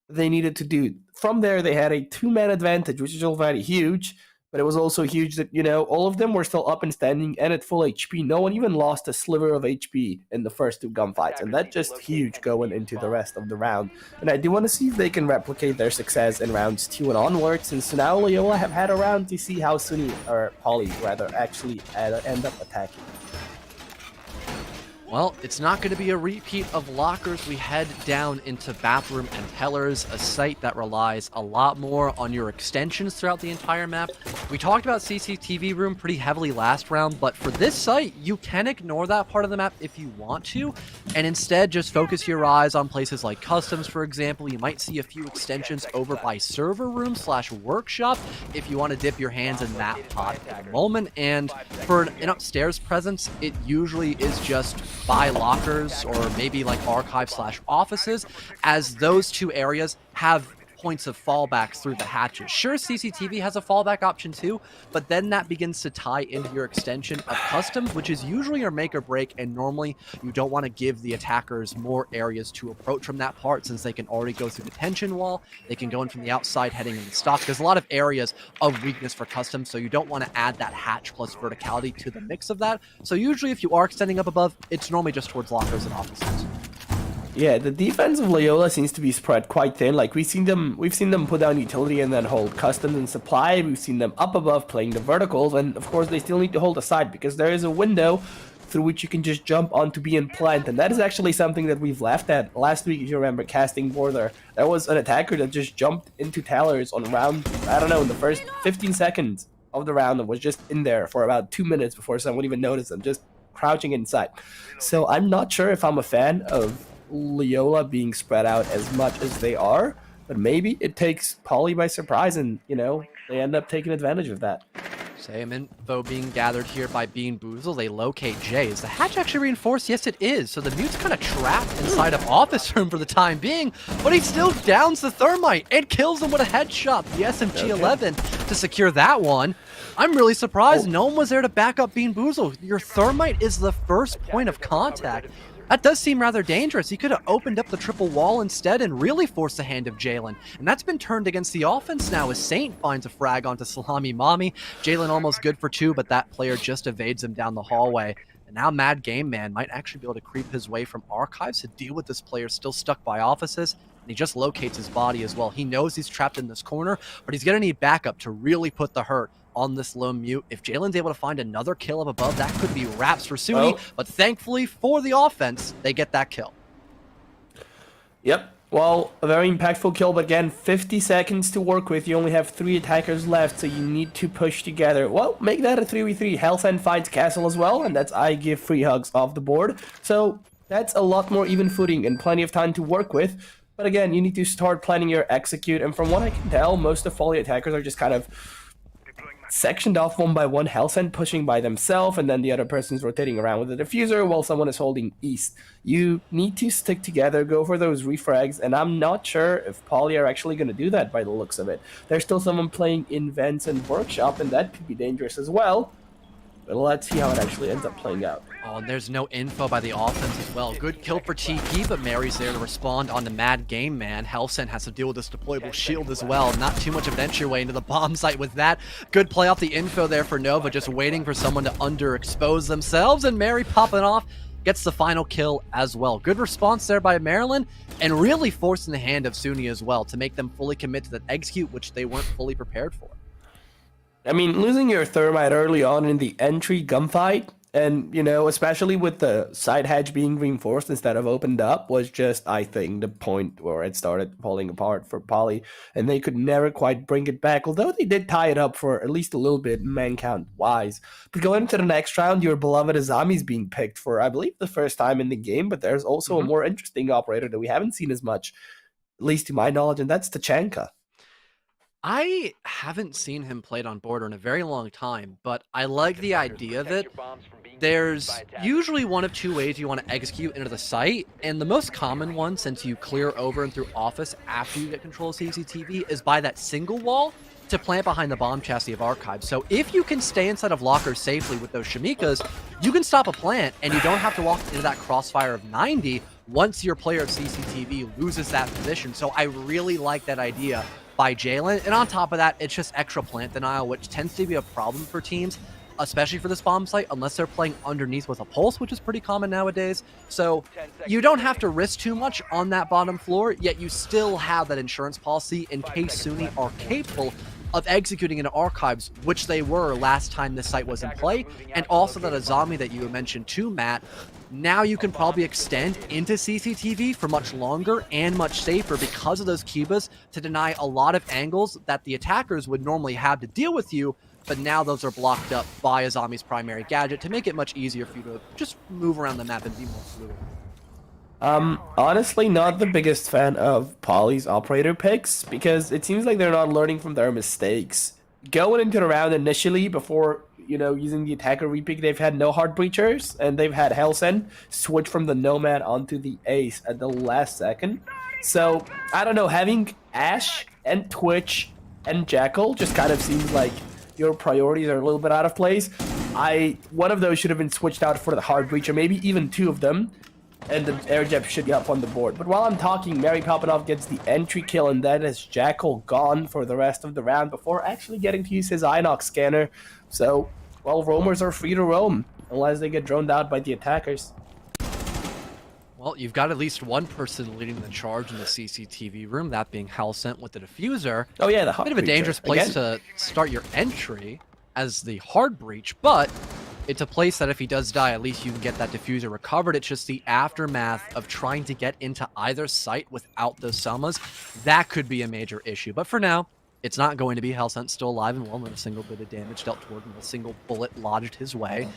they needed to do. From there, they had a 2-man advantage, which is already huge. But it was also huge that, you know, all of them were still up and standing and at full HP. No one even lost a sliver of HP in the first 2 gunfights. And that's just huge going into the rest of the round. And I do want to see if they can replicate their success in rounds 2 and onwards. Since now Loyola have had a round to see how SUNY, or Poly rather, actually end up attacking. Well, it's not going to be a repeat of lockers. We head down into bathroom and pillars, a site that relies a lot more on your extensions throughout the entire map. We talked about CCTV room pretty heavily last round, but for this site, you can ignore that part of the map if you want to, and instead just focus your eyes on places like customs, for example. You might see a few extensions over by server room / workshop if you want to dip your hands in that pot for the moment. And for an upstairs presence, it usually is just by lockers or maybe like archive / offices, as those 2 areas have points of fallback through the hatches. Sure, CCTV has a fallback option too, but then that begins to tie into your extension of customs, which is usually your make or break, and normally you don't want to give the attackers more areas to approach from that part, since they can already go through the tension wall, they can go in from the outside heading in the stock. There's a lot of areas of weakness for customs, so you don't want to add that hatch plus verticality to the mix of that. So usually if you are extending up above, it's normally just towards lockers and offices. Yeah, the defense of Loyola seems to be spread quite thin. Like we've seen them put down utility and then hold customs and supply. We've seen them up above playing the verticals, and of course they still need to hold aside because there is a window through which you can just jump onto B and plant, and that is actually something that we've laughed at last week. If you remember casting Border, there was an attacker that just jumped into towers on round, I don't know, in the first 15 seconds of the round, and was just in there for about 2 minutes before someone even noticed them, just crouching inside. So I'm not sure if I'm a fan of Loyola being spread out as much as they are, but maybe it takes Poly by surprise, and you know, they end up taking advantage of that. Same info being gathered here by Bean Boozle. They locate Jay. Is the hatch actually reinforced? Yes, it is. So the mute's kind of trapped inside of office room for the time being, but he still downs the Thermite and kills him with a headshot. The SMG-11 to secure that one. I'm really surprised no one was there to back up Bean Boozle. Your Thermite is the first point of contact. That does seem rather dangerous. He could have opened up the triple wall instead and really forced the hand of Jalen. And that's been turned against the offense now as Saint finds a frag onto Salami Mommy. Jalen almost good for 2, but that player just evades him down the hallway. And now Mad Game Man might actually be able to creep his way from Archives to deal with this player still stuck by offices. And he just locates his body as well. He knows he's trapped in this corner, but he's going to need backup to really put the hurt on this lone mute. If Jalen's able to find another kill up above, that could be wraps for SUNY. Oh. But thankfully for the offense, they get that kill. Yep. Well, a very impactful kill, but again, 50 seconds to work with. You only have 3 attackers left, so you need to push together. Well, make that a 3v3. Hellsend finds Castle as well, and that's I give free hugs off the board. So that's a lot more even footing and plenty of time to work with. But again, you need to start planning your execute, and from what I can tell, most of Folly attackers are just kind of sectioned off one by one, Hellsend pushing by themselves, and then the other person's rotating around with a diffuser while someone is holding east. You need to stick together, go for those refrags, and I'm not sure if Poly are actually going to do that by the looks of it. There's still someone playing in Vents and Workshop, and that could be dangerous as well. But let's see how it actually ends up playing out. Oh, and there's no info by the offense as well. Good kill for TP, but Mary's there to respond on the Mad Game Man. Hellsend has to deal with this deployable shield as well. Not too much of an entryway into the bomb site with that. Good play off the info there for Nova, just waiting for someone to underexpose themselves, and Mary popping off gets the final kill as well. Good response there by Maryland, and really forcing the hand of SUNY as well to make them fully commit to that execute, which they weren't fully prepared for. I mean, losing your thermite early on in the entry gunfight, and, you know, especially with the side hatch being reinforced instead of opened up, was just, I think, the point where it started falling apart for Poly, and they could never quite bring it back, although they did tie it up for at least a little bit, man count-wise. But going into the next round, your beloved Azami is being picked for, I believe, the first time in the game, but there's also a more interesting operator that we haven't seen as much, at least to my knowledge, and that's Tachanka. I haven't seen him played on Border in a very long time, but I like the idea that there's usually one of two ways you want to execute into the site, and the most common one, since you clear over and through office after you get control of CCTV, is by that single wall to plant behind the bomb chassis of Archives. So if you can stay inside of lockers safely with those Shimikas, you can stop a plant, and you don't have to walk into that crossfire of 90 once your player of CCTV loses that position. So I really like that idea by Jalen, and on top of that, it's just extra plant denial, which tends to be a problem for teams, especially for this bomb site, unless they're playing underneath with a pulse, which is pretty common nowadays. So you don't have to risk too much on that bottom floor, yet you still have that insurance policy in case SUNY are capable of executing into Archives, which they were last time this site was in play, and also that Azami that you mentioned too, Matt. Now you can probably extend into CCTV for much longer and much safer because of those Cubas to deny a lot of angles that the attackers would normally have to deal with you, but now those are blocked up by Azami's primary gadget to make it much easier for you to just move around the map and be more fluid. Honestly, not the biggest fan of Poly's operator picks, because it seems like they're not learning from their mistakes. Going into the round initially, before, you know, using the attacker repick, they've had no hard breachers, and they've had Hellsend switch from the Nomad onto the Ace at the last second. So, I don't know, having Ash and Twitch and Jackal just kind of seems like your priorities are a little bit out of place. One of those should have been switched out for the hard breacher, maybe even two of them, and the air jet should be up on the board. But while I'm talking, Mary Popanov gets the entry kill, and then is Jackal gone for the rest of the round before actually getting to use his Inox scanner. So, well, roamers are free to roam, unless they get droned out by the attackers. Well, you've got at least one person leading the charge in the CCTV room, that being Hellsent with the diffuser. Oh yeah, the a hard bit of a breacher. dangerous place Again. to start your entry as the hard breach, but it's a place that if he does die, at least you can get that diffuser recovered. It's just the aftermath of trying to get into either site without those Selmas. That could be a major issue. But for now, it's not going to be. Hellsent's still alive and well, not a single bit of damage dealt toward him, a single bullet lodged his way.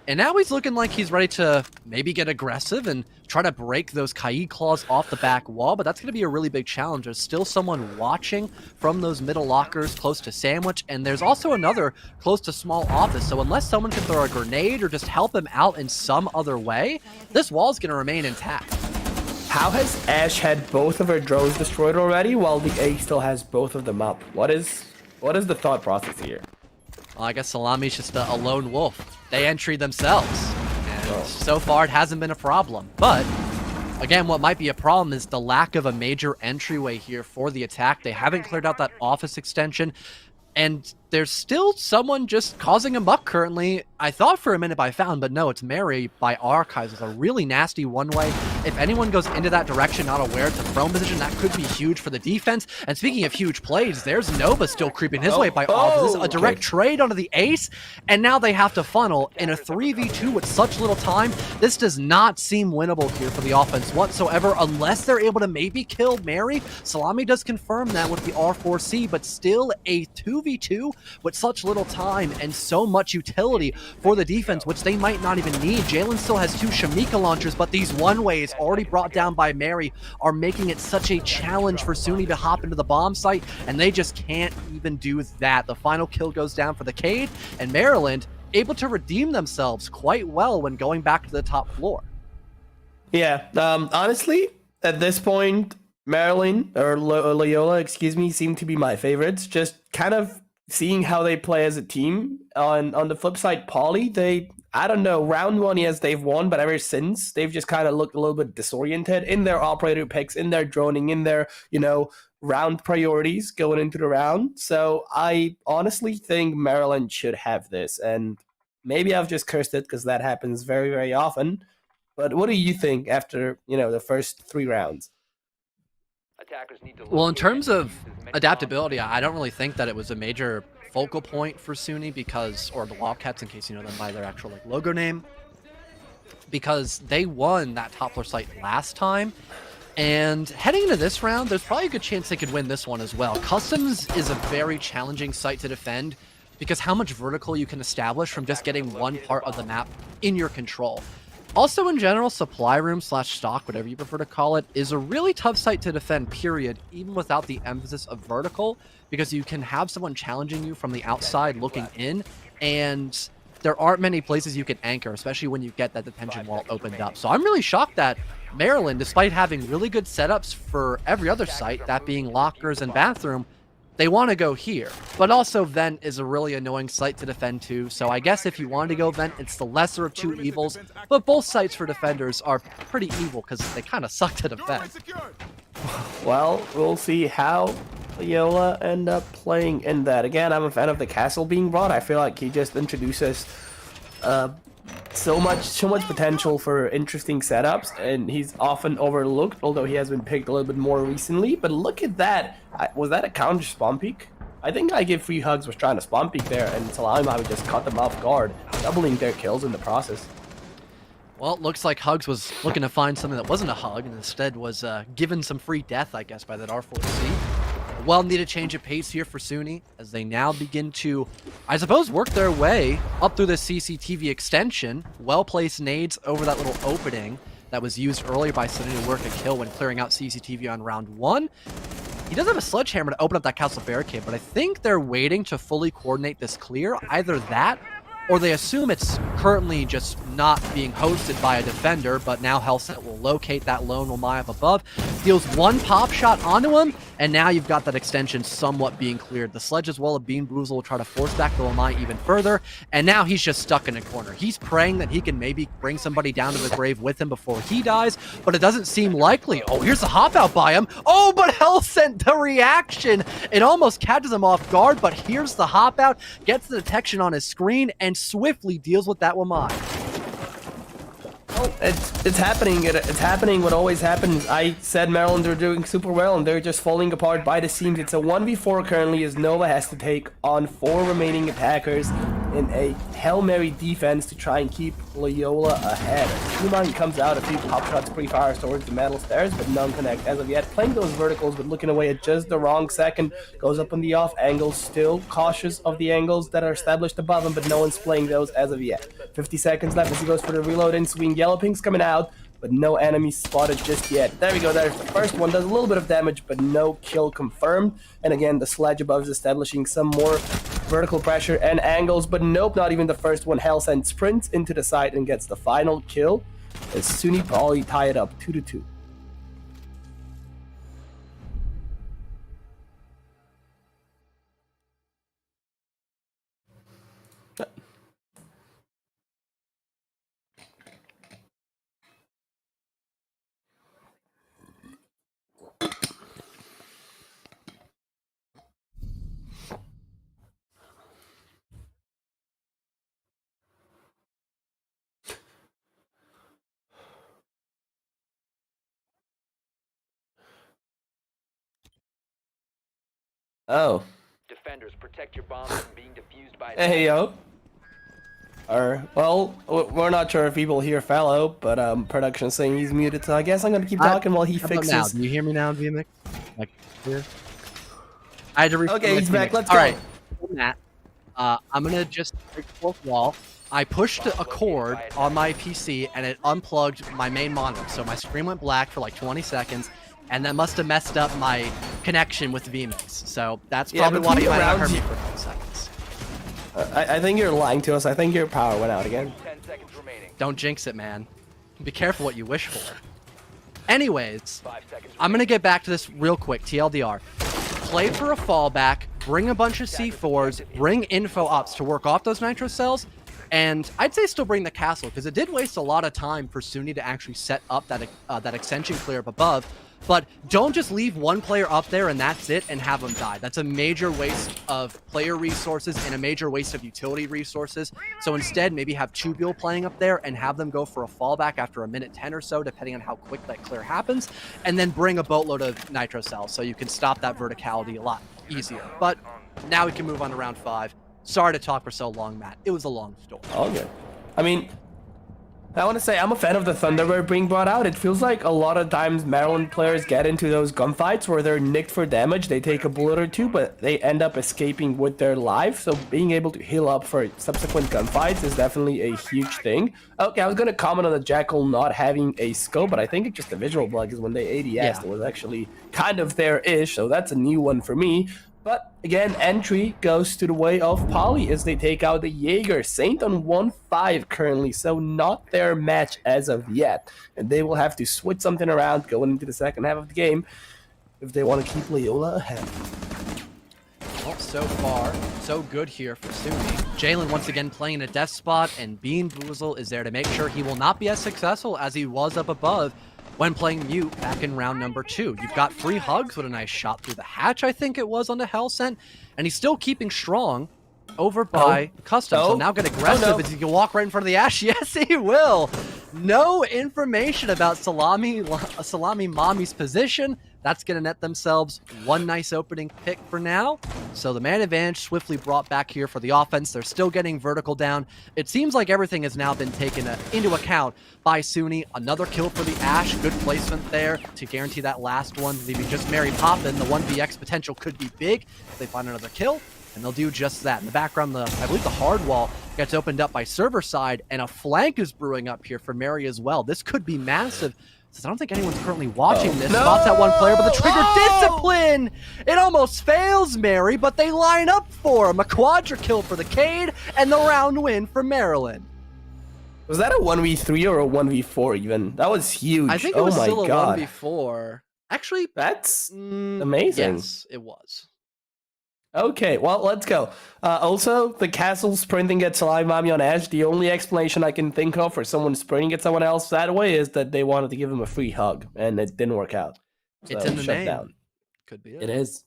And now he's looking like he's ready to maybe get aggressive and try to break those Kaid claws off the back wall, but that's going to be a really big challenge. There's still someone watching from those middle lockers close to Sandwich, and there's also another close to small office, so unless someone can throw a grenade or just help him out in some other way, this wall's going to remain intact. How has Ash had both of her drones destroyed already, while the A still has both of them up? What is the thought process here? Well, I guess Salami's just a lone wolf. They entry themselves, and so far it hasn't been a problem. But, again, what might be a problem is the lack of a major entryway here for the attack. They haven't cleared out that office extension, and there's still someone just causing a muck currently. I thought for a minute I found, but no, it's Mary by Archives with a really nasty one-way. If anyone goes into that direction not aware to prone position, that could be huge for the defense. And speaking of huge plays, there's Nova still creeping his way by off. This is a direct trade onto the ace, and now they have to funnel in a 3v2 with such little time. This does not seem winnable here for the offense whatsoever, unless they're able to maybe kill Mary. Salami does confirm that with the R4C, but still a 2v2 with such little time and so much utility for the defense, which they might not even need. Jalen still has 2 Shamika launchers, but these one-ways already brought down by Mary are making it such a challenge for SUNY to hop into the bomb site, and they just can't even do that. The final kill goes down for the Cade, and Maryland able to redeem themselves quite well when going back to the top floor. Yeah, honestly, at this point, Maryland, or Loyola, excuse me, seem to be my favorites. Just kind of seeing how they play as a team. On the flip side, Poly, I don't know, round 1, yes, they've won, but ever since, they've just kind of looked a little bit disoriented in their operator picks, in their droning, in their, round priorities going into the round. So I honestly think Maryland should have this, and maybe I've just cursed it because that happens very, very often. But what do you think after, the first 3 rounds? Well, in terms of adaptability, I don't really think that it was a major focal point for SUNY or the Wildcats, in case you know them by their actual logo name, because they won that top floor site last time. And heading into this round, there's probably a good chance they could win this one as well. Customs is a very challenging site to defend because how much vertical you can establish from just getting one part of the map in your control. Also, in general, supply room / stock, whatever you prefer to call it, is a really tough site to defend, period, even without the emphasis of vertical, because you can have someone challenging you from the outside looking in, and there aren't many places you can anchor, especially when you get that detention wall opened up. So I'm really shocked that Maryland, despite having really good setups for every other site, that being lockers and bathroom, they want to go here. But also Vent is a really annoying site to defend too, so I guess if you want to go Vent, it's the lesser of 2 evils, but both sites for defenders are pretty evil because they kind of suck to defend. Well, we'll see how Loyola end up playing in that. Again, I'm a fan of the castle being brought. I feel like he just introduces so much potential for interesting setups, and he's often overlooked, although he has been picked a little bit more recently. But look at that. Was that a counter spawn peek? I think I Give Free Hugs was trying to spawn peek there, and Salami would just cut them off guard, doubling their kills in the process. Well, it looks like Hugs was looking to find something that wasn't a hug, and instead was given some free death, I guess, by that R4C. Well-needed change of pace here for SUNY as they now begin to, I suppose, work their way up through the CCTV extension. Well-placed nades over that little opening that was used earlier by SUNY to work a kill when clearing out CCTV on round 1. He does have a sledgehammer to open up that castle barricade, but I think they're waiting to fully coordinate this clear. Either that, or they assume it's currently just not being hosted by a defender, but now Hellsent will locate that lone Wamai up above, deals 1 pop shot onto him, and now you've got that extension somewhat being cleared. The sledge as well of Bean Boozle will try to force back the Wamai even further, and now he's just stuck in a corner. He's praying that he can maybe bring somebody down to the grave with him before he dies, but it doesn't seem likely. Oh, here's a hop out by him. Oh, but Hellsent, the reaction! It almost catches him off guard, but here's the hop out, gets the detection on his screen, and swiftly deals with that Wamai. Oh, it's happening. It's happening what always happens. I said Maryland are doing super well, and they're just falling apart by the seams. It's a 1v4 currently, as Nova has to take on 4 remaining attackers in a Hail Mary defense to try and keep Loyola ahead. Human comes out, a few pop shots pre-fires towards the metal stairs, but none connect as of yet. Playing those verticals, but looking away at just the wrong second. Goes up on the off angle, still cautious of the angles that are established above him, but no one's playing those as of yet. 50 seconds left as he goes for the reload in swing. Yellow Pink's coming out, but no enemies spotted just yet. There we go, there's the first one. Does a little bit of damage, but no kill confirmed. And again, the sledge above is establishing some more vertical pressure and angles, but nope, not even the first one. Hellsent sprints into the side and gets the final kill as SUNY Poly tie it up 2-2. Oh. Defenders, protect your bombs from being defused by Hey, yo. Well, we're not sure if people hear fellow, but production saying he's muted, so I guess I'm gonna keep talking while he How about fixes. now? Do you hear me now, VMix? Like here? I had to refill Okay, my he's back. VMix. Let's All go. right, Matt. I'm gonna just break the fourth wall. I pushed a cord on my PC and it unplugged my main monitor, so my screen went black for like 20 seconds, and that must have messed up my connection with VMix. So that's probably why you might not heard me for a couple seconds. I think you're lying to us. I think your power went out again. Don't jinx it, man. Be careful what you wish for. Anyways, I'm gonna get back to this real quick. TLDR. Play for a fallback, bring a bunch of C4s, bring info ops to work off those nitro cells, and I'd say still bring the castle, because it did waste a lot of time for SUNY to actually set up that extension clear up above. But don't just leave one player up there and that's it and have them die. That's a major waste of player resources and a major waste of utility resources. So instead, maybe have Tubular playing up there and have them go for a fallback after a minute 10 or so, depending on how quick that clear happens, and then bring a boatload of nitro cells so you can stop that verticality a lot easier. But now we can move on to round 5. Sorry to talk for so long, Matt. It was a long story. All good. I mean, I want to say I'm a fan of the Thunderbird being brought out. It feels like a lot of times Maryland players get into those gunfights where they're nicked for damage. They take a bullet or two, but they end up escaping with their life. So being able to heal up for subsequent gunfights is definitely a huge thing. Okay, I was going to comment on the Jackal not having a scope, but I think it's just a visual bug, because when they ADS, it was actually kind of there-ish. So that's a new one for me. But again, entry goes to the way of Poly as they take out the Jaeger. Saint on 1-5 currently, so not their match as of yet. And they will have to switch something around going into the second half of the game if they want to keep Loyola ahead. Well, so far, so good here for SUNY. Jalen once again playing in a death spot, and Bean Boozle is there to make sure he will not be as successful as he was up above when playing Mute back in round number 2. You've got free hugs with a nice shot through the hatch, I think it was, on the Hell Scent, and he's still keeping strong over by Custom. So now get aggressive as he can walk right in front of the Ash. Yes, he will. No information about Salami Mommy's position. That's going to net themselves one nice opening pick for now. So the man advantage swiftly brought back here for the offense. They're still getting vertical down. It seems like everything has now been taken into account by SUNY. Another kill for the Ash. Good placement there to guarantee that last one, leaving just Mary Poppin. The 1vx potential could be big if they find another kill, and they'll do just that. In the background, I believe the hard wall gets opened up by server side, and a flank is brewing up here for Mary as well. This could be massive, since I don't think anyone's currently watching this. Spots that one player, but the trigger discipline! It almost fails Mary, but they line up for him. A quadra kill for the Cade, and the round win for Maryland. Was that a 1v3 or a 1v4 even? That was huge. I think it was still a 1v4. Actually, that's amazing. Yes, it was. Okay, well, let's go. Also, the castle sprinting at Salami Mommy on Ash, the only explanation I can think of for someone sprinting at someone else that way is that they wanted to give him a free hug, and it didn't work out. So It's in the shut name. down. Could be it. It is.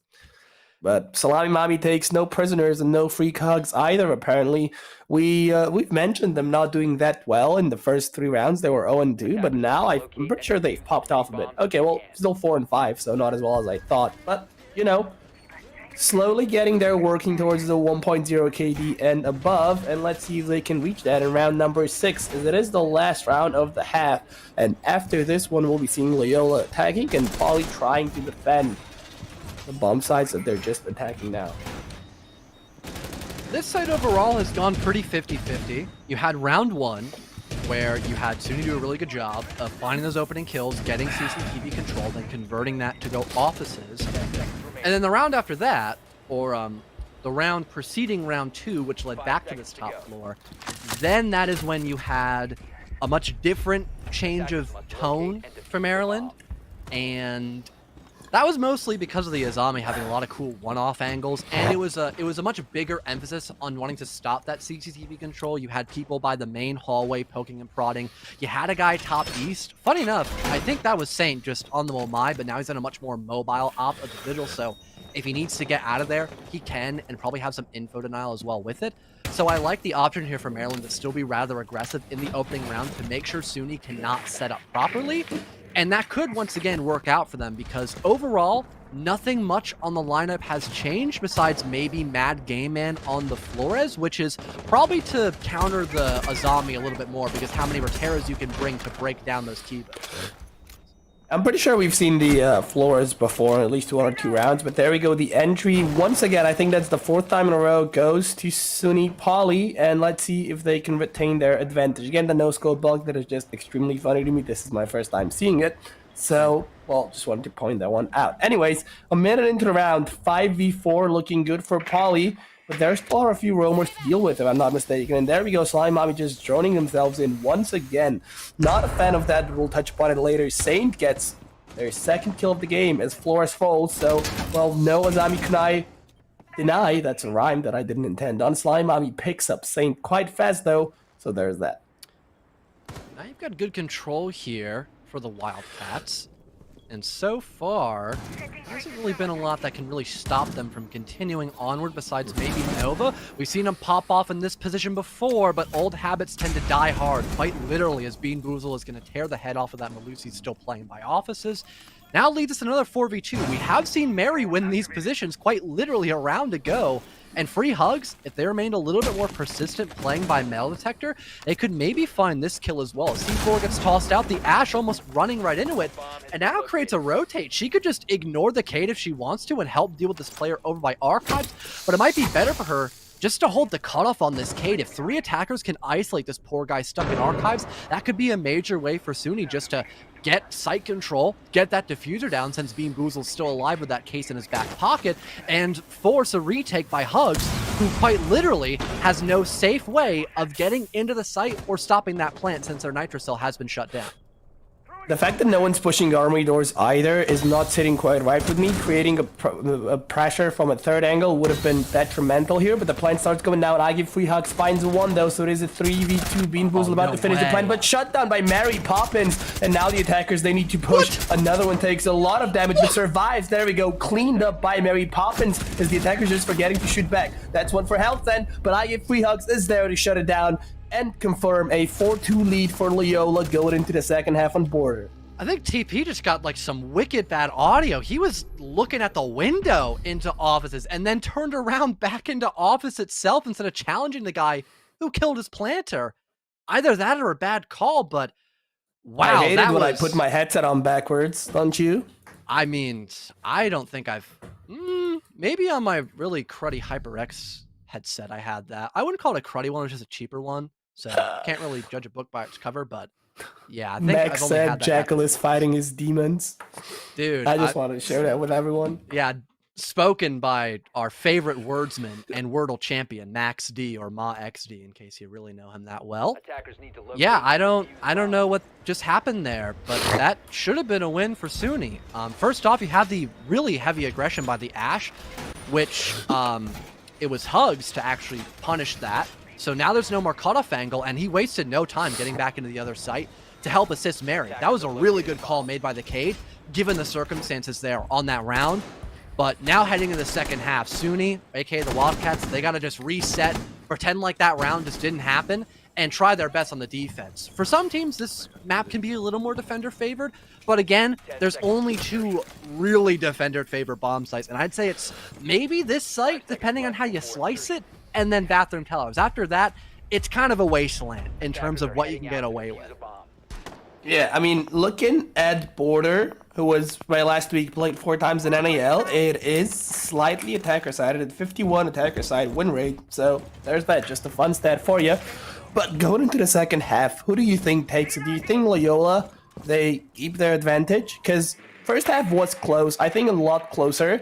But Salami Mommy takes no prisoners and no free hugs either, apparently. We've mentioned them not doing that well in the first 3 rounds. They were 0-2, but now I'm pretty sure they've popped off a bit. Okay, well, still 4-5, so not as well as I thought. But, you know, slowly getting there, working towards the 1.0 KD and above, and let's see if they can reach that in round number 6, as it is the last round of the half. And after this one, we'll be seeing Loyola attacking and Poly trying to defend the bomb sites that they're just attacking now. This side overall has gone pretty 50-50. You had round 1, where you had SUNY do a really good job of finding those opening kills, getting CCTV controlled, and converting that to go offices. And then the round after that, or the round preceding round 2, which led back to this top floor, then that is when you had a much different change of tone for Maryland, and that was mostly because of the Azami having a lot of cool one-off angles, and it was a much bigger emphasis on wanting to stop that CCTV control. You had people by the main hallway poking and prodding. You had a guy top east. Funny enough, I think that was Saint just on the Momai, but now he's in a much more mobile op of the Vigil, so if he needs to get out of there, he can, and probably have some info denial as well with it. So I like the option here for Maryland to still be rather aggressive in the opening round to make sure SUNY cannot set up properly. And that could once again work out for them because overall, nothing much on the lineup has changed besides maybe Mad Game Man on the Flores, which is probably to counter the Azami a little bit more because how many Roteras you can bring to break down those Kivos. I'm pretty sure we've seen the Flores before, at least 1 or 2 rounds, but there we go. The entry, once again, I think that's the 4th time in a row, goes to SUNY Poly, and let's see if they can retain their advantage. Again, the no-scope bug that is just extremely funny to me. This is my first time seeing it, so, well, just wanted to point that one out. Anyways, a minute into the round, 5v4 looking good for Poly, but there's still a few roamers to deal with, if I'm not mistaken. And there we go, Slime Mommy just droning themselves in once again. Not a fan of that, but we'll touch upon it later. Saint gets their 2nd kill of the game as Flores falls, so, well, no Azami Kunai deny. That's a rhyme that I didn't intend on. Slime Mommy picks up Saint quite fast, though, so there's that. Now you've got good control here for the Wildcats. And so far, there hasn't really been a lot that can really stop them from continuing onward besides maybe Nova. We've seen them pop off in this position before, but old habits tend to die hard, quite literally, as Bean Boozle is going to tear the head off of that Malusi still playing by offices. Now leads us another 4v2. We have seen Mary win these positions quite literally a round ago. And Free Hugs, if they remained a little bit more persistent playing by Metal Detector, they could maybe find this kill as well. C4 gets tossed out, the Ash almost running right into it, and now creates a rotate. She could just ignore the Cade if she wants to and help deal with this player over by Archives, but it might be better for her just to hold the cutoff on this Cade. If 3 attackers can isolate this poor guy stuck in Archives, that could be a major way for SUNY just to get site control, get that diffuser down since Bean Boozle's still alive with that case in his back pocket, and force a retake by Hugs, who quite literally has no safe way of getting into the site or stopping that plant since their Nitro Cell has been shut down. The fact that no one's pushing armory doors either is not sitting quite right with me. Creating a pressure from a 3rd angle would have been detrimental here, but the plant starts going down. I give Free Hugs, finds 1 though, so it is a 3v2. Bean Boozle about to finish the plant, but shut down by Mary Poppins. And now the attackers, they need to push. Another one takes a lot of damage, but survives. There we go, cleaned up by Mary Poppins as the attackers just forgetting to shoot back. That's 1 for health then, but I give Free Hugs is there to shut it down and confirm a 4-2 lead for Loyola going into the 2nd half on Border. I think TP just got like some wicked bad audio. He was looking at the window into offices and then turned around back into office itself instead of challenging the guy who killed his planter. Either that or a bad call, but wow. I hated when I put my headset on backwards, don't you? I mean, I don't think I've... maybe on my really cruddy HyperX headset I had that. I wouldn't call it a cruddy one, it was just a cheaper one. So can't really judge a book by its cover, but yeah, I think Max I've only said had that Jackal happen. is fighting his demons. Dude, I just wanted to share that with everyone. Yeah, spoken by our favorite wordsman and Wordle champion, Max D or Ma XD, in case you really know him that well. Yeah, I don't know what just happened there, but that should have been a win for SUNY. First off, you have the really heavy aggression by the Ash, which it was Hugs to actually punish that. So now there's no more cutoff angle, and he wasted no time getting back into the other site to help assist Mary. That was a really good call made by the Cade, given the circumstances there on that round. But now heading into the 2nd half, SUNY, aka the Wildcats, they got to just reset, pretend like that round just didn't happen, and try their best on the defense. For some teams, this map can be a little more defender-favored, but again, there's only 2 really defender-favored bomb sites, and I'd say it's maybe this site, depending on how you slice it, and then Bathroom Tellers. After that, it's kind of a wasteland in terms of what you can get away with. Yeah, I mean, looking at Border, who was by last week played 4 times in NAL, it is slightly attacker-sided at 51 attacker-side win rate, so there's that, just a fun stat for you. But going into the 2nd half, who do you think takes it? Do you think Loyola, they keep their advantage? Because first half was close, I think a lot closer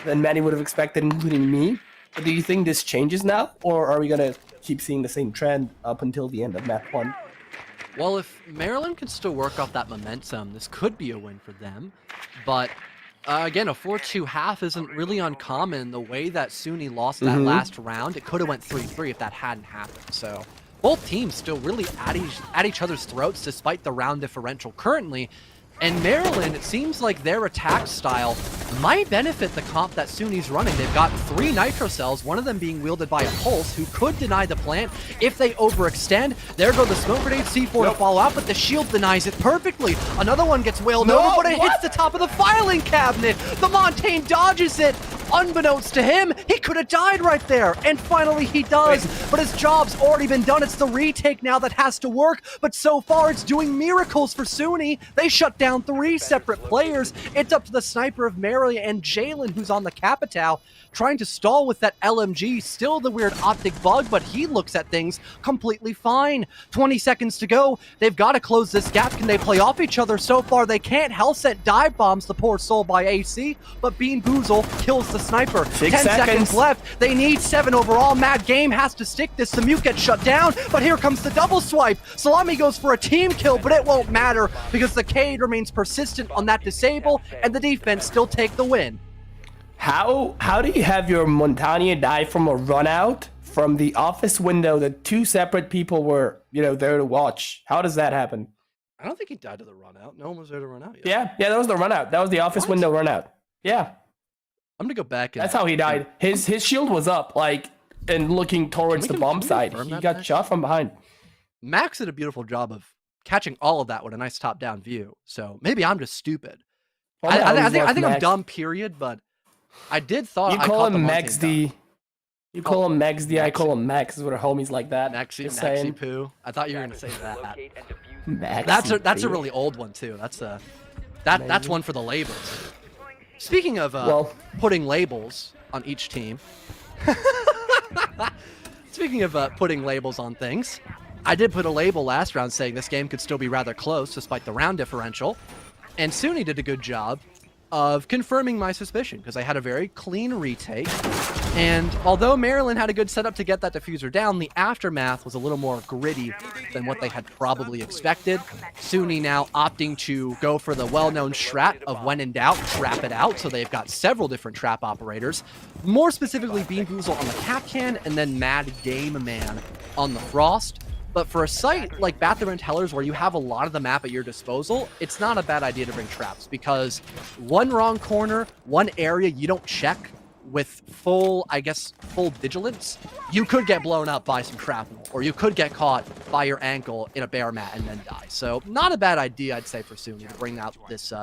than many would have expected, including me. But do you think this changes now, or are we going to keep seeing the same trend up until the end of map 1? Well, if Maryland can still work off that momentum, this could be a win for them. But again, a 4-2 half isn't really uncommon. The way that SUNY lost that last round, it could have went 3-3 if that hadn't happened. So both teams still really at each other's throats despite the round differential currently. And Maryland, it seems like their attack style might benefit the comp that SUNY's running. They've got 3 Nitro Cells, one of them being wielded by a Pulse, who could deny the plant if they overextend. There go the smoke grenade, C4 to follow out, but the shield denies it perfectly. Another one gets wailed over, but it hits the top of the filing cabinet. The Montaigne dodges it. Unbeknownst to him, he could have died right there. And finally he does, but his job's already been done. It's the retake now that has to work, but so far it's doing miracles for SUNY. They shut down 3 separate players. It's up to the sniper of Mary and Jalen, who's on the Capitao, trying to stall with that LMG. Still the weird optic bug, but he looks at things completely fine. 20 seconds to go. They've got to close this gap. Can they play off each other? So far they can't. Hellset dive bombs the poor soul by AC, but Bean Boozle kills the sniper. 10 seconds left. They need 7 overall. Mad Game has to stick this. The mute gets shut down, but here comes the double swipe. Salami goes for a team kill, but it won't matter because the Cade remains persistent on that disable, and the defense still take the win. How do you have your Montaigne die from a run out from the office window that 2 separate people were, there to watch? How does that happen? I don't think he died to the run out. No one was there to run out yet. Yeah, that was the run out. That was the office window run out. Yeah. I'm gonna go back. That's how he died. His shield was up, and looking towards the bomb side. He got shot from behind. Max did a beautiful job of catching all of that with a nice top-down view. So maybe I'm just stupid. I think I'm dumb, period, but I did thought you call him Max D. You call him Max D. I call him Max. Is what our homies like that. Maxi Poo. I thought you were gonna say that. Maxi that's a really old one too. That's one for the labels. Speaking of putting labels on each team. Speaking of putting labels on things, I did put a label last round saying this game could still be rather close despite the round differential, and SUNY did a good job of confirming my suspicion because I had a very clean retake, and although Maryland had a good setup to get that diffuser down, the aftermath was a little more gritty than what they had probably expected. SUNY now opting to go for the well-known strat of when in doubt, trap it out, so they've got several different trap operators, more specifically Bean Boozle on the Capcan and then Mad Game Man on the Frost. But for a site like Bathroom Tellers where you have a lot of the map at your disposal, it's not a bad idea to bring traps because one wrong corner, one area you don't check with full vigilance, you could get blown up by some shrapnel, or you could get caught by your ankle in a bear mat and then die. So not a bad idea, I'd say, for SUNY to bring out this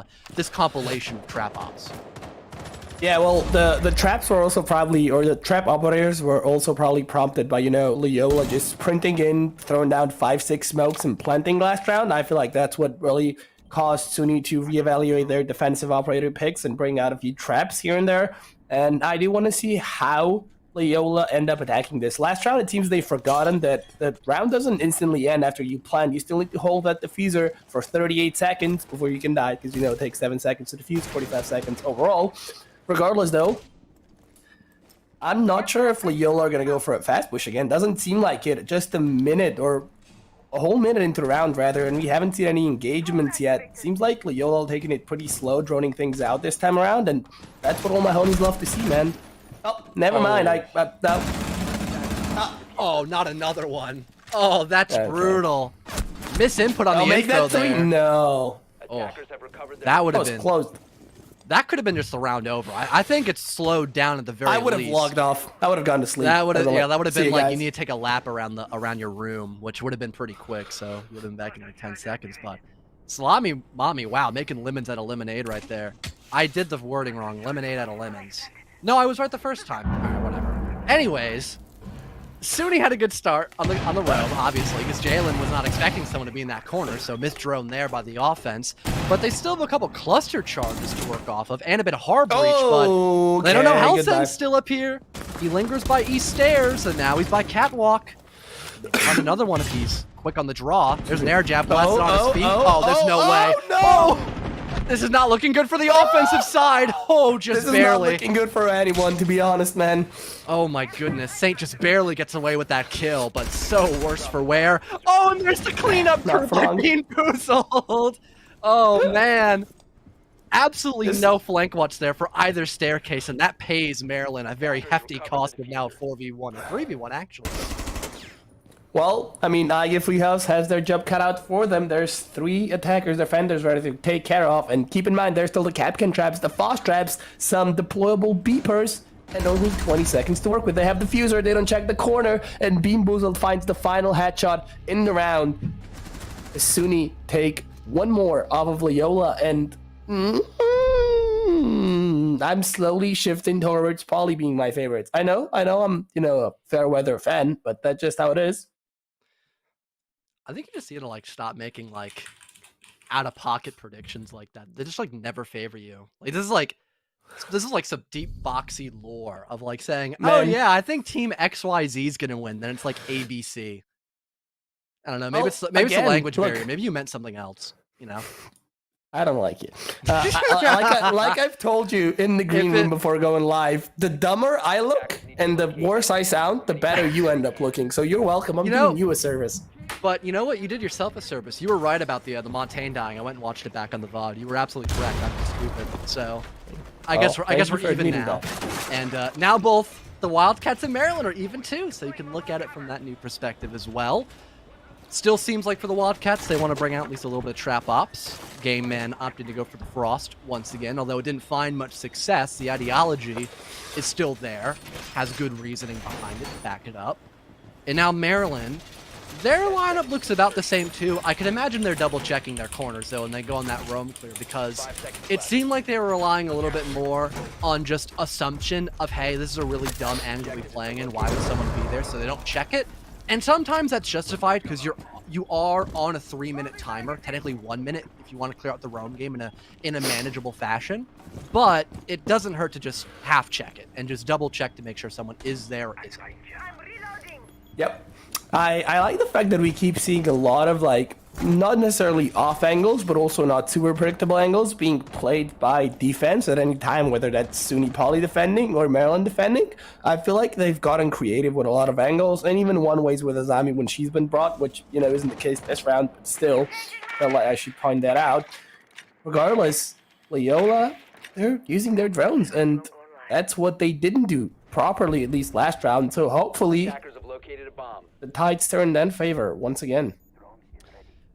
compilation of trap ops. Yeah, well, the traps were also the trap operators were also probably prompted by, Loyola just sprinting in, throwing down 5-6 smokes and planting last round. I feel like that's what really caused SUNY to reevaluate their defensive operator picks and bring out a few traps here and there. And I do want to see how Loyola end up attacking this. Last round, it seems they've forgotten that the round doesn't instantly end after you plant. You still need to hold that diffuser for 38 seconds before you can die, because, it takes 7 seconds to defuse, 45 seconds overall. Regardless, though, I'm not sure if Loyola are going to go for a fast push again. Doesn't seem like it. Just a minute or a whole minute into the round, rather, and we haven't seen any engagements yet. Seems like Loyola taking it pretty slow, droning things out this time around, and that's what all my homies love to see, man. Oh, never mind. Oh, not another one. Oh, that's brutal. Miss input on the info there. No. Oh, that would have been close. That could have been just the round over. I think it's slowed down at the very least. I would have logged off. I would have gone to sleep. That would have been like you need to take a lap around your room, which would have been pretty quick. So you would have been back in like 10 seconds. But Salami Mommy, wow, making lemons out of lemonade right there. I did the wording wrong. Lemonade out of lemons. No, I was right the first time. All right, whatever. Anyways, SUNY had a good start on the roam, obviously, because Jalen was not expecting someone to be in that corner, so missed drone there by the offense. But they still have a couple cluster charges to work off of, and a bit of hard breach, but they don't know Hellsen's still up here. He lingers by East Stairs, and now he's by Catwalk. On another one if he's quick on the draw. There's an air jab blasted on his feet. Oh, there's no way. No! This is not looking good for the offensive side. Oh, just barely. This is not looking good for anyone, to be honest, man. Oh my goodness. Saint just barely gets away with that kill, but so worse for wear. Oh, and there's the cleanup crew by Bean Boozled. Oh, man. Absolutely no flank watch there for either staircase, and that pays Maryland a very hefty cost of now 4v1 or 3v1, actually. Well, I mean, Aya Freehouse has their job cut out for them. There's 3 attackers, defenders ready to take care of. And keep in mind, there's still the Capcan traps, the Frost traps, some deployable beepers, and only 20 seconds to work with. They have the Fuser, they don't check the corner, and Beam Boozled finds the final headshot in the round. The SUNY take one more off of Loyola, and I'm slowly shifting towards Poly being my favorites. I know I'm, a fair weather fan, but that's just how it is. I think you just need to like stop making like out of pocket predictions like that. They just like never favor you. Like this is like some deep boxy lore of like saying, oh Man. yeah, I think team XYZ is gonna win. Then it's like ABC. I don't know. Maybe it's a language barrier. Maybe you meant something else. I don't like it. Like I've told you in the green room before going live, the dumber I look and the worse I sound, the better you end up looking. So you're welcome. I'm doing you a service. But you know what? You did yourself a service. You were right about the Montaigne dying. I went and watched it back on the VOD. You were absolutely correct. I'm just stupid. So I guess we're even now. And now both the Wildcats and Maryland are even too. So you can look at it from that new perspective as well. Still seems like for the Wildcats, they want to bring out at least a little bit of trap ops. Game Man opted to go for the Frost once again, although it didn't find much success. The ideology is still there, has good reasoning behind it to back it up. And now Maryland, their lineup looks about the same too. I can imagine they're double checking their corners though, and they go on that roam clear because it seemed like they were relying a little bit more on just assumption of, hey, this is a really dumb angle to be playing in. Why would someone be there? So they don't check it. And sometimes that's justified because you are on a 3-minute timer, technically 1 minute if you want to clear out the roam game in a manageable fashion. But it doesn't hurt to just half check it and just double check to make sure someone is there or isn't. Yep. I like the fact that we keep seeing a lot of like not necessarily off angles, but also not super predictable angles being played by defense at any time, whether that's SUNY Poly defending or Maryland defending. I feel like they've gotten creative with a lot of angles, and even one ways with Azami when she's been brought, which, isn't the case this round, but still, felt like I should point that out. Regardless, Loyola, they're using their drones, and that's what they didn't do properly, at least last round, so hopefully the tides turn in favor once again.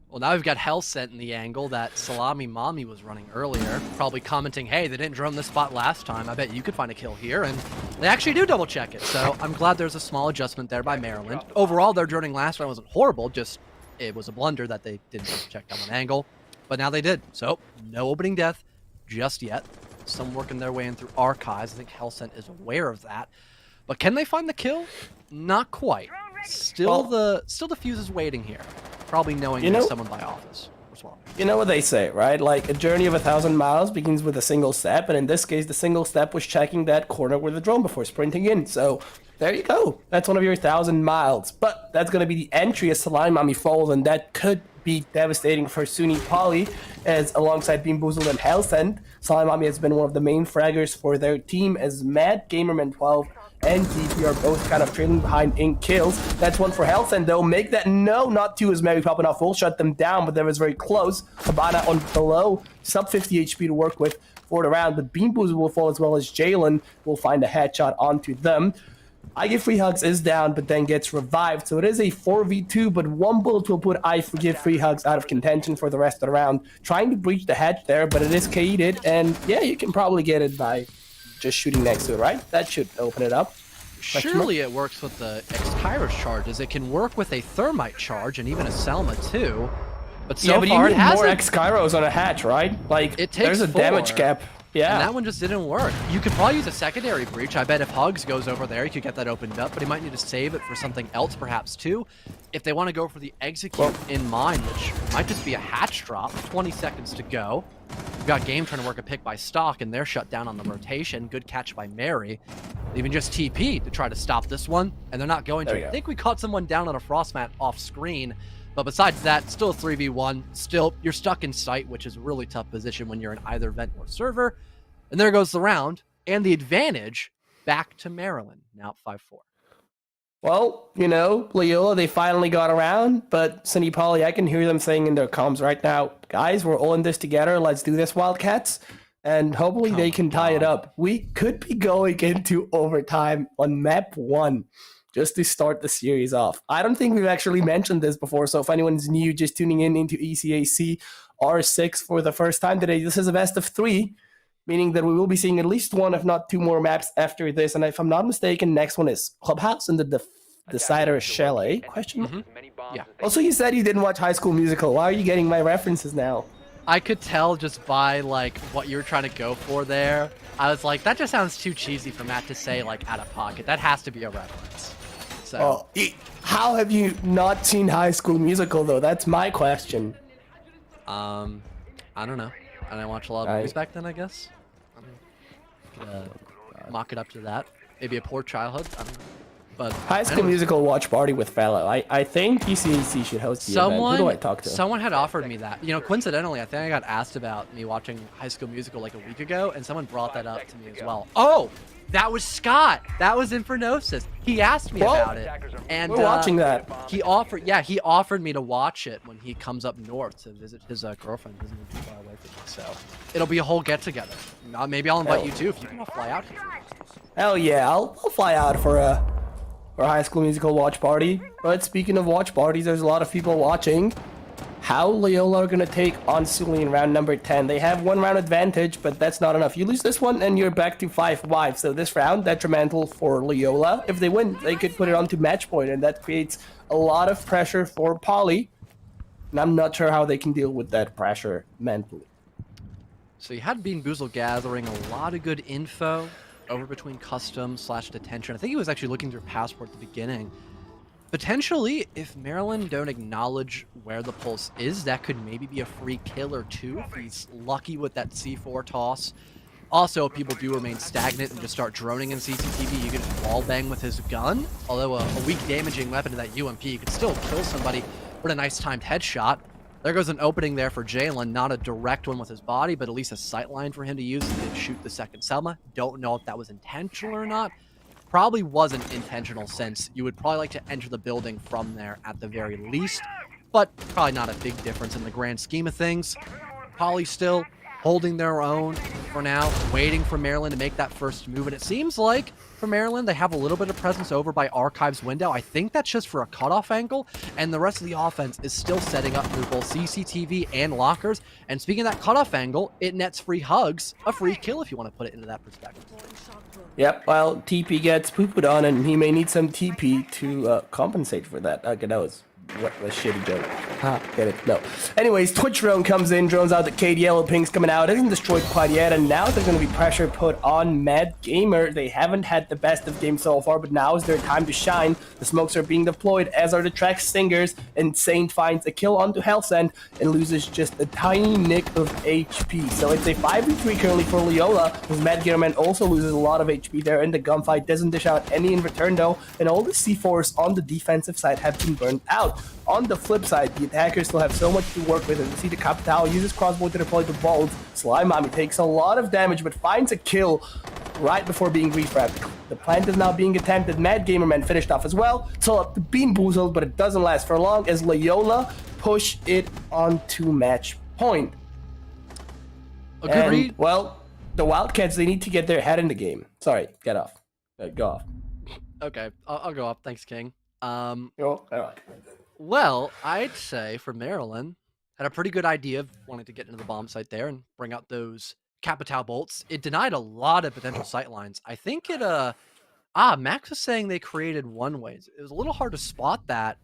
Well, now we've got Hell Sent in the angle that Salami Mommy was running earlier, probably commenting, hey, they didn't drone this spot last time. I bet you could find a kill here, and they actually do double check it. So I'm glad there's a small adjustment there by Maryland. Overall, their droning last round wasn't horrible, just it was a blunder that they didn't double check down one angle, but now they did. So no opening death just yet. Some working their way in through archives. I think Hell Sent is aware of that. But can they find the kill? Not quite. Still the fuse is waiting here. Probably knowing there's someone by office. You know what they say, right? Like, a journey of 1,000 miles begins with a single step, and in this case, the single step was checking that corner with the drone before sprinting in. So, there you go. That's one of your 1,000 miles. But that's going to be the entry as Salami Mommy falls, and that could be devastating for SUNY Poly, as alongside Beam Boozled and Hellsend, Salami Mommy has been one of the main fraggers for their team, as Mad Gamerman 12 and DP are both kind of trailing behind in kills. That's one for Hellsend though. Make that no, not two, as Mary popping off will shut them down, but that was very close. Habana on below, sub 50 HP to work with for the round, but Beam Boozled will fall as well as Jalen will find a headshot onto them. I Give Free Hugs is down, but then gets revived. So it is a 4v2, but one bullet will put I Forgive Free Hugs out of contention for the rest of the round. Trying to breach the hedge there, but it is KD'd, and yeah, you can probably get it by just shooting next to it, right? That should open it up. Surely it works with the X-Kairos charges. It can work with a Thermite charge and even a Selma too. But so but far you need more X-Kairos on a hatch, right? Like, it takes there's a 4. damage cap. Yeah. And that one just didn't work. You could probably use a secondary breach. I bet if Hugs goes over there, you could get that opened up, but he might need to save it for something else perhaps too. If they want to go for the execute in mind, which might just be a hatch drop, 20 seconds to go. We've got Game trying to work a pick by Stock, and they're shut down on the rotation. Good catch by Mary. They even just TP to try to stop this one, and they're not going to. I think we caught someone down on a frost mat off screen, but besides that, still a 3v1. Still, you're stuck in sight, which is a really tough position when you're in either vent or server. And there goes the round, and the advantage back to Maryland, now 5-4. Well, Loyola, they finally got around, but SUNY Poly, I can hear them saying in their comms right now, guys, we're all in this together, let's do this, Wildcats, and hopefully they can tie it up. We could be going into overtime on map 1. just to start the series off. I don't think we've actually mentioned this before, so if anyone's new, just tuning in into ECAC R6 for the first time today, this is a best of 3, meaning that we will be seeing at least 1, if not 2 more maps after this. And if I'm not mistaken, next one is Clubhouse and the Decider Chalet? Yeah. Also, you said you didn't watch High School Musical. Why are you getting my references now? I could tell just by like what you were trying to go for there. I was like, that just sounds too cheesy for Matt to say like out of pocket. That has to be a reference. So how have you not seen High School Musical though? That's my question. I don't know. I didn't watch a lot of movies back then, I guess. Mock it up to that. Maybe a poor childhood. I don't know. But High School Musical watch party with fellow. I think ECAC should host the event. Who do I talk to? Someone had offered me that. You know, coincidentally, I think I got asked about me watching High School Musical like a week ago, and someone brought that up to me as well. Oh, that was Scott. That was Infernosis. He asked me about it, and we're watching that. He offered me to watch it when he comes up north to visit his girlfriend. Doesn't live too far away from me, so it'll be a whole get together. Maybe I'll invite you too if you can fly out here. Hell yeah, I'll fly out for a High School Musical watch party. But speaking of watch parties, there's a lot of people watching how Loyola are going to take on SUNY in round number 10. They have 1 round advantage, but that's not enough. You lose this one and you're back to 5-5. So this round, detrimental for Loyola. If they win, they could put it onto match point, and that creates a lot of pressure for Poly. And I'm not sure how they can deal with that pressure mentally. So you had Bean Boozle gathering a lot of good info over between custom/detention. I think he was actually looking through passport at the beginning. Potentially, if Maryland don't acknowledge where the pulse is, that could maybe be a free kill or 2 if he's lucky with that C4 toss. Also, if people do remain stagnant and just start droning in CCTV, you can just wall bang with his gun. Although a weak damaging weapon to that UMP, you could still kill somebody with a nice timed headshot. There goes an opening there for Jalen, not a direct one with his body, but at least a sight line for him to use. He did shoot the second Selma. Don't know if that was intentional or not. Probably wasn't intentional, since you would probably like to enter the building from there at the very least, but probably not a big difference in the grand scheme of things. Poly still holding their own for now, waiting for Maryland to make that first move, and it seems like for Maryland, they have a little bit of presence over by Archives window. I think that's just for a cutoff angle, and the rest of the offense is still setting up through both CCTV and lockers. And speaking of that cutoff angle, it nets free hugs, a free kill if you want to put it into that perspective. Yep, well, TP gets poo-pooed on, and he may need some TP to compensate for that. Okay, that was what a shitty joke. Get it? No. Anyways, Twitch drone comes in, drones out the Cade, Yellow Pink's coming out, isn't destroyed quite yet, and now there's going to be pressure put on Mad Gamer. They haven't had the best of games so far, but now is their time to shine. The smokes are being deployed, as are the track singers, and Saint finds a kill onto Hellsend and loses just a tiny nick of HP. So it's a 5v3 currently for Loyola, as Mad Gamer also loses a lot of HP there in the gunfight, doesn't dish out any in return though, and all the C4s on the defensive side have been burned out. On the flip side, the attackers still have so much to work with, and you see the Capital uses crossbow to deploy the bolt. Slime Mommy takes a lot of damage, but finds a kill right before being refrapped. The plant is now being attempted. Mad Gamerman finished off as well. Still up to Bean Boozled, but it doesn't last for long as Loyola push it onto match point. Agreed. And, well, the Wildcats, they need to get their head in the game. Sorry, get off. Go off. Okay, I'll go off. Thanks, King. All right. Well, I'd say for Maryland, had a pretty good idea of wanting to get into the bomb site there and bring out those Capital bolts. It denied a lot of potential sight lines. I think it, Max was saying they created one-ways. It was a little hard to spot that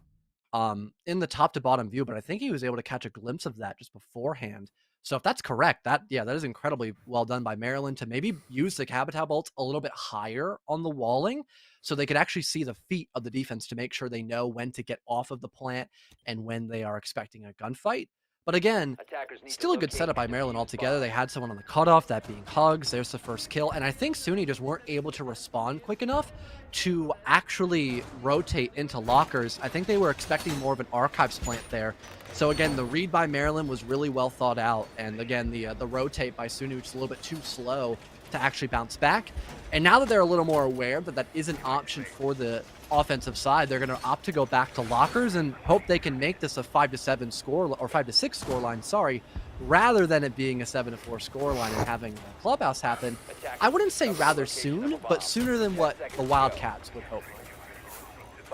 in the top to bottom view, but I think he was able to catch a glimpse of that just beforehand. So if that's correct, that is incredibly well done by Maryland to maybe use the Capital bolts a little bit higher on the walling so they could actually see the feet of the defense to make sure they know when to get off of the plant and when they are expecting a gunfight. But again, still a good setup by Maryland altogether. They had someone on the cutoff, that being Hugs. There's the first kill. And I think SUNY just weren't able to respond quick enough to actually rotate into lockers. I think they were expecting more of an Archives plant there. So again, the read by Maryland was really well thought out. And again, the rotate by SUNY, which is a little bit too slow to actually bounce back. And now that they're a little more aware that that is an option for the offensive side, they're going to opt to go back to lockers and hope they can make this a 5-7 score, or 5-6 score line, sorry, rather than it being a 7-4 score line and having a clubhouse happen. I wouldn't say rather soon, but sooner than what the Wildcats would hope for.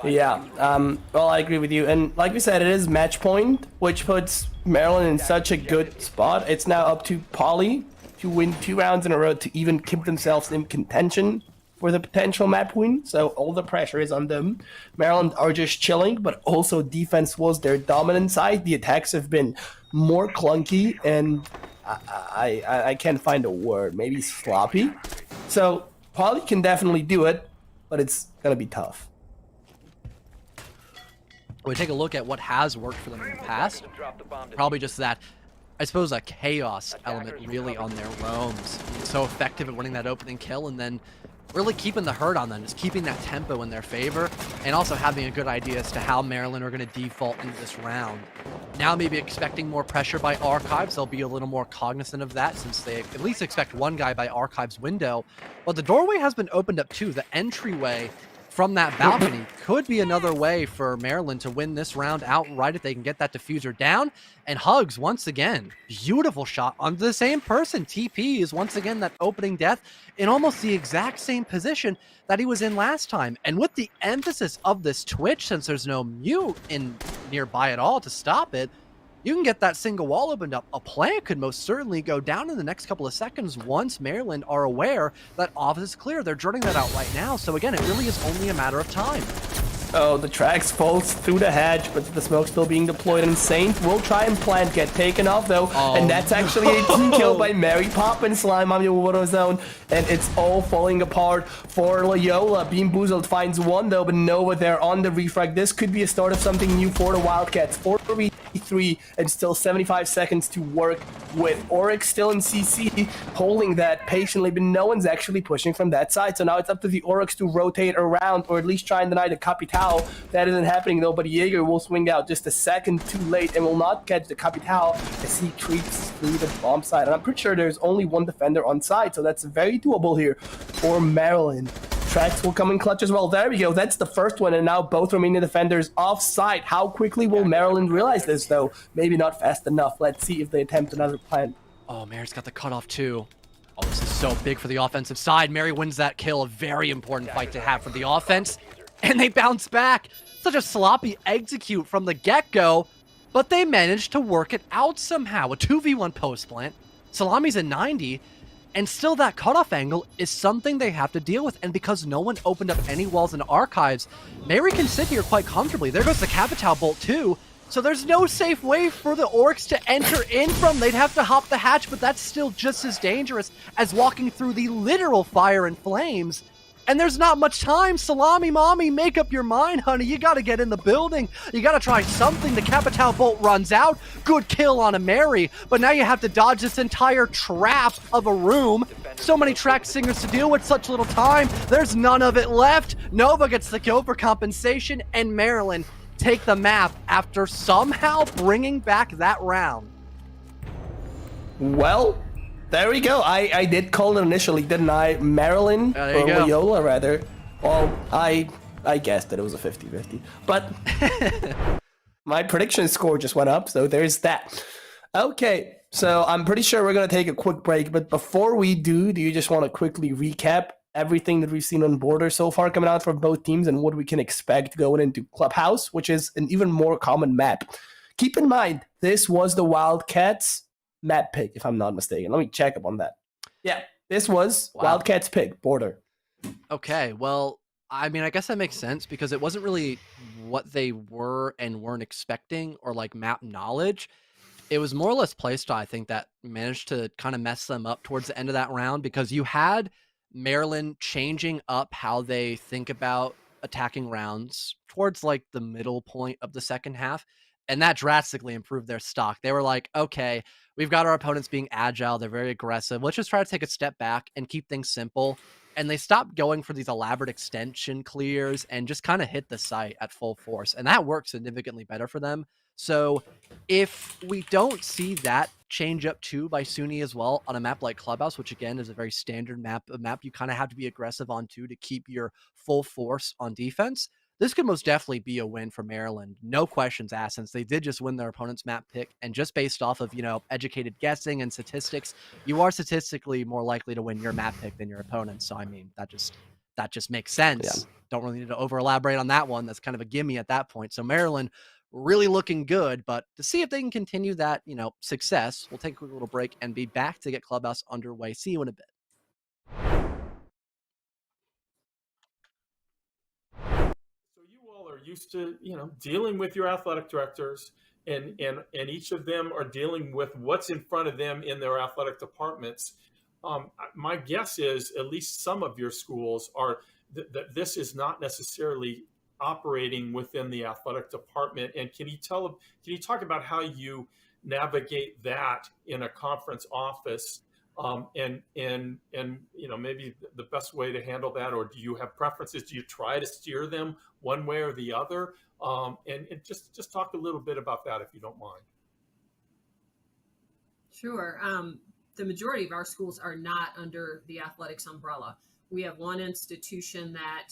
Yeah, well, I agree with you. And like we said, it is match point, which puts Maryland in such a good spot. It's now up to Poly to win 2 rounds in a row to even keep themselves in contention for the potential map win. So all the pressure is on them. Maryland are just chilling, but also defense was their dominant side. The attacks have been more clunky, and I can't find a word. Maybe sloppy. So Poly can definitely do it, but it's gonna be tough. We take a look at what has worked for them in the past. Probably just that, I suppose, a chaos element really on their roams. So effective at winning that opening kill and then really keeping the hurt on them, just keeping that tempo in their favor, and also having a good idea as to how Maryland are going to default into this round. Now maybe expecting more pressure by Archives. They'll be a little more cognizant of that since they at least expect one guy by Archives window. But the doorway has been opened up too. The entryway from that balcony could be another way for Maryland to win this round outright if they can get that diffuser down. And Hugs, once again, beautiful shot on the same person. TP is once again that opening death in almost the exact same position that he was in last time. And with the emphasis of this Twitch, since there's no mute in nearby at all to stop it, you can get that single wall opened up. A plant could most certainly go down in the next couple of seconds once Maryland are aware that office is clear. They're drilling that out right now. So again, it really is only a matter of time. Oh, the tracks falls through the hedge, but the smoke still being deployed, and Saint will try and plant, get taken off though, and that's actually a team kill by Mary Pop and Slime on the water zone, and it's all falling apart for Loyola. Beam Boozled finds one though, but Nova there on the refrag. This could be a start of something new for the Wildcats. 4v3 and still 75 seconds to work with. Oryx still in CC, holding that patiently, but no one's actually pushing from that side, so now it's up to the Oryx to rotate around, or at least try and deny the Capital. That isn't happening though, but Jaeger will swing out just a second too late and will not catch the Capital as he creeps through the bomb side. And I'm pretty sure there's only one defender on side, so that's very doable here for Maryland. Tracks will come in clutch as well. There we go. That's the first one, and now both remaining defenders off site. How quickly will Maryland realize this though? Maybe not fast enough. Let's see if they attempt another plant. Oh, Mary's got the cutoff too. Oh, this is so big for the offensive side. Mary wins that kill. A very important fight to have for the offense. And they bounce back. Such a sloppy execute from the get-go, but they managed to work it out somehow. A 2v1 post plant. Salami's a 90, and still that cutoff angle is something they have to deal with. And because no one opened up any walls in Archives, Mary can sit here quite comfortably. There goes the Capital Bolt too. So there's no safe way for the Oryx to enter in from. They'd have to hop the hatch, but that's still just as dangerous as walking through the literal fire and flames. And there's not much time. Salami mommy, make up your mind, honey. You gotta get in the building. You gotta try something. The Capital Bolt runs out. Good kill on a Mary. But now you have to dodge this entire trap of a room. So many track singers to deal with, such little time. There's none of it left. Nova gets the kill for compensation, and Maryland take the map after somehow bringing back that round. Well, there we go. I did call it initially, didn't I? Maryland, or Loyola rather. Well, I guessed that it was a 50-50. But my prediction score just went up, so there's that. Okay, so I'm pretty sure we're going to take a quick break. But before we do you just want to quickly recap everything that we've seen on Border so far coming out from both teams and what we can expect going into Clubhouse, which is an even more common map? Keep in mind, this was the Wildcats map pick, if I'm not mistaken. Let me check up on that. Yeah, this was Wildcats pick, Border. Okay, well, I mean, I guess that makes sense because it wasn't really what they were and weren't expecting or like map knowledge. It was more or less playstyle, I think, that managed to kind of mess them up towards the end of that round because you had Maryland changing up how they think about attacking rounds towards like the middle point of the second half. And that drastically improved their stock. They were like, okay, we've got our opponents being agile. They're very aggressive. Let's just try to take a step back and keep things simple. And they stopped going for these elaborate extension clears and just kind of hit the site at full force. And that worked significantly better for them. So if we don't see that change up too by SUNY as well on a map like Clubhouse, which again is a very standard map, a map you kind of have to be aggressive on too to keep your full force on defense, this could most definitely be a win for Maryland. No questions asked, since they did just win their opponent's map pick. And just based off of, educated guessing and statistics, you are statistically more likely to win your map pick than your opponent. So, I mean, that just makes sense. Don't really need to over elaborate on that one. That's kind of a gimme at that point. So Maryland really looking good, but to see if they can continue that, success, we'll take a quick little break and be back to get Clubhouse underway. See you in a bit. So you all are used to, dealing with your athletic directors, and each of them are dealing with what's in front of them in their athletic departments. My guess is at least some of your schools are that this is not necessarily operating within the athletic department. And can you talk about how you navigate that in a conference office? And maybe the best way to handle that, or do you have preferences? Do you try to steer them one way or the other? And just talk a little bit about that if you don't mind. Sure. The majority of our schools are not under the athletics umbrella. We have one institution that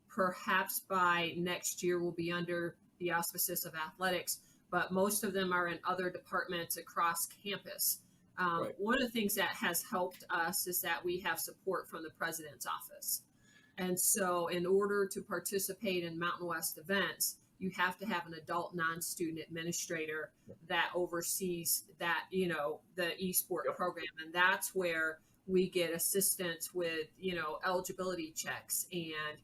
perhaps by next year will be under the auspices of athletics, but most of them are in other departments across campus. Right. One of the things that has helped us is that we have support from the president's office. And so in order to participate in Mountain West events, you have to have an adult non-student administrator that oversees that, the eSport program. And that's where we get assistance with, eligibility checks and,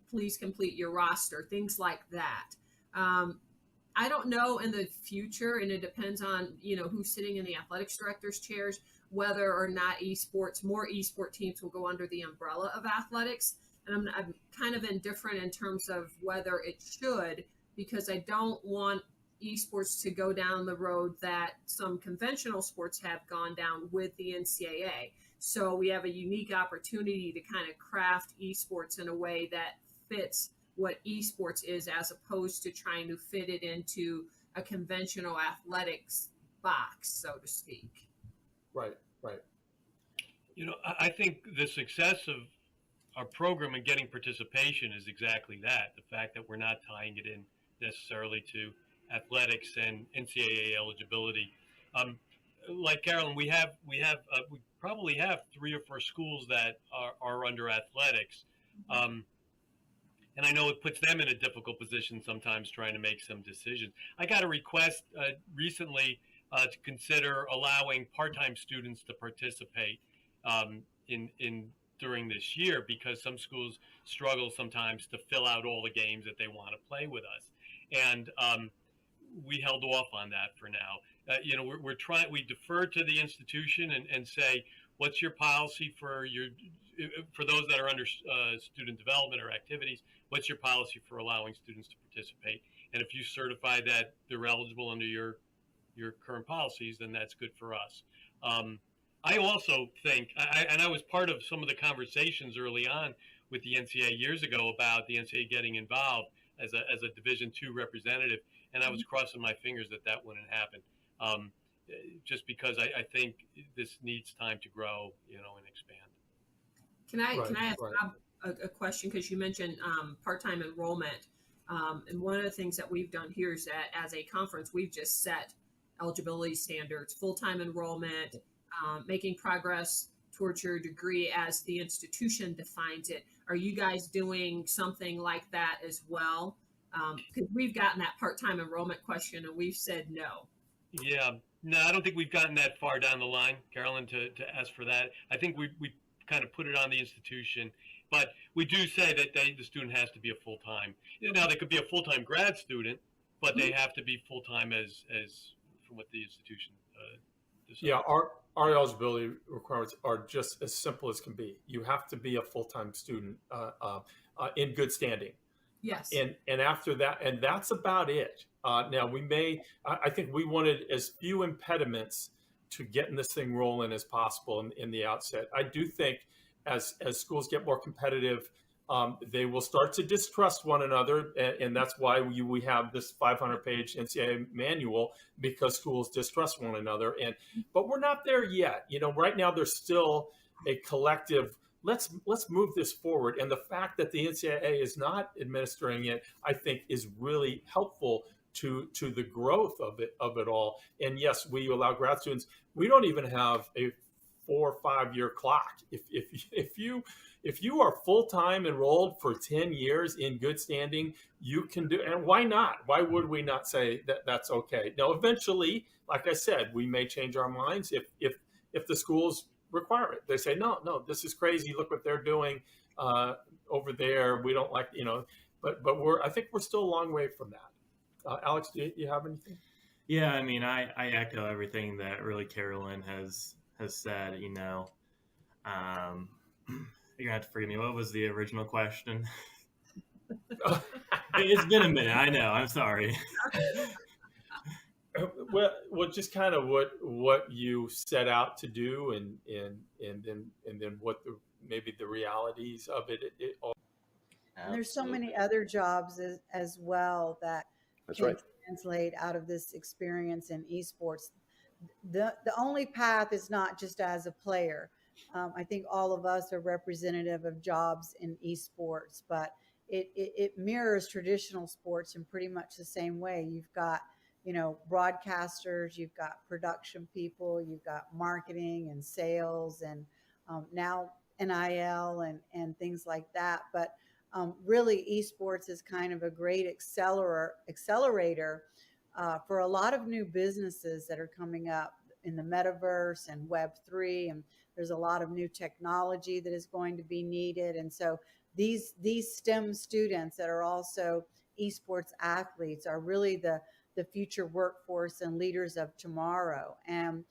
please complete your roster, things like that. I don't know in the future, and it depends on, who's sitting in the athletics director's chairs, whether or not more eSport teams will go under the umbrella of athletics. And I'm kind of indifferent in terms of whether it should, because I don't want esports to go down the road that some conventional sports have gone down with the NCAA. So we have a unique opportunity to kind of craft esports in a way that fits what esports is, as opposed to trying to fit it into a conventional athletics box, so to speak. Right. I think the success of our program and getting participation is exactly that. The fact that we're not tying it in necessarily to athletics and NCAA eligibility. Like Carolyn, we probably have 3 or 4 schools that are under athletics. And I know it puts them in a difficult position sometimes trying to make some decisions. I got a request recently to consider allowing part-time students to participate during this year, because some schools struggle sometimes to fill out all the games that they want to play with us. And we held off on that for now. We defer to the institution and say, what's your policy for those that are under student development or activities? What's your policy for allowing students to participate? And if you certify that they're eligible under your current policies, then that's good for us. I also think, and I was part of some of the conversations early on with the NCAA years ago about the NCAA getting involved as a Division II representative, and I was crossing my fingers that wouldn't happen, just because I think this needs time to grow, and expand. Can I ask Bob a question, because you mentioned part-time enrollment, and one of the things that we've done here is that as a conference, we've just set eligibility standards, full-time enrollment, making progress towards your degree as the institution defines it. Are you guys doing something like that as well? Because we've gotten that part-time enrollment question and we've said no. Yeah, no, I don't think we've gotten that far down the line, Carolyn, to ask for that. I think we kind of put it on the institution, but we do say that the student has to be a full-time. Now, they could be a full-time grad student, but they have to be full-time as from what the institution decides. Yeah, our eligibility requirements are just as simple as can be. You have to be a full-time student in good standing. Yes. And after that, and that's about it. Now I think we wanted as few impediments to getting this thing rolling as possible in the outset. I do think as schools get more competitive, they will start to distrust one another, and that's why we have this 500-page NCAA manual, because schools distrust one another. But we're not there yet. Right now there's still a collective, let's move this forward. And the fact that the NCAA is not administering it, I think, is really helpful to the growth of it all. And yes, we allow grad students. We don't even have a 4 or 5 year clock. If you are full time enrolled for 10 years in good standing, you can do. And why not? Why would we not say that that's okay? Now, eventually, like I said, we may change our minds if the schools require it. They say, no, this is crazy. Look what they're doing over there. We don't like, but I think we're still a long way from that. Alex, do you have anything? Yeah, I mean, I echo everything that really Carolyn has said. You're gonna have to forgive me. What was the original question? It's been a minute. I know. I'm sorry. Well, just kind of what you set out to do, and then what maybe the realities of it all. And there's so many other jobs as well that can translate out of this experience in esports. The only path is not just as a player. I think all of us are representative of jobs in esports, but it mirrors traditional sports in pretty much the same way. You've got, broadcasters, you've got production people, you've got marketing and sales, and now NIL and things like that. But really, esports is kind of a great accelerator for a lot of new businesses that are coming up in the metaverse and Web3, and there's a lot of new technology that is going to be needed. And so these STEM students that are also esports athletes are really the future workforce and leaders of tomorrow. And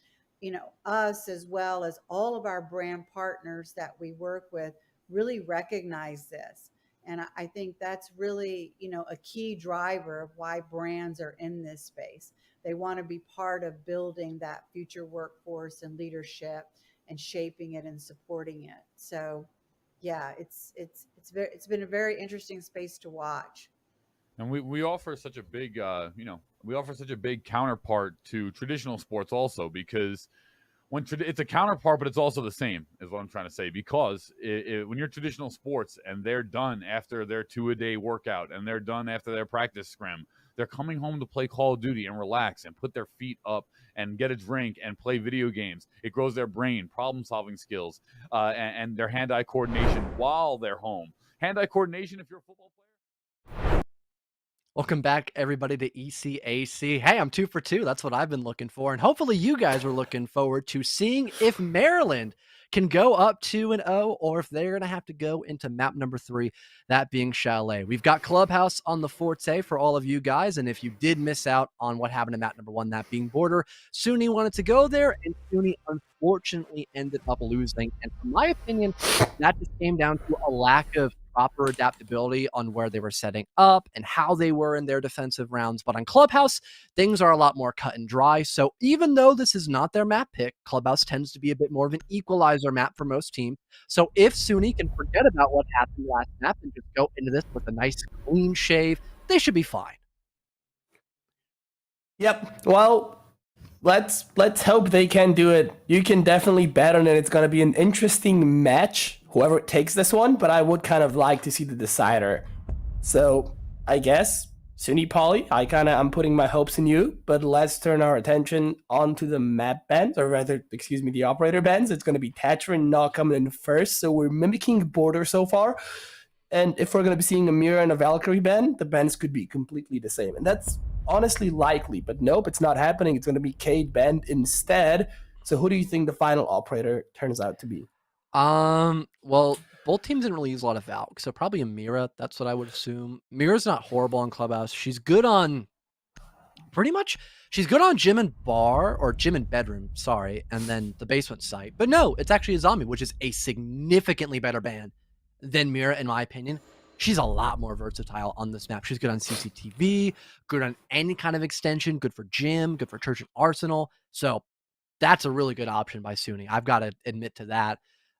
us, as well as all of our brand partners that we work with, really recognize this. And I think that's really, a key driver of why brands are in this space. They want to be part of building that future workforce and leadership and shaping it and supporting it. So, yeah, it's been a very interesting space to watch. And we offer such a big, we offer such a big counterpart to traditional sports also, because it's a counterpart, but it's also the same, is what I'm trying to say. Because when you're traditional sports and they're done after their 2-a-day workout and they're done after their practice scrim, they're coming home to play Call of Duty and relax and put their feet up and get a drink and play video games. It grows their brain, problem-solving skills, and their hand-eye coordination while they're home. Hand-eye coordination if you're a football player. Welcome back, everybody, to ECAC. Hey, I'm 2 for 2. That's what I've been looking for. And hopefully you guys were looking forward to seeing if Maryland can go up 2-0 or if they're going to have to go into map number 3, that being Chalet. We've got Clubhouse on the Forte for all of you guys. And if you did miss out on what happened to map number 1, that being Border, SUNY wanted to go there, and SUNY unfortunately ended up losing. And in my opinion, that just came down to a lack of proper adaptability on where they were setting up and how they were in their defensive rounds. But on Clubhouse, things are a lot more cut and dry. So even though this is not their map pick, Clubhouse tends to be a bit more of an equalizer map for most teams. So if SUNY can forget about what happened last map and just go into this with a nice clean shave, they should be fine. Yep. Well, let's hope they can do it. You can definitely bet on it. It's going to be an interesting match, whoever takes this one, but I would kind of like to see the decider. So I guess SUNY Poly, I'm putting my hopes in you, but let's turn our attention onto the map bands, or rather, the operator bands. It's going to be Thatcher and Nog coming in first. So we're mimicking Border so far. And if we're going to be seeing a Mira and a Valkyrie band, the bands could be completely the same. And that's honestly likely, but nope, it's not happening. It's going to be Cade band instead. So who do you think the final operator turns out to be? Well, both teams didn't really use a lot of Valk, so probably a Mira. That's what I would assume. Mira's not horrible on Clubhouse. She's good on she's good on gym and bar, or gym and bedroom, sorry, and then the basement site. But no, it's actually a zombie, which is a significantly better ban than Mira, in my opinion. She's a lot more versatile on this map. She's good on CCTV, good on any kind of extension, good for gym, good for church and arsenal. So that's a really good option by SUNY. I've got to admit to that.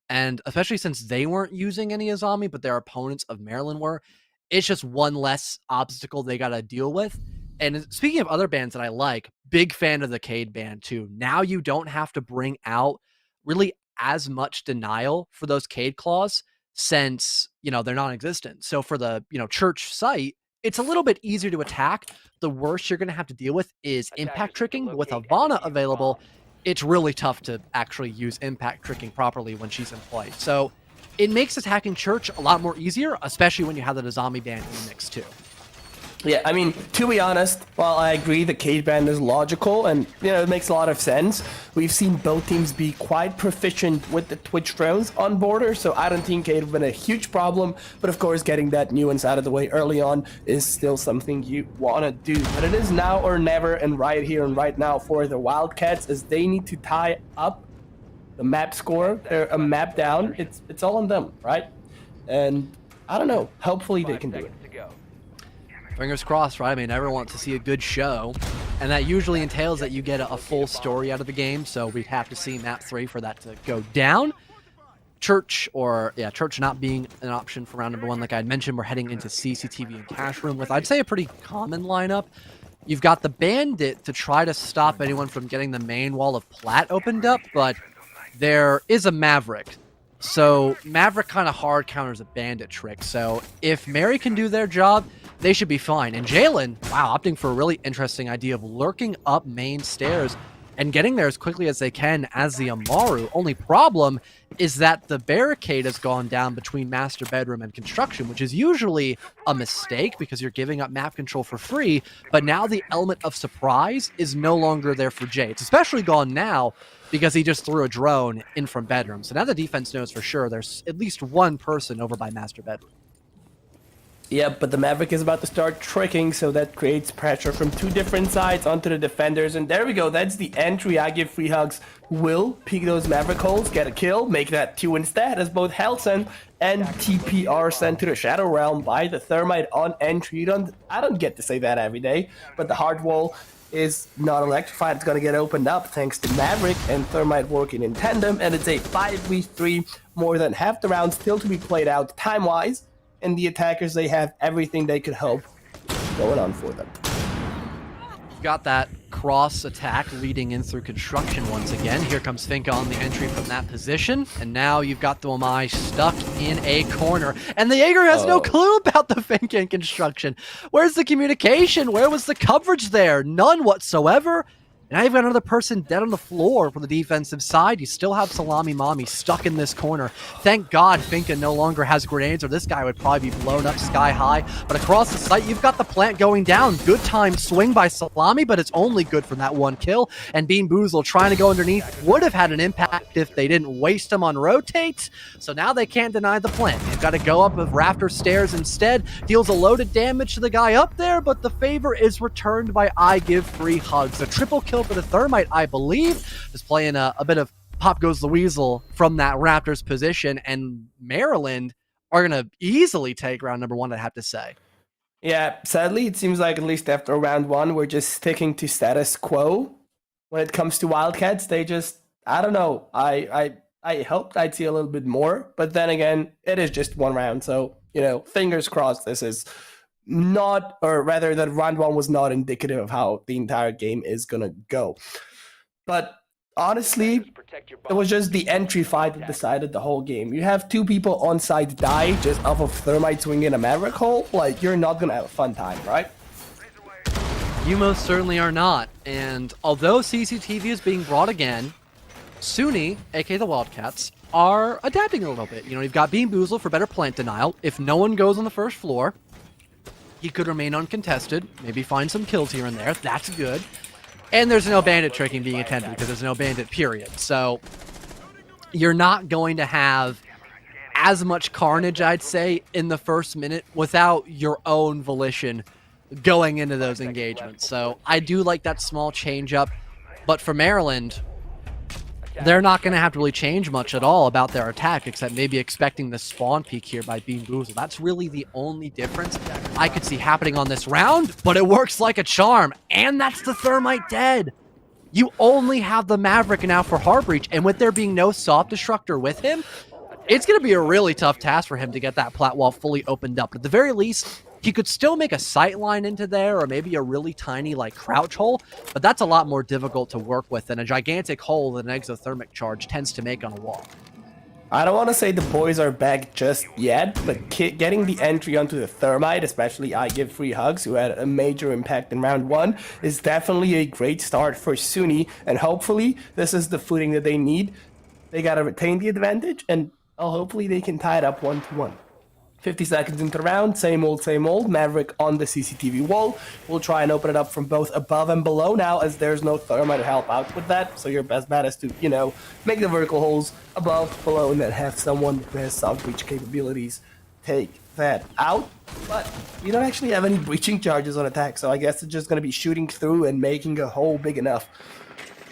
And especially since they weren't using any Azami, but their opponents of Maryland were, it's just one less obstacle they got to deal with. And speaking of other bands that I like, big fan of the Cade band too. Now you don't have to bring out really as much denial for those Cade claws, since, they're non-existent. So for the, church site, it's a little bit easier to attack. The worst you're going to have to deal with is impact tricking. But with Havana available, it's really tough to actually use impact tricking properly when she's in play. So it makes attacking Church a lot more easier, especially when you have the zombie band in the mix too. Yeah, I mean, to be honest, while I agree the cage band is logical and, it makes a lot of sense, we've seen both teams be quite proficient with the Twitch drones on border, so I don't think it would have been a huge problem. But of course, getting that nuance out of the way early on is still something you want to do. But it is now or never, and right here and right now for the Wildcats, as they need to tie up the map score. They're a map down. It's all on them, right? And I don't know. Hopefully they can do it. Fingers crossed, right? I mean, everyone wants to see a good show, and that usually entails that you get a full story out of the game, so we'd have to see map 3 for that to go down. Church not being an option for round number 1, like I had mentioned, we're heading into CCTV and Cash Room with, I'd say, a pretty common lineup. You've got the Bandit to try to stop anyone from getting the main wall of Plat opened up, but there is a Maverick. So Maverick kind of hard counters a Bandit trick, so if Mary can do their job, they should be fine. And Jalen, wow, opting for a really interesting idea of lurking up main stairs and getting there as quickly as they can as the Amaru. Only problem is that the barricade has gone down between master bedroom and construction, which is usually a mistake because you're giving up map control for free, but now the element of surprise is no longer there for Jay. It's especially gone now because he just threw a drone in from bedroom. So now the defense knows for sure there's at least one person over by master bedroom. Yeah, but the Maverick is about to start tricking, so that creates pressure from two different sides onto the defenders. And there we go, that's the entry. I give free hugs. Will peek those Maverick holes, get a kill, make that 2 instead, as both Helsen and TP are sent to the Shadow Realm by the Thermite on entry. I don't get to say that every day, but the hard wall is not electrified. It's going to get opened up thanks to Maverick and Thermite working in tandem, and it's a 5v3, more than half the round still to be played out time-wise. And the attackers, they have everything they could hope going on for them. You've got that cross attack leading in through construction once again. Here comes Finka on the entry from that position. And now you've got the Omai stuck in a corner. And the Jaeger has no clue about the Finka in construction. Where's the communication? Where was the coverage there? None whatsoever. And now you've got another person dead on the floor for the defensive side. You still have Salami Mommy stuck in this corner. Thank God Finka no longer has grenades, or this guy would probably be blown up sky high. But across the site, you've got the plant going down. Good time swing by Salami, but it's only good for that one kill. And Bean Boozle trying to go underneath would have had an impact if they didn't waste him on rotates. So now they can't deny the plant. They've got to go up with rafter stairs instead. Deals a load of damage to the guy up there, but the favor is returned by I Give Free Hugs. A triple kill for the Thermite, I believe, is playing a bit of Pop Goes the Weasel from that Raptors position, and Maryland are going to easily take round number 1, I'd have to say. Yeah, sadly, it seems like at least after round 1, we're just sticking to status quo. When it comes to Wildcats, they just, I don't know, I hoped I'd see a little bit more, but then again, it is just one round, so, fingers crossed this is not, or rather that round 1 was not indicative of how the entire game is gonna go. But honestly, it was just the entry fight that decided the whole game. You have 2 people on site die just off of Thermite swinging a Maverick hole. Like, you're not gonna have a fun time, right? You most certainly are not. And although CCTV is being brought again, SUNY, aka the Wildcats, are adapting a little bit. You've got Bean Boozle for better plant denial. If no one goes on the first floor, he could remain uncontested, maybe find some kills here and there. That's good. And there's no bandit tricking being attempted because there's no bandit, period. So you're not going to have as much carnage, I'd say, in the first minute without your own volition going into those engagements. So I do like that small change up. But for Maryland, they're not going to have to really change much at all about their attack, except maybe expecting the spawn peak here by Bean Boozle. That's really the only difference I could see happening on this round, but it works like a charm. And that's the Thermite dead. You only have the Maverick now for Heartbreach, and with there being no soft destructor with him, it's going to be a really tough task for him to get that plat wall fully opened up. But at the very least, he could still make a sight line into there, or maybe a really tiny, crouch hole, but that's a lot more difficult to work with than a gigantic hole that an exothermic charge tends to make on a wall. I don't want to say the boys are back just yet, but getting the entry onto the Thermite, especially I Give Free Hugs, who had a major impact in round 1, is definitely a great start for SUNY, and hopefully this is the footing that they need. They got to retain the advantage, and hopefully they can tie it up 1-1. 50 seconds into the round, same old. Maverick on the CCTV wall. We'll try and open it up from both above and below now, as there's no Thermite to help out with that. So your best bet is to, make the vertical holes above, below, and then have someone who has soft breach capabilities take that out. But we don't actually have any breaching charges on attack, so I guess it's just going to be shooting through and making a hole big enough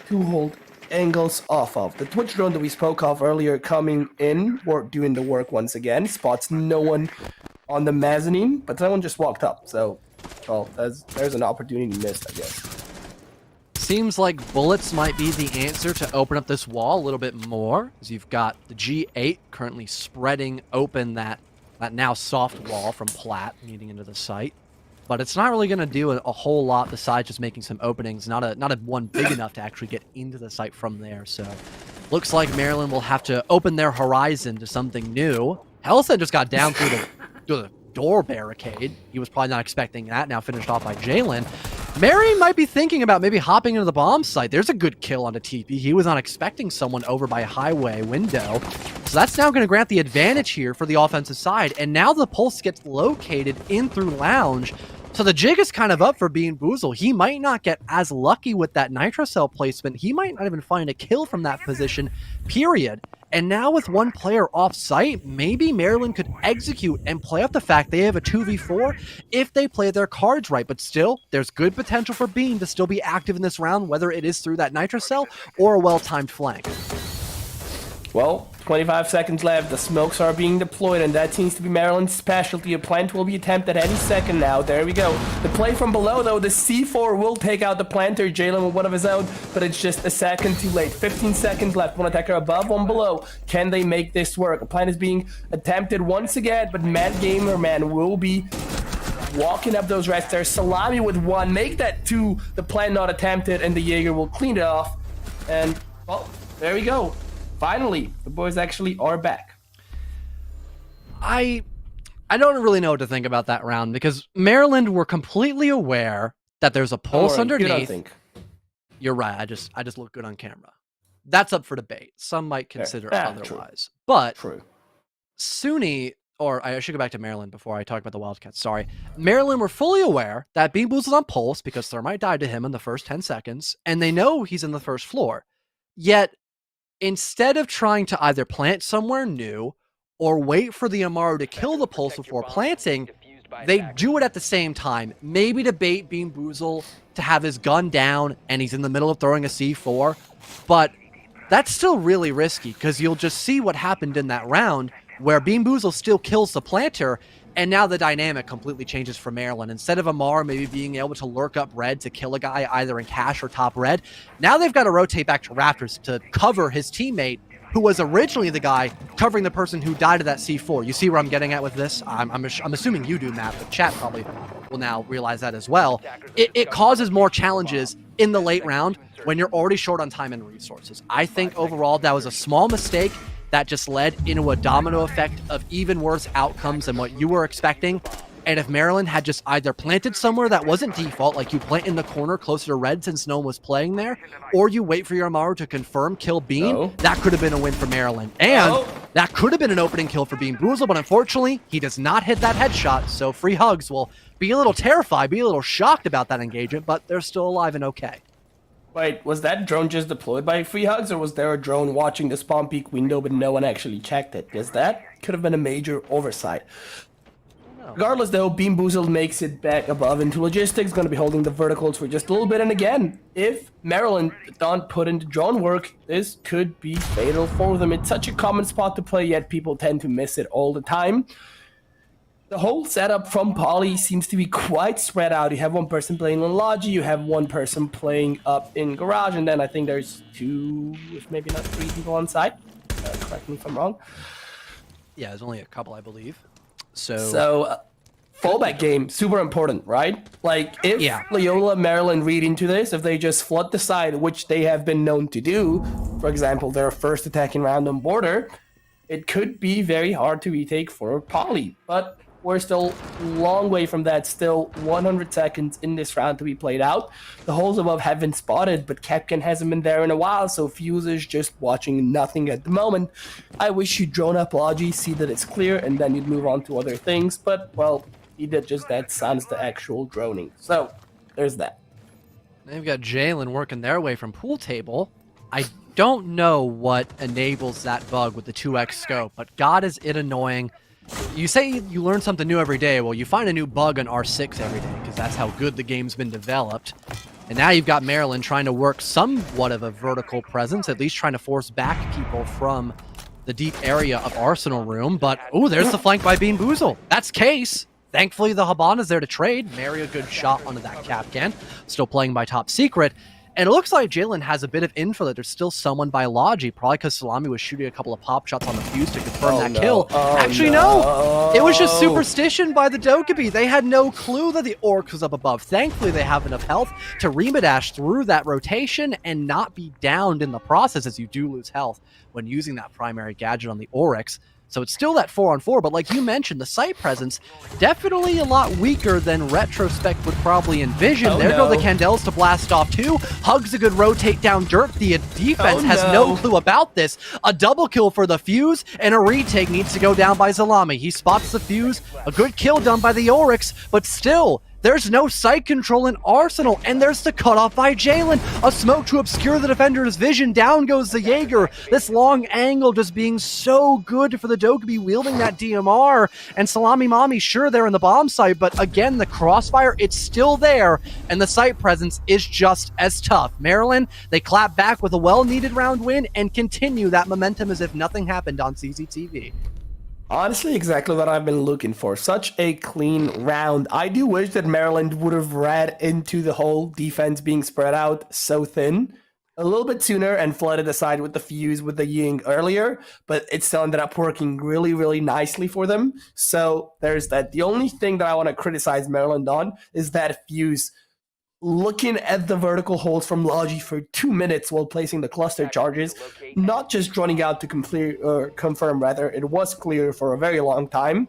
to hold angles off of. The Twitch drone that we spoke of earlier coming in, or doing the work once again, spots no one on the mezzanine, but someone just walked up, so well, there's an opportunity missed, I guess. Seems like bullets might be the answer to open up this wall a little bit more, as you've got the G8 currently spreading open that now soft wall from Platt leading into the site. But it's not really going to do a whole lot besides just making some openings. Not a one big enough to actually get into the site from there. So looks like Maryland will have to open their horizon to something new. Helson just got down through the door barricade. He was probably not expecting that. Now finished off by Jalen. Mary might be thinking about maybe hopping into the bomb site. There's a good kill on a TP. He was not expecting someone over by a highway window. So that's now going to grant the advantage here for the offensive side. And now the pulse gets located in through lounge. So the jig is kind of up for Bean Boozle. He might not get as lucky with that nitro cell placement. He might not even find a kill from that position, period. And now with one player off site, maybe Maryland could execute and play off the fact they have a 2v4 if they play their cards right. But still, there's good potential for Bean to still be active in this round, whether it is through that nitro cell or a well-timed flank. Well, 25 seconds left. The smokes are being deployed, and that seems to be Maryland's specialty. A plant will be attempted any second now. There we go. The play from below, though, the C4 will take out the planter. Jalen with one of his own, but it's just a second too late. 15 seconds left. One attacker above, one below. Can they make this work? A plant is being attempted once again, but Mad Gamer Man will be walking up those rest there. Salami with one. Make that two. The plant not attempted, and the Jaeger will clean it off. And, well, there we go. Finally, the boys actually are back. I don't really know what to think about that round, because Maryland were completely aware that there's a pulse underneath. You don't think. You're right. I just look good on camera. That's up for debate. Some might consider otherwise. True. But True. SUNY, or I should go back to Maryland before I talk about the Wildcats. Sorry. Maryland were fully aware that Bean Boozle's on pulse because Thermite died to him in the first 10 seconds, and they know he's in the first floor. Yet, instead of trying to either plant somewhere new or wait for the Amaru to kill the pulse before planting, they do it at the same time. Maybe to bait Bean Boozle to have his gun down and he's in the middle of throwing a C4. But that's still really risky, because you'll just see what happened in that round where Bean Boozle still kills the planter, and now the dynamic completely changes for Maryland. Instead of Amar maybe being able to lurk up red to kill a guy either in cash or top red, now they've got to rotate back to Raptors to cover his teammate, who was originally the guy covering the person who died of that C4. You see where I'm getting at with this? I'm assuming you do, Matt, but chat probably will now realize that as well. It causes more challenges in the late round when you're already short on time and resources. I think overall that was a small mistake that just led into a domino effect of even worse outcomes than what you were expecting. And if Maryland had just either planted somewhere that wasn't default, like you plant in the corner closer to red since no one was playing there, or you wait for your Amaru to confirm kill Bean, that could have been a win for Maryland. And that could have been an opening kill for Bean Boozle, but unfortunately, he does not hit that headshot, so Free Hugs will be a little terrified, be a little shocked about that engagement, but they're still alive and okay. Wait, was that drone just deployed by Free Hugs, or was there a drone watching the spawn peak window but no one actually checked it? Because that could have been a major oversight. Regardless, though, Bean Boozle makes it back above into logistics, going to be holding the verticals for just a little bit. And again, if Maryland don't put into drone work, this could be fatal for them. It's such a common spot to play, yet people tend to miss it all the time. The whole setup from Poly seems to be quite spread out. You have one person playing on Logi, you have one person playing up in Garage, and then I think there's two, if maybe not three people on site. Correct me if I'm wrong. Yeah, there's only a couple, I believe. So fallback game, super important, right? Like, if Loyola, Maryland read into this, if they just flood the side, which they have been known to do, for example, their first attacking round on border, it could be very hard to retake for Poly, but we're still a long way from that. Still 100 seconds in this round to be played out. The holes above have been spotted, but Capcan hasn't been there in a while, so Fuse is just watching nothing at the moment. I wish you'd drone up Logi, see that it's clear, and then you'd move on to other things, but, well, he did just that, sans the actual droning. So, there's that. They've got Jalen working their way from pool table. I don't know what enables that bug with the 2x scope, but God, is it annoying. You say you learn something new every day. Well, you find a new bug on R6 every day because that's how good the game's been developed. And now you've got Maryland trying to work somewhat of a vertical presence, at least trying to force back people from the deep area of Arsenal Room. But, oh, there's the flank by Bean Boozle. That's Case. Thankfully, the Habana's there to trade. Marry a good shot onto that Capcan. Still playing by top secret. And it looks like Jalen has a bit of info that there's still someone by Logi, probably because Salami was shooting a couple of pop shots on the fuse to confirm that kill. Actually, no! It was just superstition by the Dokkaebi. They had no clue that the Orc was up above. Thankfully, they have enough health to Remadash through that rotation and not be downed in the process, as you do lose health when using that primary gadget on the Oryx. So it's still that 4-on-4, but like you mentioned, the site presence definitely a lot weaker than retrospect would probably envision. There go the Candles to blast off too. Hugs a good rotate down dirt. The defense has no clue about this. A double kill for the Fuse, and a retake needs to go down by Zalami. He spots the Fuse. A good kill done by the Oryx, but still, there's no sight control in Arsenal, and there's the cutoff by Jalen. A smoke to obscure the defender's vision. Down goes the Jaeger. This long angle just being so good for the Dokkaebi wielding that DMR. And Salami Mami, sure, they're in the bomb site, but again, the crossfire, it's still there, and the site presence is just as tough. Maryland, they clap back with a well-needed round win and continue that momentum as if nothing happened on CCTV. Honestly, exactly what I've been looking for. Such a clean round. I do wish that Maryland would have read into the whole defense being spread out so thin a little bit sooner and flooded aside with the Fuse with the Ying earlier, but it still ended up working really, really nicely for them. So there's that. The only thing that I want to criticize Maryland on is that Fuse looking at the vertical holes from Logi for 2 minutes while placing the cluster charges, not just running out to confirm, rather, it was clear for a very long time.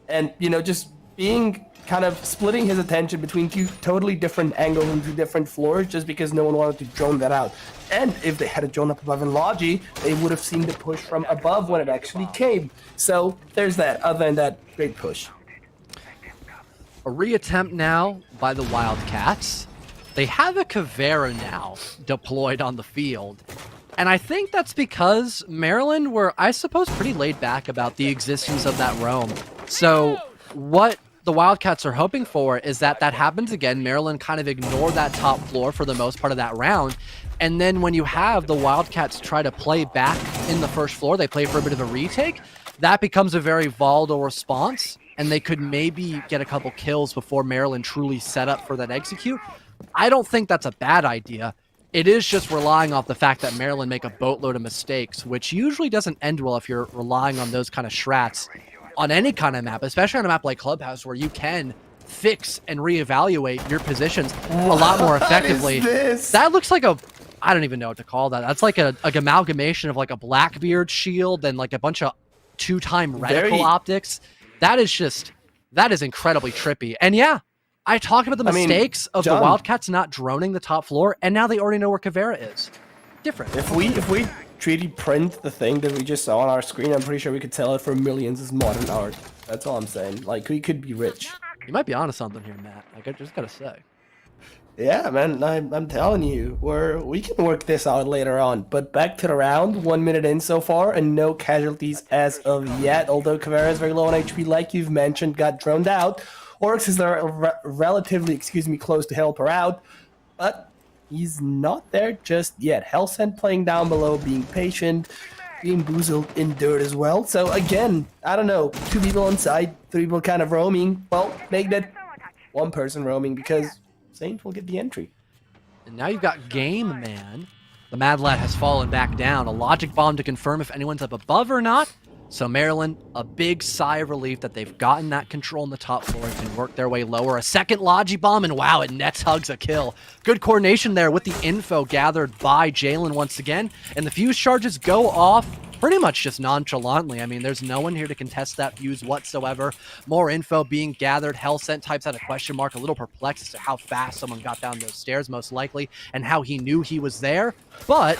And, you know, just being kind of splitting his attention between two totally different angles and two different floors just because no one wanted to drone that out. And if they had a drone up above in Logi, they would have seen the push from above when it actually came. So there's that. Other than that, great push. A reattempt now by the Wildcats. They have a Caveira now deployed on the field. And I think that's because Maryland were, I suppose, pretty laid back about the existence of that roam. So what the Wildcats are hoping for is that that happens again. Maryland kind of ignore that top floor for the most part of that round. And then when you have the Wildcats try to play back in the first floor, they play for a bit of a retake. That becomes a very volatile response, and they could maybe get a couple kills before Maryland truly set up for that execute. I don't think that's a bad idea. It is just relying off the fact that Maryland make a boatload of mistakes, which usually doesn't end well if you're relying on those kind of strats on any kind of map, especially on a map like Clubhouse, where you can fix and reevaluate your positions a lot more effectively. That looks like a, I don't even know what to call that. That's like a amalgamation of like a Blackbeard shield and like a bunch of two-time reticle optics. That is incredibly trippy. And yeah, I talked about the mistakes of the Wildcats not droning the top floor, and now they already know where Caveira is. Different. If we 3D print the thing that we just saw on our screen, I'm pretty sure we could sell it for millions as modern art. That's all I'm saying. Like, we could be rich. You might be onto something here, Matt. Like, I just gotta say. Yeah, man, I'm telling you, we can work this out later on. But back to the round, 1 minute in so far, and no casualties as of yet. Although Caveira is very low on HP, like you've mentioned, got droned out. Oryx is there relatively, close to help her out, but he's not there just yet. Hellsent playing down below, being patient, being boozled in dirt as well. So again, I don't know, 2 people on site, 3 people kind of roaming. Well, make that 1 person roaming because Saints will get the entry. And now you've got Game Man. The Mad Lad has fallen back down. A logic bomb to confirm if anyone's up above or not. So Maryland, a big sigh of relief that they've gotten that control on the top floor and can work their way lower. A second Logi bomb, and wow, it nets Hugs a kill. Good coordination there with the info gathered by Jalen once again, and the fuse charges go off pretty much just nonchalantly. I mean, there's no one here to contest that fuse whatsoever. More info being gathered. Hellsent types out a question mark, a little perplexed as to how fast someone got down those stairs, most likely, and how he knew he was there. But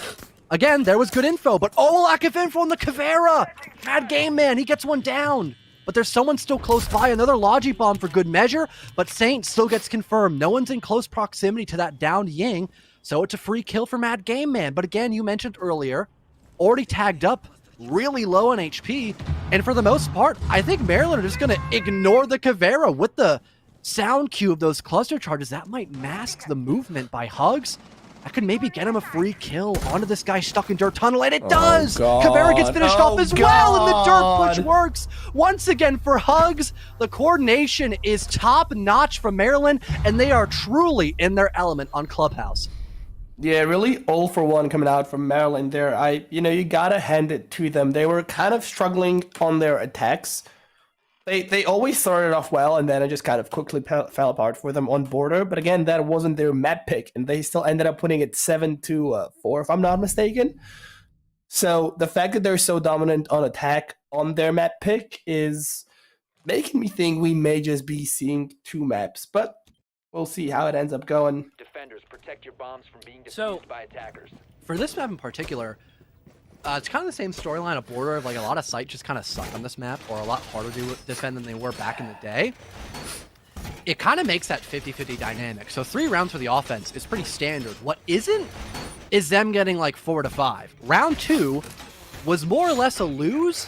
again, there was good info, but lack of info on the Caveira. Mad Game Man, he gets one down. But there's someone still close by, another Logi bomb for good measure, but Saint still gets confirmed. No one's in close proximity to that downed Ying, so it's a free kill for Mad Game Man. But again, you mentioned earlier, already tagged up, really low on HP, and for the most part, I think Maryland are just going to ignore the Caveira with the sound cue of those cluster charges. That might mask the movement by Hugs. I could maybe get him a free kill onto this guy stuck in dirt tunnel, and it does! Caveira gets finished off as well, and the dirt push works once again for Hugs. The coordination is top-notch from Maryland, and they are truly in their element on Clubhouse. Yeah, really all for one coming out from Maryland there. You gotta hand it to them. They were kind of struggling on their attacks. They always started off well, and then it just kind of quickly fell apart for them on border. But again, that wasn't their map pick, and they still ended up putting it 7-4, if I'm not mistaken. So the fact that they're so dominant on attack on their map pick is making me think we may just be seeing two maps. But we'll see how it ends up going. Defenders, protect your bombs from being defused by attackers. For this map in particular, it's kind of the same storyline of border. Like, a lot of sites just kind of suck on this map, or a lot harder to defend than they were back in the day. It kind of makes that 50-50 dynamic. So 3 rounds for the offense is pretty standard. What isn't is them getting like 4 to 5. Round 2 was more or less a lose,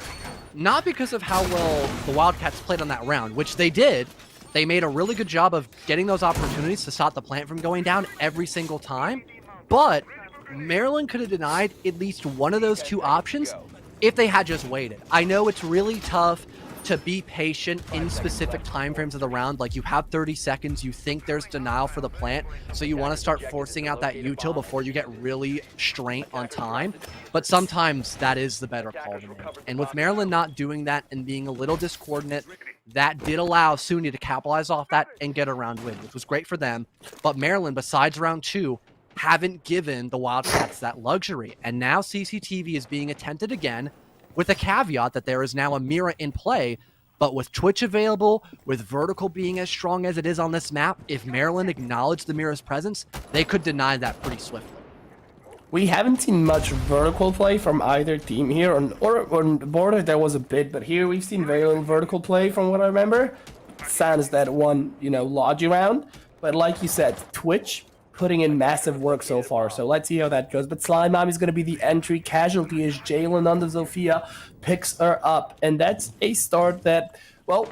not because of how well the Wildcats played on that round, which they did. They made a really good job of getting those opportunities to stop the plant from going down every single time, but Maryland could have denied at least one of those 2 options if they had just waited. I know it's really tough to be patient in specific timeframes of the round. Like, you have 30 seconds, you think there's denial for the plant, so you want to start forcing out that util before you get really strained on time. But sometimes that is the better call to make. And with Maryland not doing that and being a little discoordinate, that did allow SUNY to capitalize off that and get a round win, which was great for them. But Maryland, besides round 2, haven't given the Wildcats that luxury. And now CCTV is being attempted again, with a caveat that there is now a Mira in play. But with Twitch available, with vertical being as strong as it is on this map, if Maryland acknowledged the Mira's presence, they could deny that pretty swiftly. We haven't seen much vertical play from either team here. On border, there was a bit, but here we've seen very little vertical play from what I remember. Sans that one, Logi round. But like you said, Twitch putting in massive work so far, so let's see how that goes. But Slime Mom is going to be the entry casualty as Jalen under Zofia picks her up, and that's a start that, well,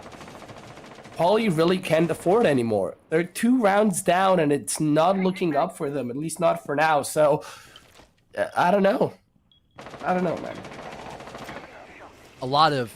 Poly really can't afford anymore. They're 2 rounds down, and it's not looking up for them, at least not for now. So I don't know, man. A lot of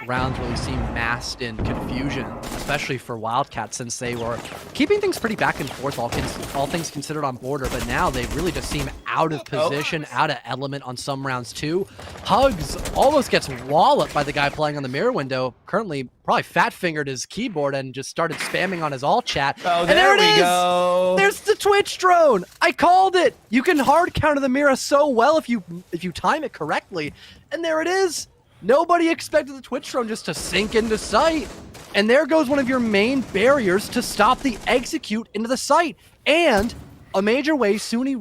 rounds really seem masked in confusion, especially for Wildcats, since they were keeping things pretty back and forth, all things considered on border, but now they really just seem out of position, out of element on some rounds too. Hugs almost gets walloped by the guy playing on the mirror window, currently probably fat-fingered his keyboard and just started spamming on his all chat. Oh, and there it is! Go. There's the Twitch drone! I called it! You can hard counter the mirror so well if you time it correctly, and there it is! Nobody expected the Twitch drone just to sink into sight. And there goes one of your main barriers to stop the execute into the site. And a major way SUNY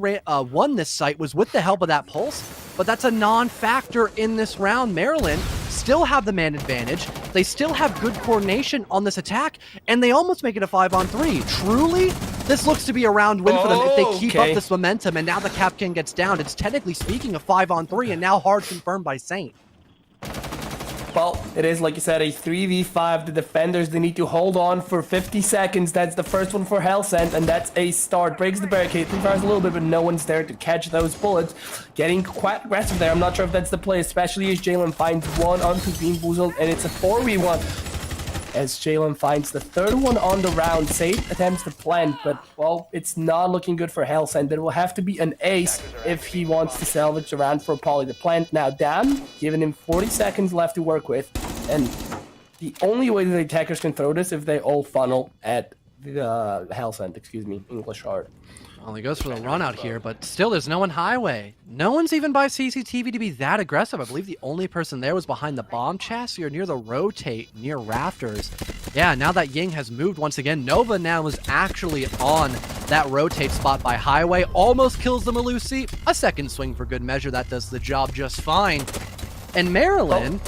won this site was with the help of that pulse, but that's a non-factor in this round. Maryland still have the man advantage. They still have good coordination on this attack, and they almost make it a 5-on-3. Truly, this looks to be a round win for them if they keep up this momentum, and now the Capcan gets down. It's technically speaking a 5-on-3, and now hard confirmed by Saint. Well, it is, like you said, a 3v5. The defenders, they need to hold on for 50 seconds. That's the first one for Hellsent, and that's a start. Breaks the barricade, fires a little bit, but no one's there to catch those bullets. Getting quite aggressive there. I'm not sure if that's the play, especially as Jalen finds one onto Bean Boozled, and it's a 4v1. as Jalen finds the third one on the round. Safe attempts to plant, but, well, it's not looking good for Hellsend. There will have to be an ace if he wants to salvage the round for Poly. The plant now down, giving him 40 seconds left to work with, and the only way that the attackers can throw this if they all funnel at the Hellsend, English hard. Well, he goes for the run out here, but still there's no one highway. No one's even by CCTV to be that aggressive. I believe the only person there was behind the bomb chassis or near the rotate, near rafters. Yeah, now that Ying has moved once again, Nova now is actually on that rotate spot by highway. Almost kills the Malusi. A second swing for good measure. That does the job just fine. And Maryland...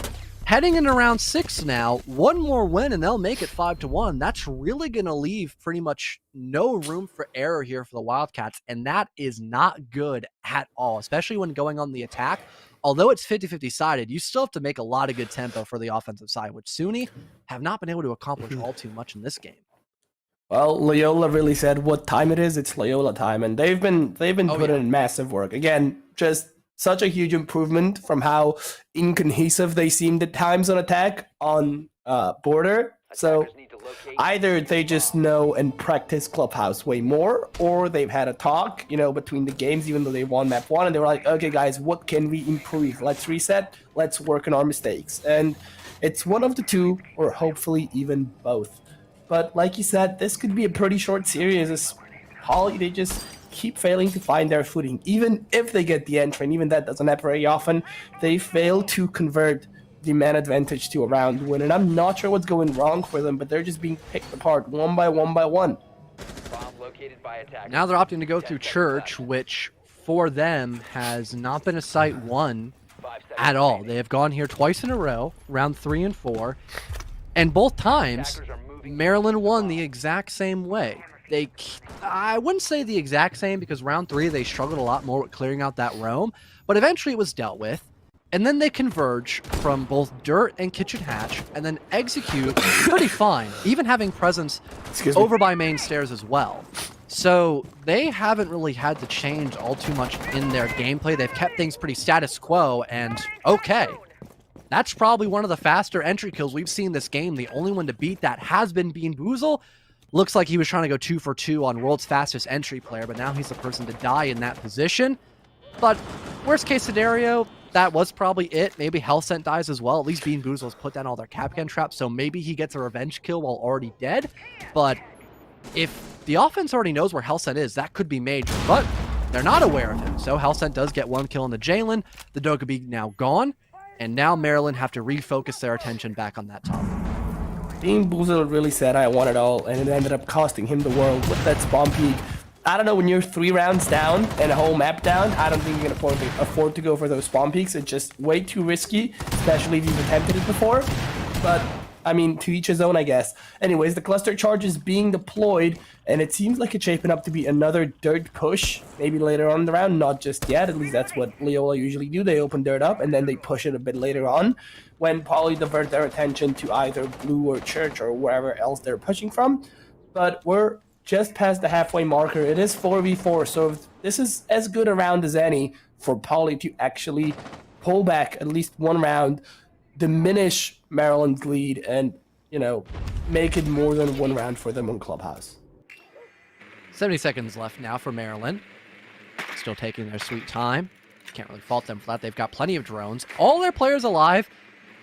heading into round 6 now, one more win and they'll make it 5-1. That's really going to leave pretty much no room for error here for the Wildcats, and that is not good at all, especially when going on the attack. Although it's 50-50 sided, you still have to make a lot of good tempo for the offensive side, which SUNY have not been able to accomplish all too much in this game. Well, Loyola really said what time it is. It's Loyola time, and they've been putting in massive work. Again, just such a huge improvement from how incohesive they seemed at times on attack on border. So either they just know and practice Clubhouse way more, or they've had a talk, between the games, even though they won map 1, and they were like, okay, guys, what can we improve? Let's reset. Let's work on our mistakes. And it's one of the two, or hopefully even both. But like you said, this could be a pretty short series. As Poly, they just keep failing to find their footing. Even if they get the entry, and even that doesn't happen very often, they fail to convert the man advantage to a round win. And I'm not sure what's going wrong for them, but they're just being picked apart one by one by one. Now they're opting to go through Church, which for them has not been a sight won at all. They have gone here twice in a row, round 3 and 4, and both times Maryland won the exact same way. I wouldn't say the exact same, because round 3 they struggled a lot more with clearing out that roam, but eventually it was dealt with. And then they converge from both dirt and kitchen hatch, and then execute pretty fine, even having presence over by main stairs as well. So they haven't really had to change all too much in their gameplay. They've kept things pretty status quo, and okay. That's probably one of the faster entry kills we've seen this game. The only one to beat that has been Bean Boozle. Looks like he was trying to go 2 for 2 on world's fastest entry player, but now he's the person to die in that position. But worst case scenario, that was probably it. Maybe Hellsent dies as well. At least Bean Boozle's put down all their Capcan traps, so maybe he gets a revenge kill while already dead. But if the offense already knows where Hellsent is, that could be major. But they're not aware of him, so Hellsent does get 1 kill on the Jalen. The Dokkaebi now gone, and now Maryland have to refocus their attention back on that top. Bean Boozle really said, I want it all, and it ended up costing him the world with that spawn peak. I don't know, when you're 3 rounds down and a whole map down, I don't think you can afford to go for those spawn peaks. It's just way too risky, especially if you've attempted it before. But, I mean, to each his own, I guess. Anyways, the cluster charge is being deployed, and it seems like it's shaping up to be another dirt push, maybe later on in the round, not just yet. At least that's what Loyola usually do. They open dirt up, and then they push it a bit later on, when Poly divert their attention to either Blue or Church or wherever else they're pushing from. But we're just past the halfway marker. It is 4v4, so this is as good a round as any for Poly to actually pull back at least 1 round, diminish Maryland's lead, and, make it more than 1 round for them on Clubhouse. 70 seconds left now for Maryland. Still taking their sweet time. Can't really fault them for that. They've got plenty of drones. All their players alive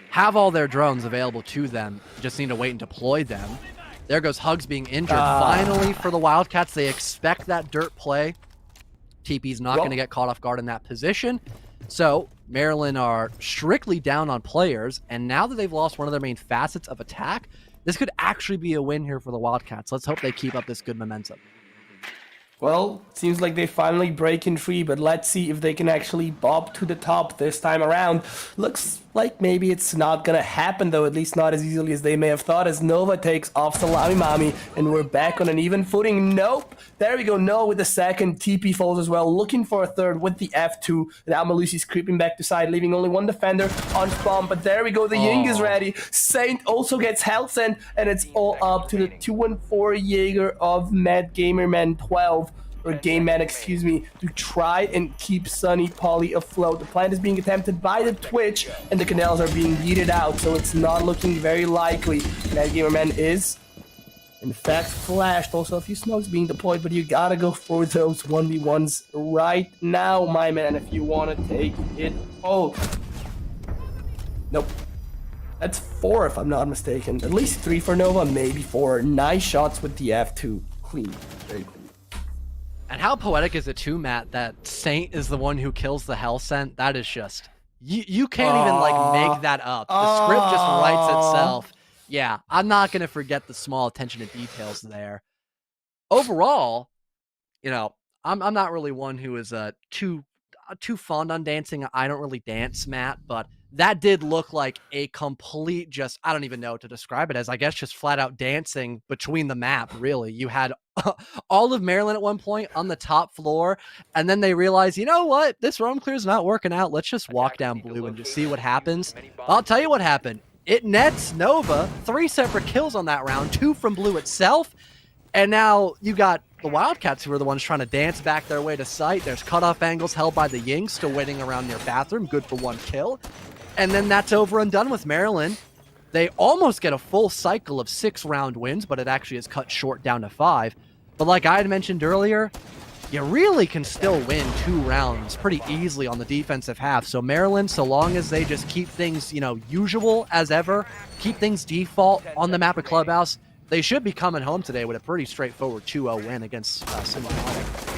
have all their drones available to them. Just need to wait and deploy them. There goes Hugs being injured. Finally, for the Wildcats, they expect that dirt play. TP's not going to get caught off guard in that position. So Maryland are strictly down on players, and now that they've lost one of their main facets of attack, this could actually be a win here for the Wildcats. Let's hope they keep up this good momentum. Well, seems like they finally breaking free, but let's see if they can actually bob to the top this time around. Looks like maybe it's not gonna happen, though, at least not as easily as they may have thought, as Nova takes off Salami Mami, and we're back on an even footing. Nope! There we go, Noah with the second, TP falls as well, looking for a third with the F2. Now Malusi's creeping back to side, leaving only 1 defender on spawn, but there we go, the Ying is ready. Saint also gets Hellsent, and it's all up to the 2-4 Jaeger of Mad Gamerman 12. or Game Man, excuse me, to try and keep Sunny Poly afloat. The plan is being attempted by the Twitch, and the Canals are being yeeted out, so it's not looking very likely. That Gamer Man is, in fact, flashed. Also, a few smokes being deployed, but you gotta go for those 1v1s right now, my man, if you want to take it. Oh. Nope. That's 4 if I'm not mistaken. At least 3 for Nova, maybe 4. Nice shots with the F2. Clean. Very clean. And how poetic is it too, Matt, that Saint is the one who kills the Hell Sent? That is just... You can't even, like, make that up. The script just writes itself. Yeah, I'm not going to forget the small attention to details there. Overall, you know, I'm not really one who is too fond on dancing. I don't really dance, Matt, but that did look like a complete just, I don't even know what to describe it as, I guess just flat out dancing between the map, really. You had all of Maryland at one point on the top floor, and then they realized, you know what, this roam clear is not working out. Let's just walk down blue and just see what happens. I'll tell you what happened. It nets Nova 3 separate kills on that round, 2 from blue itself, and now you got the Wildcats who are the ones trying to dance back their way to site. There's cutoff angles held by the Yings, still waiting around near bathroom, good for 1 kill. And then that's over and done with Maryland. They almost get a full cycle of 6-round wins, but it actually is cut short down to 5. But like I had mentioned earlier, you really can still win 2 rounds pretty easily on the defensive half. So Maryland, so long as they just keep things, you know, usual as ever, keep things default on the map of Clubhouse, they should be coming home today with a pretty straightforward 2-0 win against SUNY.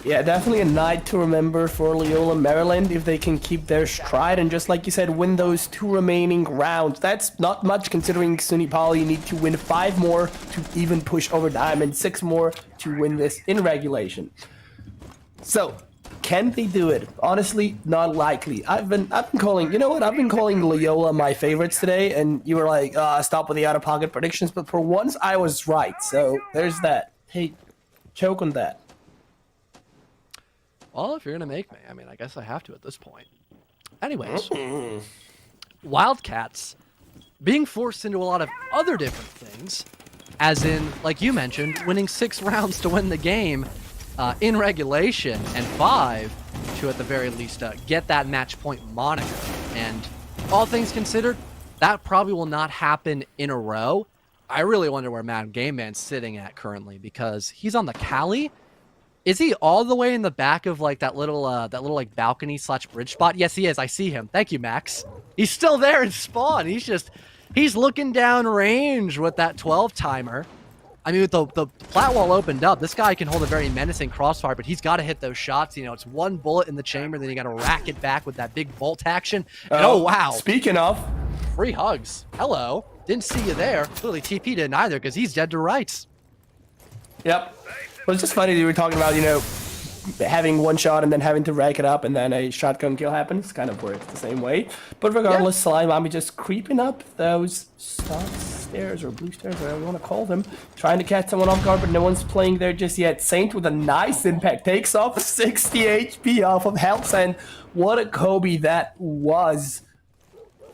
Yeah, definitely a night to remember for Loyola, Maryland, if they can keep their stride and just like you said, win those 2 remaining rounds. That's not much considering SUNY Poly need to win 5 more to even push over Diamond, 6 more to win this in regulation. So, can they do it? Honestly, not likely. I've been calling, you know what? I've been calling Loyola my favorites today, and you were like, stop with the out-of-pocket predictions, but for once I was right. So, there's that. Hey, choke on that. Well, if you're going to make me, I mean, I guess I have to at this point. Anyways, Wildcats being forced into a lot of other different things, as in, like you mentioned, winning 6 rounds to win the game in regulation, and 5 to, at the very least, get that match point moniker. And all things considered, that probably will not happen in a row. I really wonder where Mad Game Man's sitting at currently, because he's on the Cali. Is he all the way in the back of like that little like balcony / bridge spot? Yes, he is. I see him. Thank you, Max. He's still there in spawn. He's looking down range with that 12 timer. I mean, with the plat wall opened up, this guy can hold a very menacing crossfire, but he's got to hit those shots. You know, it's 1 bullet in the chamber, then you got to rack it back with that big bolt action. And oh wow! Speaking of, free hugs. Hello. Didn't see you there. Clearly, TP didn't either because he's dead to rights. Yep. Well, it's just funny that you were talking about, you know, having 1 shot and then having to rack it up and then a shotgun kill happens. Kind of works the same way. But regardless, yeah. Slime Mommy just creeping up those stairs or blue stairs, whatever you want to call them. Trying to catch someone off guard, but no one's playing there just yet. Saint with a nice impact. Takes off 60 HP off of Hellsend. What a Kobe that was.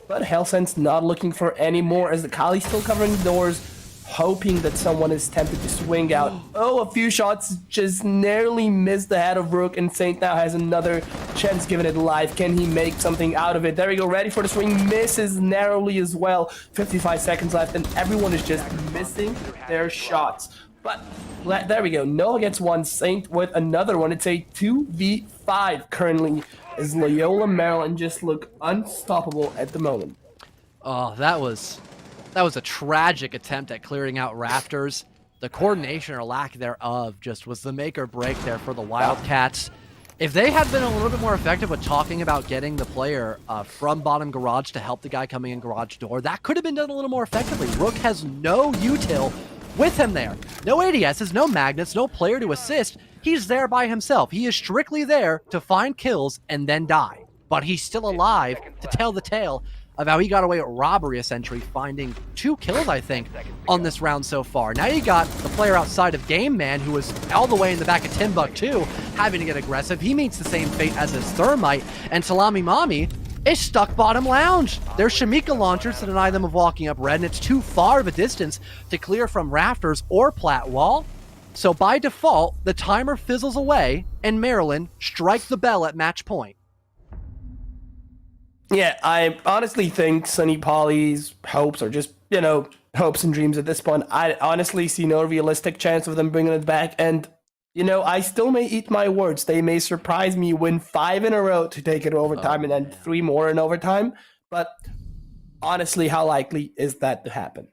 But Hellsend's not looking for any more as the Kali's still covering the doors, hoping that someone is tempted to swing out. Oh, a few shots just narrowly missed the head of Rook, and Saint now has another chance given it life. Can he make something out of it? There we go, ready for the swing, misses narrowly as well. 55 seconds left, and everyone is just missing their shots. But there we go, Noah gets 1, Saint with another one. It's a 2v5 currently, as Loyola Maryland just look unstoppable at the moment. Oh, that was a tragic attempt at clearing out Rafters. The coordination or lack thereof just was the make or break there for the Wildcats. If they had been a little bit more effective with talking about getting the player from bottom garage to help the guy coming in garage door, that could have been done a little more effectively. Rook has no util with him there. No ADSs, no magnets, no player to assist. He's there by himself. He is strictly there to find kills and then die. But he's still alive to tell the tale of how he got away with robbery, essentially, finding 2 kills, I think, on this round so far. Now you got the player outside of Game Man, who was all the way in the back of Timbuktu, having to get aggressive. He meets the same fate as his Thermite, and Salami Mommy is stuck bottom lounge. There's Shamika launchers to deny them of walking up red, and it's too far of a distance to clear from Rafters or Plat Wall. So by default, the timer fizzles away, and Maryland strike the bell at match point. Yeah, I honestly think Sunny Poly's hopes are just, hopes and dreams at this point. I honestly see no realistic chance of them bringing it back. And, I still may eat my words. They may surprise me, win 5 in a row to take it to overtime and then 3 more in overtime. But honestly, how likely is that to happen?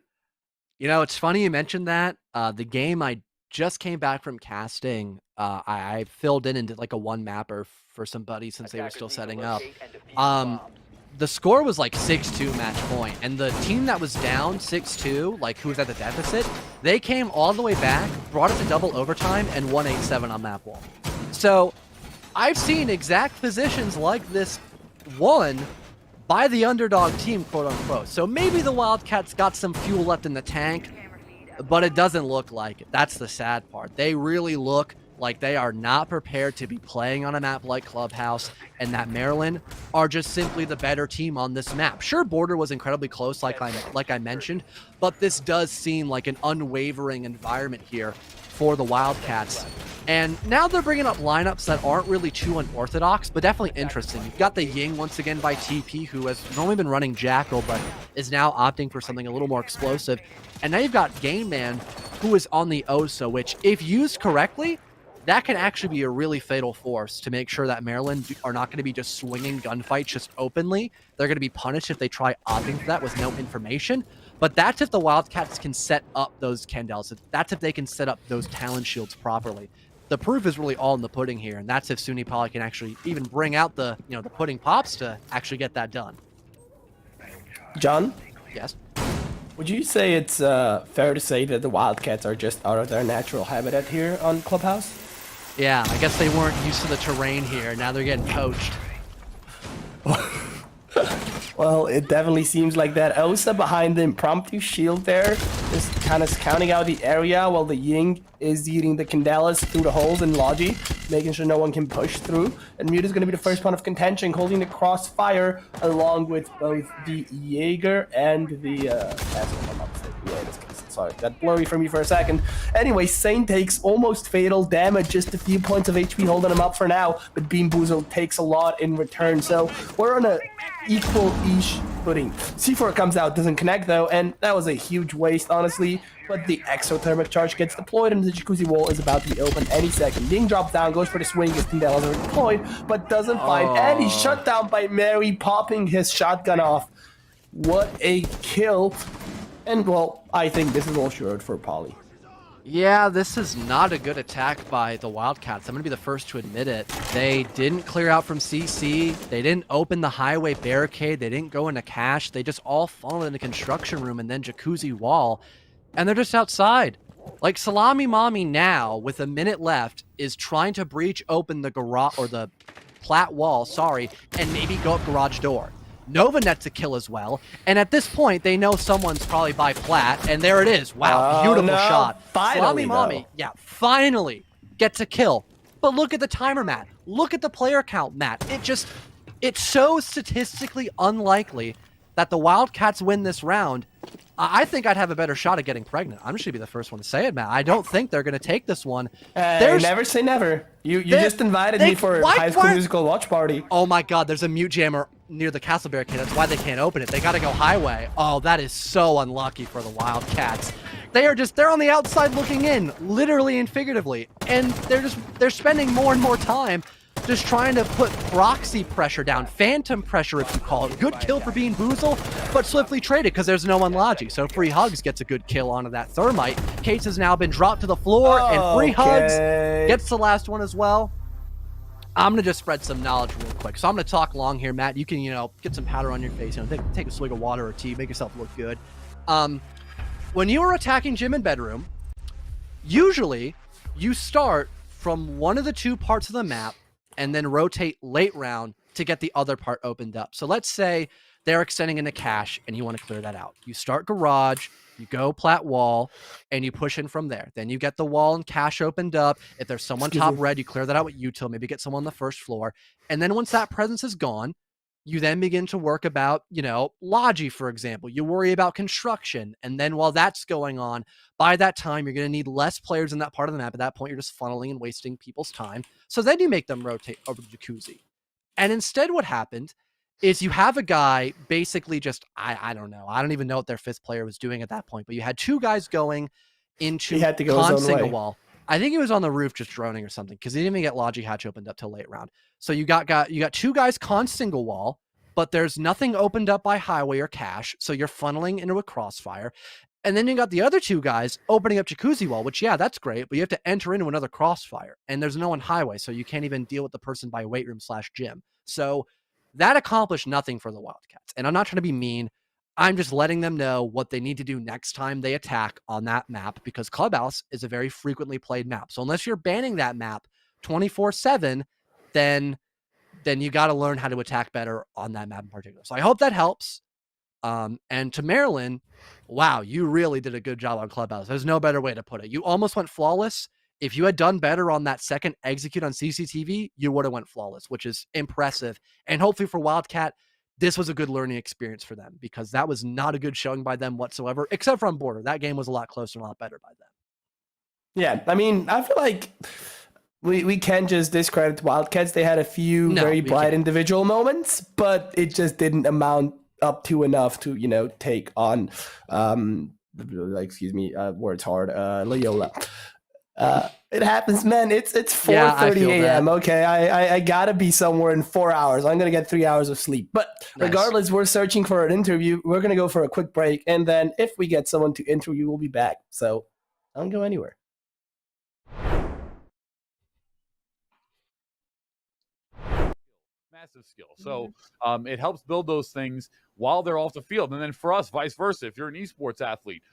It's funny you mentioned that. The game I just came back from casting. I filled in and did like a one mapper for some buddies since they were still setting up. The score was like 6-2 match point, and the team that was down 6-2, like who was at the deficit, they came all the way back, brought it to double overtime, and won 8-7 on map wall. So I've seen exact positions like this won by the underdog team, quote unquote. So maybe the Wildcats got some fuel left in the tank, but it doesn't look like it. That's the sad part. They really look like they are not prepared to be playing on a map like Clubhouse, and that Maryland are just simply the better team on this map. Sure, border was incredibly close, like I mentioned, but this does seem like an unwavering environment here for the Wildcats. And now they're bringing up lineups that aren't really too unorthodox, but definitely interesting. You've got the Ying once again by TP, who has normally been running Jackal, but is now opting for something a little more explosive. And now you've got Game Man, who is on the Osa, which, if used correctly, that can actually be a really fatal force to make sure that Maryland are not going to be just swinging gunfights just openly. They're going to be punished if they try opting for that with no information. But that's if the Wildcats can set up those Candles. That's if they can set up those Talon shields properly. The proof is really all in the pudding here, and that's if SUNY Poly can actually even bring out the the pudding pops to actually get that done. John? Yes? Would you say it's fair to say that the Wildcats are just out of their natural habitat here on Clubhouse? Yeah, I guess they weren't used to the terrain here. Now they're getting poached. Well, it definitely seems like that. Osa behind the impromptu shield there, just kind of scouting out the area while the Ying is eating the Candelas through the holes in Logi, making sure no one can push through. And Mute is going to be the first point of contention, holding the crossfire along with both the Jaeger and the sorry, got blurry for me for a second. Anyway, Saint takes almost fatal damage, just a few points of HP holding him up for now, but Bean Boozled takes a lot in return, so we're on a equal-ish footing. C4 comes out, doesn't connect though, and that was a huge waste, honestly, but the exothermic charge gets deployed and the jacuzzi wall is about to be open any second. Ding drops down, goes for the swing as Candelas are deployed, but doesn't find, and he's shut down by Mary, popping his shotgun off. What a kill. And, well, I think this is all short for Poly. Yeah, this is not a good attack by the Wildcats. I'm going to be the first to admit it. They didn't clear out from CC. They didn't open the highway barricade. They didn't go into cache. They just all funneled in the construction room and then jacuzzi wall. And they're just outside. Like, Salami Mommy now, with a minute left, is trying to breach open the garage, or the plat wall, sorry, and maybe go up garage door. Nova nets a kill as well, and at this point, they know someone's probably by plat, and there it is. Wow, beautiful shot. Finally, Mommy, yeah, finally gets a kill. But look at the timer, Matt. Look at the player count, Matt. It's so statistically unlikely that the Wildcats win this round. I think I'd have a better shot at getting pregnant. I'm just going to be the first one to say it, Matt. I don't think they're going to take this one. Never say never. You just invited me for a High School Musical watch party. Oh my god, there's a mute jammer near the castle barricade. That's why they can't open it. They got to go highway. Oh, that is so unlucky for the Wildcats. They're on the outside looking in, literally and figuratively. And they're spending more and more time just trying to put proxy pressure down, phantom pressure if you call it. Good kill for Bean Boozle, but swiftly traded because there's no one Logi. So Free Hugs gets a good kill onto that Thermite. Case has now been dropped to the floor, and Free Hugs gets the last one as well. I'm going to just spread some knowledge real quick. So I'm going to talk long here, Matt. You can, get some powder on your face. Take a swig of water or tea, make yourself look good. When you are attacking gym and bedroom, usually you start from one of the two parts of the map and then rotate late round to get the other part opened up. So let's say they're extending into cache and you want to clear that out. You start garage, you go plat wall, and you push in from there. Then you get the wall and cache opened up. If there's someone top red, you clear that out with util, maybe get someone on the first floor. And then once that presence is gone, You then begin to work about, logi, for example. You worry about construction. And then while that's going on, by that time, you're going to need less players in that part of the map. At that point, you're just funneling and wasting people's time. So then you make them rotate over to Jacuzzi. And instead what happened is you have a guy basically just, I don't know. I don't even know what their fifth player was doing at that point, but you had two guys going into He had to go con his own single way. wall. I think he was on the roof just droning or something because he didn't even get Logi Hatch opened up till late round. So you got two guys con single wall, but there's nothing opened up by highway or cache. So you're funneling into a crossfire. And then you got the other two guys opening up Jacuzzi wall, which, yeah, that's great, but you have to enter into another crossfire. And there's no one highway, so you can't even deal with the person by weight room / gym. So that accomplished nothing for the Wildcats. And I'm not trying to be mean. I'm just letting them know what they need to do next time they attack on that map, because Clubhouse is a very frequently played map. So unless you're banning that map 24/7, then you got to learn how to attack better on that map in particular. So I hope that helps. And to Maryland, wow, you really did a good job on Clubhouse. There's no better way to put it. You almost went flawless. If you had done better on that second execute on CCTV, you would have went flawless, which is impressive. And hopefully for Wildcat, this was a good learning experience for them, because that was not a good showing by them whatsoever, except for on Border. That game was a lot closer and a lot better by them. Yeah, I mean, I feel like we can't just discredit Wildcats. They had a few very bright individual moments, but it just didn't amount up to enough to, take on, words hard, Loyola. It happens, man. It's 4:30 a.m. Okay, I gotta be somewhere in 4 hours. I'm gonna get 3 hours of sleep. But regardless, we're searching for an interview. We're gonna go for a quick break, and then if we get someone to interview, we'll be back. So don't go anywhere. Massive skill. So it helps build those things while they're off the field. And then for us, vice versa, if you're an esports athlete,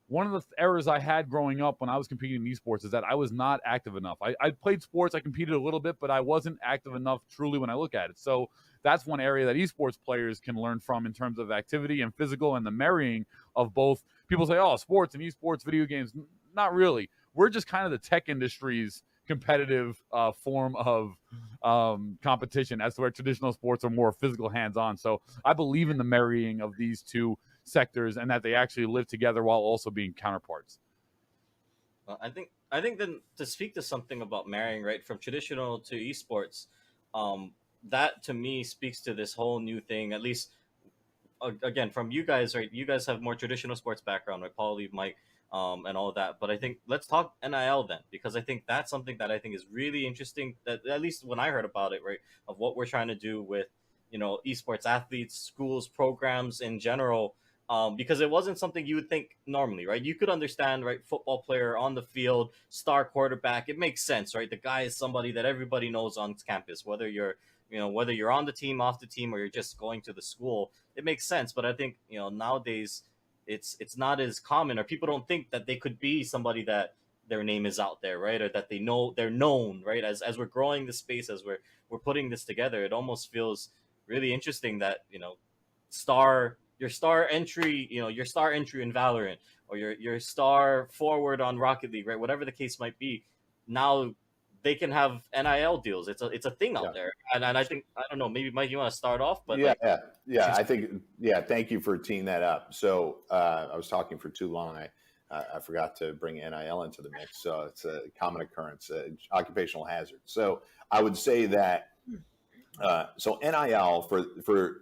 one of the errors I had growing up when I was competing in esports is that I was not active enough. I played sports, I competed a little bit, but I wasn't active enough truly when I look at it. So that's one area that esports players can learn from in terms of activity and physical and the marrying of both. People say, oh, sports and esports, video games. Not really. We're just kind of the tech industry's competitive form of competition, as to where traditional sports are more physical, hands-on. So I believe in the marrying of these two sectors and that they actually live together while also being counterparts. Well, I think then to speak to something about marrying, right, from traditional to esports, that to me speaks to this whole new thing, at least again from you guys, right? You guys have more traditional sports background, right? Paul, Lee, Mike, and all of that. But I think let's talk NIL then, because I think that's something that I think is really interesting, that at least when I heard about it, right, of what we're trying to do with, esports athletes, schools, programs in general, because it wasn't something you would think normally, right? You could understand, right, football player on the field, star quarterback, it makes sense, right? The guy is somebody that everybody knows on campus, whether you're on the team, off the team, or you're just going to the school, it makes sense. But I think, nowadays it's not as common, or people don't think that they could be somebody that their name is out there, right? Or that they're known, right? As we're growing this space, as we're putting this together, it almost feels really interesting that, your star entry in Valorant, or your star forward on Rocket League, right? Whatever the case might be, now they can have NIL deals. It's a thing out there, and I think, I don't know, maybe Mike, you want to start off, but I think thank you for teeing that up. So I was talking for too long. I forgot to bring NIL into the mix. So it's a common occurrence, occupational hazard. So I would say that so NIL for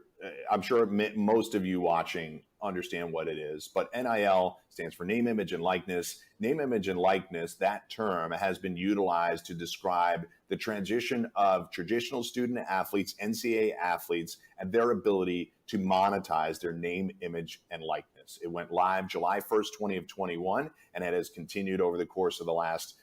I'm sure most of you watching understand what it is, but NIL stands for name, image, and likeness. Name, image, and likeness, that term has been utilized to describe the transition of traditional student athletes, NCAA athletes, and their ability to monetize their name, image, and likeness. It went live July 1st, 2021, and it has continued over the course of the last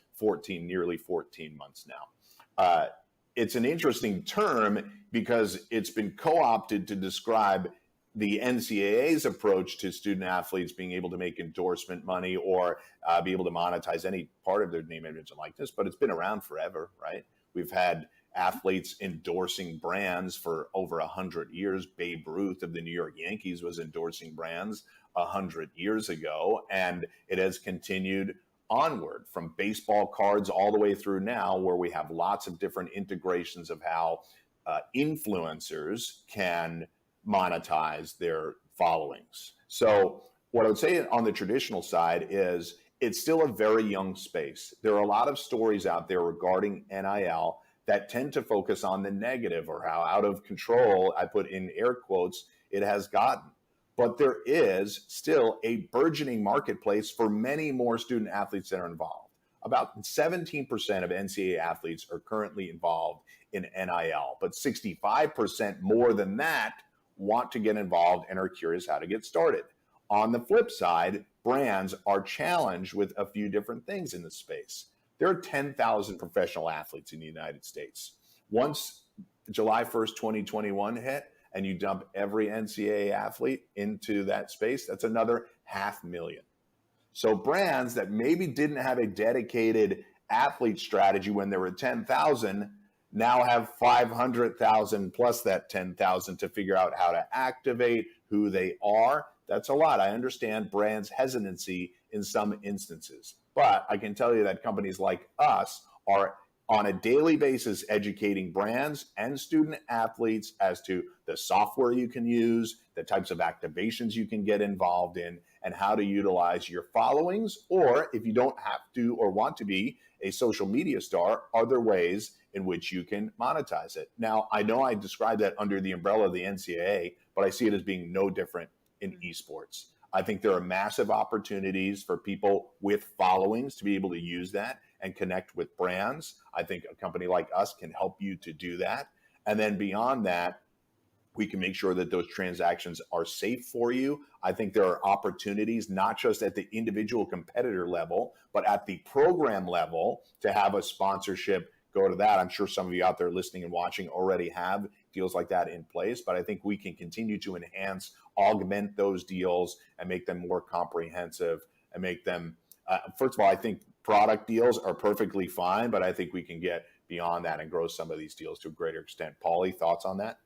nearly 14 months now. It's an interesting term because it's been co-opted to describe the NCAA's approach to student athletes being able to make endorsement money or be able to monetize any part of their name, image, and likeness. But it's been around forever, right? We've had athletes endorsing brands for over 100 years. Babe Ruth of the New York Yankees was endorsing brands 100 years ago, and it has continued onward from baseball cards all the way through now, where we have lots of different integrations of how influencers can monetize their followings. So what I would say on the traditional side is it's still a very young space. There are a lot of stories out there regarding NIL that tend to focus on the negative or how out of control, I put in air quotes, it has gotten. But there is still a burgeoning marketplace for many more student athletes that are involved. About 17% of NCAA athletes are currently involved in NIL, but 65% more than that want to get involved and are curious how to get started. On the flip side, brands are challenged with a few different things in the space. There are 10,000 professional athletes in the United States. Once July 1st, 2021 hit, and you dump every NCAA athlete into that space, that's another 500,000. So brands that maybe didn't have a dedicated athlete strategy when there were 10,000 now have 500,000 plus that 10,000 to figure out how to activate who they are. That's a lot. I understand brands' hesitancy in some instances, but I can tell you that companies like us are on a daily basis educating brands and student athletes as to the software you can use, the types of activations you can get involved in, and how to utilize your followings, or if you don't have to or want to be a social media star, are there ways in which you can monetize it? Now, I know I described that under the umbrella of the NCAA, but I see it as being no different in esports. I think there are massive opportunities for people with followings to be able to use that and connect with brands. I think a company like us can help you to do that. And then beyond that, we can make sure that those transactions are safe for you. I think there are opportunities, not just at the individual competitor level, but at the program level to have a sponsorship go to that. I'm sure some of you out there listening and watching already have deals like that in place, but I think we can continue to enhance, augment those deals and make them more comprehensive and make them, first of all, I think product deals are perfectly fine, but I think we can get beyond that and grow some of these deals to a greater extent. Paulie, thoughts on that?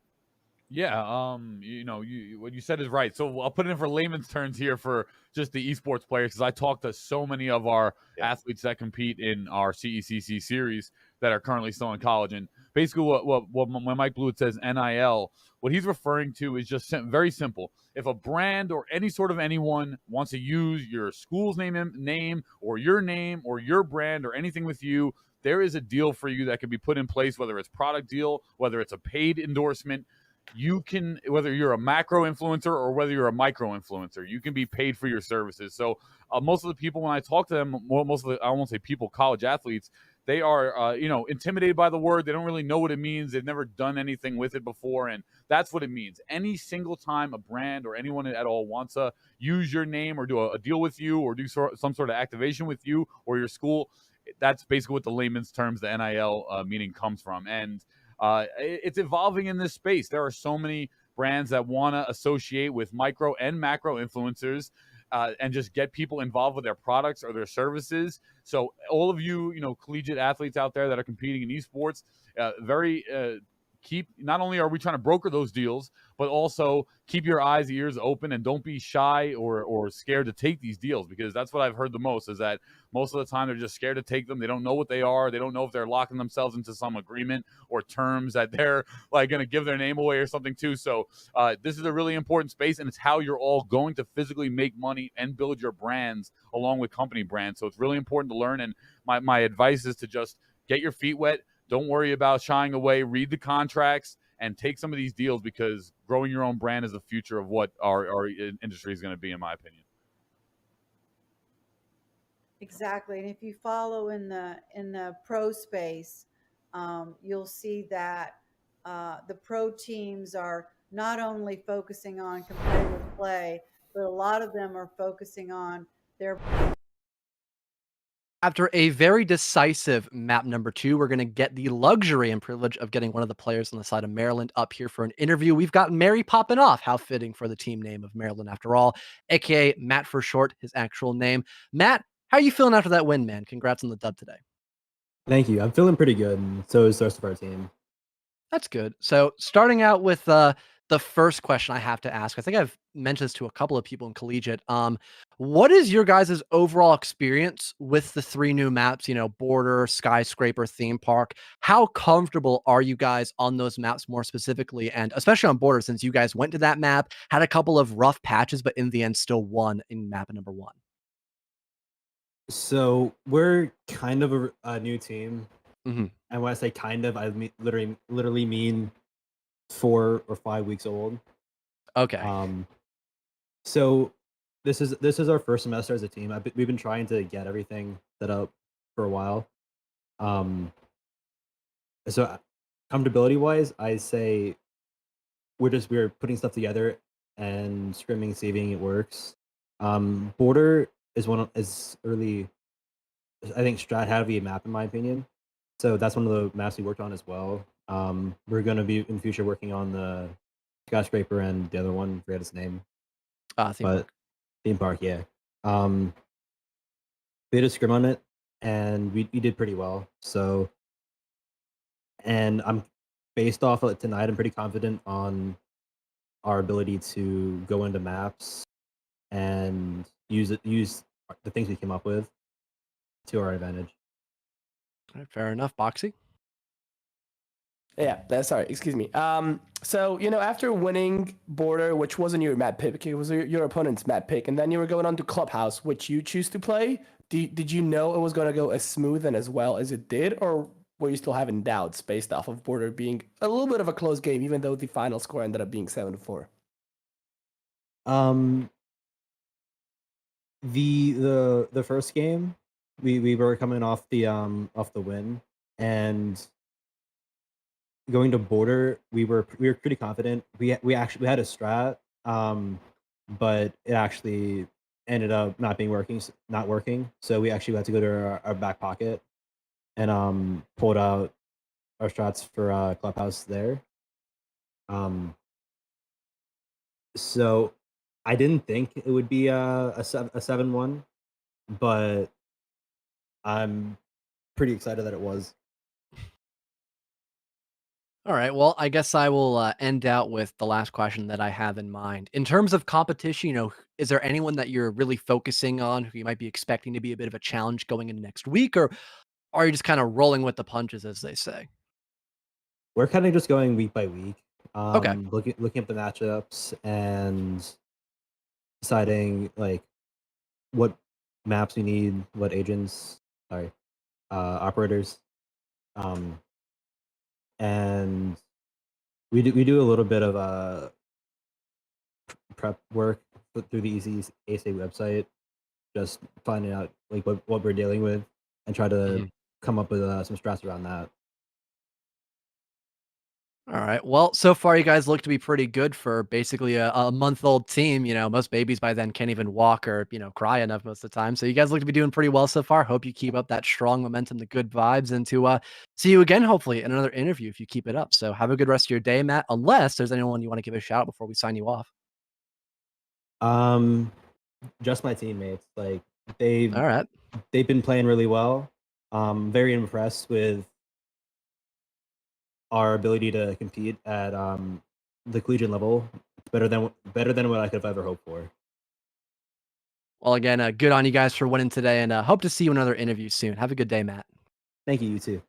Yeah, what you said is right. So I'll put it in for layman's terms here for just the esports players, because I talk to so many of our athletes that compete in our CECC series that are currently still in college. And basically when Mike Blewett says NIL, what he's referring to is just very simple. If a brand or any sort of anyone wants to use your school's name or your brand or anything with you, there is a deal for you that can be put in place, whether it's product deal, whether it's a paid endorsement. You can, whether you're a macro influencer or whether you're a micro influencer, you can be paid for your services. So most of the people, when I talk to them, most of the, I won't say people, college athletes, they are, intimidated by the word. They don't really know what it means. They've never done anything with it before. And that's what it means. Any single time a brand or anyone at all wants to use your name or do a deal with you or do some sort of activation with you or your school, that's basically what the layman's terms, the NIL meaning comes from. And it's evolving in this space. There are so many brands that want to associate with micro and macro influencers and just get people involved with their products or their services. So all of you, collegiate athletes out there that are competing in esports, not only are we trying to broker those deals, but also keep your eyes, ears open, and don't be shy or scared to take these deals, because that's what I've heard the most, is that most of the time they're just scared to take them. They don't know what they are. They don't know if they're locking themselves into some agreement or terms that they're like going to give their name away or something too. So this is a really important space, and it's how you're all going to physically make money and build your brands along with company brands. So it's really important to learn. And my advice is to just get your feet wet. Don't worry about shying away. Read the contracts and take some of these deals, because growing your own brand is the future of what our industry is going to be, in my opinion. Exactly. And if you follow in the pro space, you'll see that the pro teams are not only focusing on competitive play, but a lot of them are focusing on their. After a very decisive map number 2, we're going to get the luxury and privilege of getting one of the players on the side of Maryland up here for an interview. We've got Mary popping off. How fitting for the team name of Maryland, after all, aka Matt for short, his actual name. Matt, how are you feeling after that win, man? Congrats on the dub today. Thank you. I'm feeling pretty good, and so is the rest of our team. That's good. So starting out with the first question I have to ask, I think I've mentioned this to a couple of people in collegiate. What is your guys' overall experience with the 3 new maps, Border, Skyscraper, Theme Park? How comfortable are you guys on those maps more specifically? And especially on Border, since you guys went to that map, had a couple of rough patches, but in the end still won in map number 1. So we're kind of a new team. Mhm. And when I say kind of, I mean, literally mean 4 or 5 weeks old. Okay. So this is our first semester as a team. We've been trying to get everything set up for a while. So comfortability wise, I say we're putting stuff together and scrimming, saving it works. Border is really, I think, strat heavy map in my opinion. So that's one of the maps we worked on as well. We're going to be in the future working on the Skyscraper and the other one, forget its name. Theme Park, yeah. We had a scrim on it, and we did pretty well. So, and I'm based off of it tonight. I'm pretty confident on our ability to go into maps and use the things we came up with to our advantage. All right, fair enough. Boxy? Yeah, sorry, excuse me. So, after winning Border, which wasn't your map pick, it was your opponent's map pick, and then you were going on to Clubhouse, which you choose to play. Did you know it was going to go as smooth and as well as it did, or were you still having doubts based off of Border being a little bit of a close game, even though the final score ended up being 7-4? The first game, we were coming off the win, and going to Border, we were pretty confident. We had a strat, but it actually ended up not working. So we actually had to go to our back pocket and pulled out our strats for Clubhouse there. So I didn't think it would be a 7-1, but I'm pretty excited that it was. All right. Well, I guess I will end out with the last question that I have in mind. In terms of competition, is there anyone that you're really focusing on who you might be expecting to be a bit of a challenge going into next week, or are you just kind of rolling with the punches, as they say? We're kind of just going week by week, Okay. looking at the matchups and deciding like what maps we need, what operators, and we do a little bit of prep work through the ECAC website, just finding out like what we're dealing with and try to come up with some strats around that. All right. Well, so far you guys look to be pretty good for basically a month-old team. Most babies by then can't even walk or, cry enough most of the time. So you guys look to be doing pretty well so far. Hope you keep up that strong momentum, the good vibes, and to see you again, hopefully, in another interview if you keep it up. So have a good rest of your day, Matt, unless there's anyone you want to give a shout out before we sign you off. Just my teammates. Like All right. They've been playing really well. Very impressed with our ability to compete at the collegiate level. It's better than what I could have ever hoped for. Well, again, good on you guys for winning today, and hope to see you in another interview soon. Have a good day, Matt. Thank you. You too.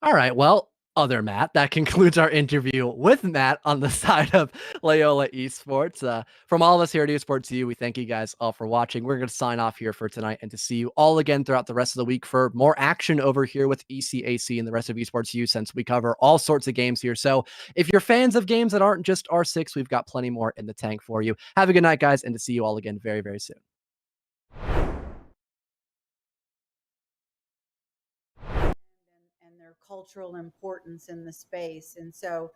All right. Well, other Matt, that concludes our interview with Matt on the side of Loyola Esports. From all of us here at Esports U, we thank you guys all for watching. We're going to sign off here for tonight and to see you all again throughout the rest of the week for more action over here with ECAC and the rest of Esports U, since we cover all sorts of games here. So if you're fans of games that aren't just R6, we've got plenty more in the tank for you. Have a good night, guys, and to see you all again very, very soon. Their cultural importance in the space. And so,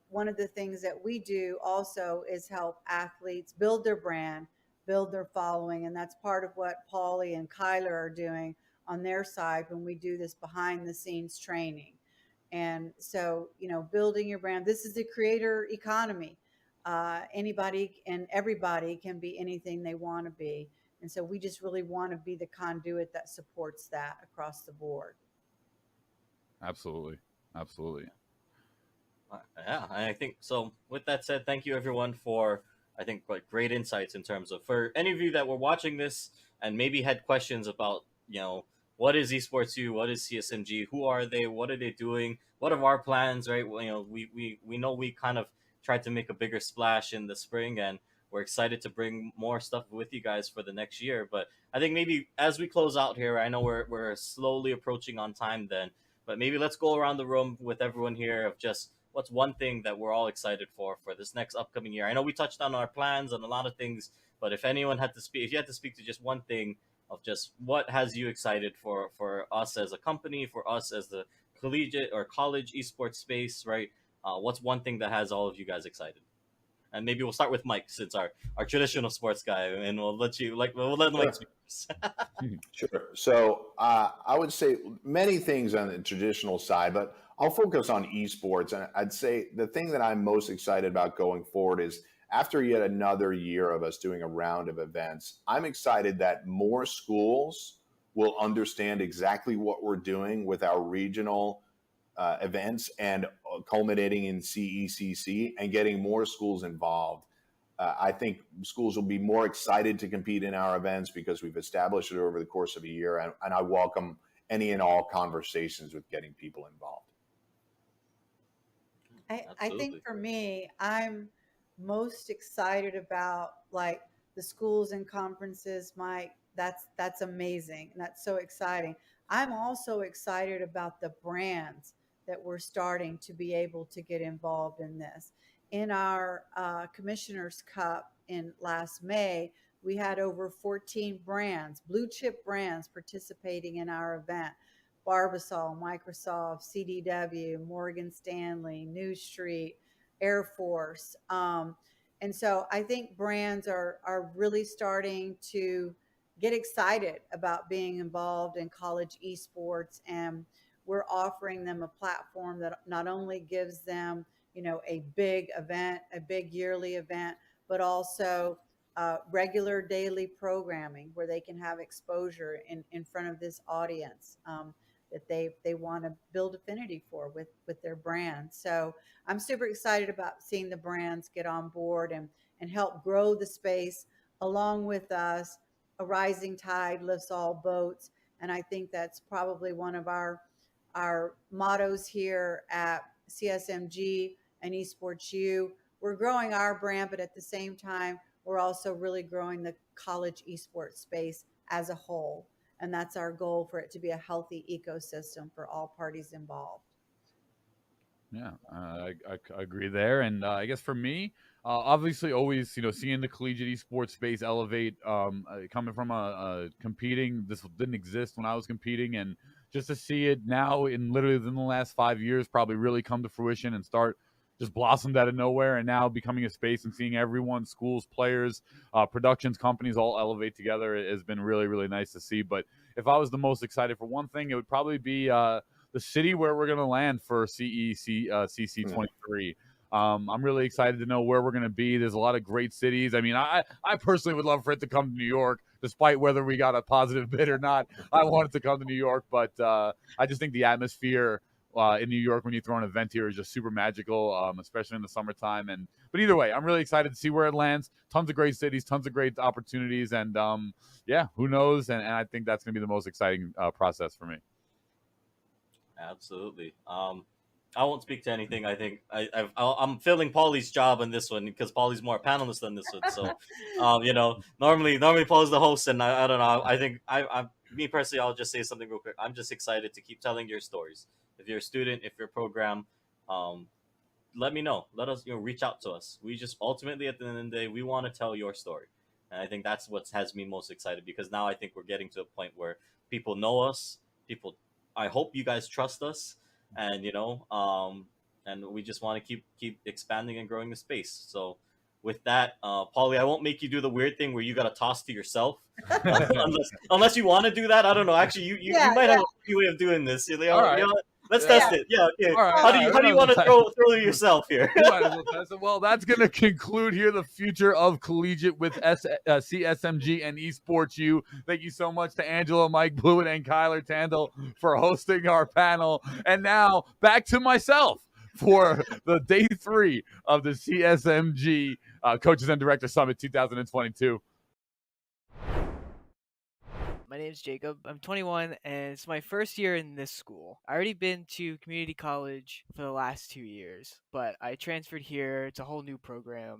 one of the things that we do also is help athletes build their brand, build their following. And that's part of what Paulie and Kyler are doing on their side when we do this behind the scenes training. And so, building your brand, this is the creator economy. Anybody and everybody can be anything they want to be. And so we just really want to be the conduit that supports that across the board. Absolutely. Yeah, I think so. With that said, thank you everyone for I think like great insights in terms of for any of you that were watching this and maybe had questions about what is Esports U, what is CSMG, who are they, what are they doing, what are our plans, right? Well, we know we kind of tried to make a bigger splash in the spring and we're excited to bring more stuff with you guys for the next year. But I think maybe as we close out here, I know we're slowly approaching on time then, but maybe let's go around the room with everyone here of just what's one thing that we're all excited for this next upcoming year. I know we touched on our plans and a lot of things, but if anyone had to speak, if you had to speak to just one thing of just what has you excited for us as a company, for us as the collegiate or college esports space, right? What's one thing that has all of you guys excited? And maybe we'll start with Mike since our traditional sports guy, and we'll let Mike speak first. Sure. So I would say many things on the traditional side, but I'll focus on esports. And I'd say the thing that I'm most excited about going forward is after yet another year of us doing a round of events, I'm excited that more schools will understand exactly what we're doing with our regional events and culminating in CECC and getting more schools involved. I think schools will be more excited to compete in our events because we've established it over the course of a year, and I welcome any and all conversations with getting people involved. I think for me, I'm most excited about like the schools and conferences, Mike. That's amazing. And that's so exciting. I'm also excited about the brands that we're starting to be able to get involved in this. In our Commissioner's Cup in last May, we had over 14 brands, blue chip brands participating in our event. Barbasol, Microsoft, CDW, Morgan Stanley, New Street, Air Force. And so I think brands are really starting to get excited about being involved in college esports, and we're offering them a platform that not only gives them, a big event, a big yearly event, but also regular daily programming where they can have exposure in front of this audience that they want to build affinity for with their brand. So I'm super excited about seeing the brands get on board and help grow the space along with us. A rising tide lifts all boats. And I think that's probably one of our mottos here at CSMG and Esports U. We're growing our brand, but at the same time, we're also really growing the college esports space as a whole. And that's our goal, for it to be a healthy ecosystem for all parties involved. Yeah, I agree there. And I guess for me, obviously always, seeing the collegiate esports space elevate, coming from competing, this didn't exist when I was competing. And just to see it now in literally within the last 5 years, probably really come to fruition and start just blossomed out of nowhere and now becoming a space and seeing everyone, schools, players, productions, companies all elevate together has been really, really nice to see. But if I was the most excited for one thing, it would probably be the city where we're going to land for CC23. I'm really excited to know where we're going to be. There's a lot of great cities. I mean, I personally would love for it to come to New York, despite whether we got a positive bid or not. I want it to come to New York, but I just think the atmosphere in New York when you throw an event here is just super magical, especially in the summertime. But either way, I'm really excited to see where it lands. Tons of great cities, tons of great opportunities, and yeah, who knows? And I think that's going to be the most exciting process for me. Absolutely. I won't speak to anything. I think I'm filling Paulie's job on this one because Paulie's more a panelist than this one. So, normally Paulie's the host, and I don't know. I think me personally, I'll just say something real quick. I'm just excited to keep telling your stories. If you're a student, if you're a program, let me know. Let us, reach out to us. We just ultimately, at the end of the day, we want to tell your story. And I think that's what has me most excited, because now I think we're getting to a point where people know us. I hope you guys trust us, and and we just want to keep expanding and growing the space. So with that, Paulie, I won't make you do the weird thing where you got to toss to yourself, unless you want to do that. I don't know. Actually, you might have a funny way of doing this. All right. Let's test it. Yeah. Okay. All right, How do you want to throw yourself here? Well, that's going to conclude here the future of collegiate with CSMG and Esports U. Thank you so much to Angela, Mike Blewett, and Kyler Tandle for hosting our panel. And now back to myself for the day 3 of the CSMG Coaches and Director Summit 2022. My name is Jacob. I'm 21, and it's my first year in this school. I already been to community college for the last 2 years, but I transferred here. It's a whole new program.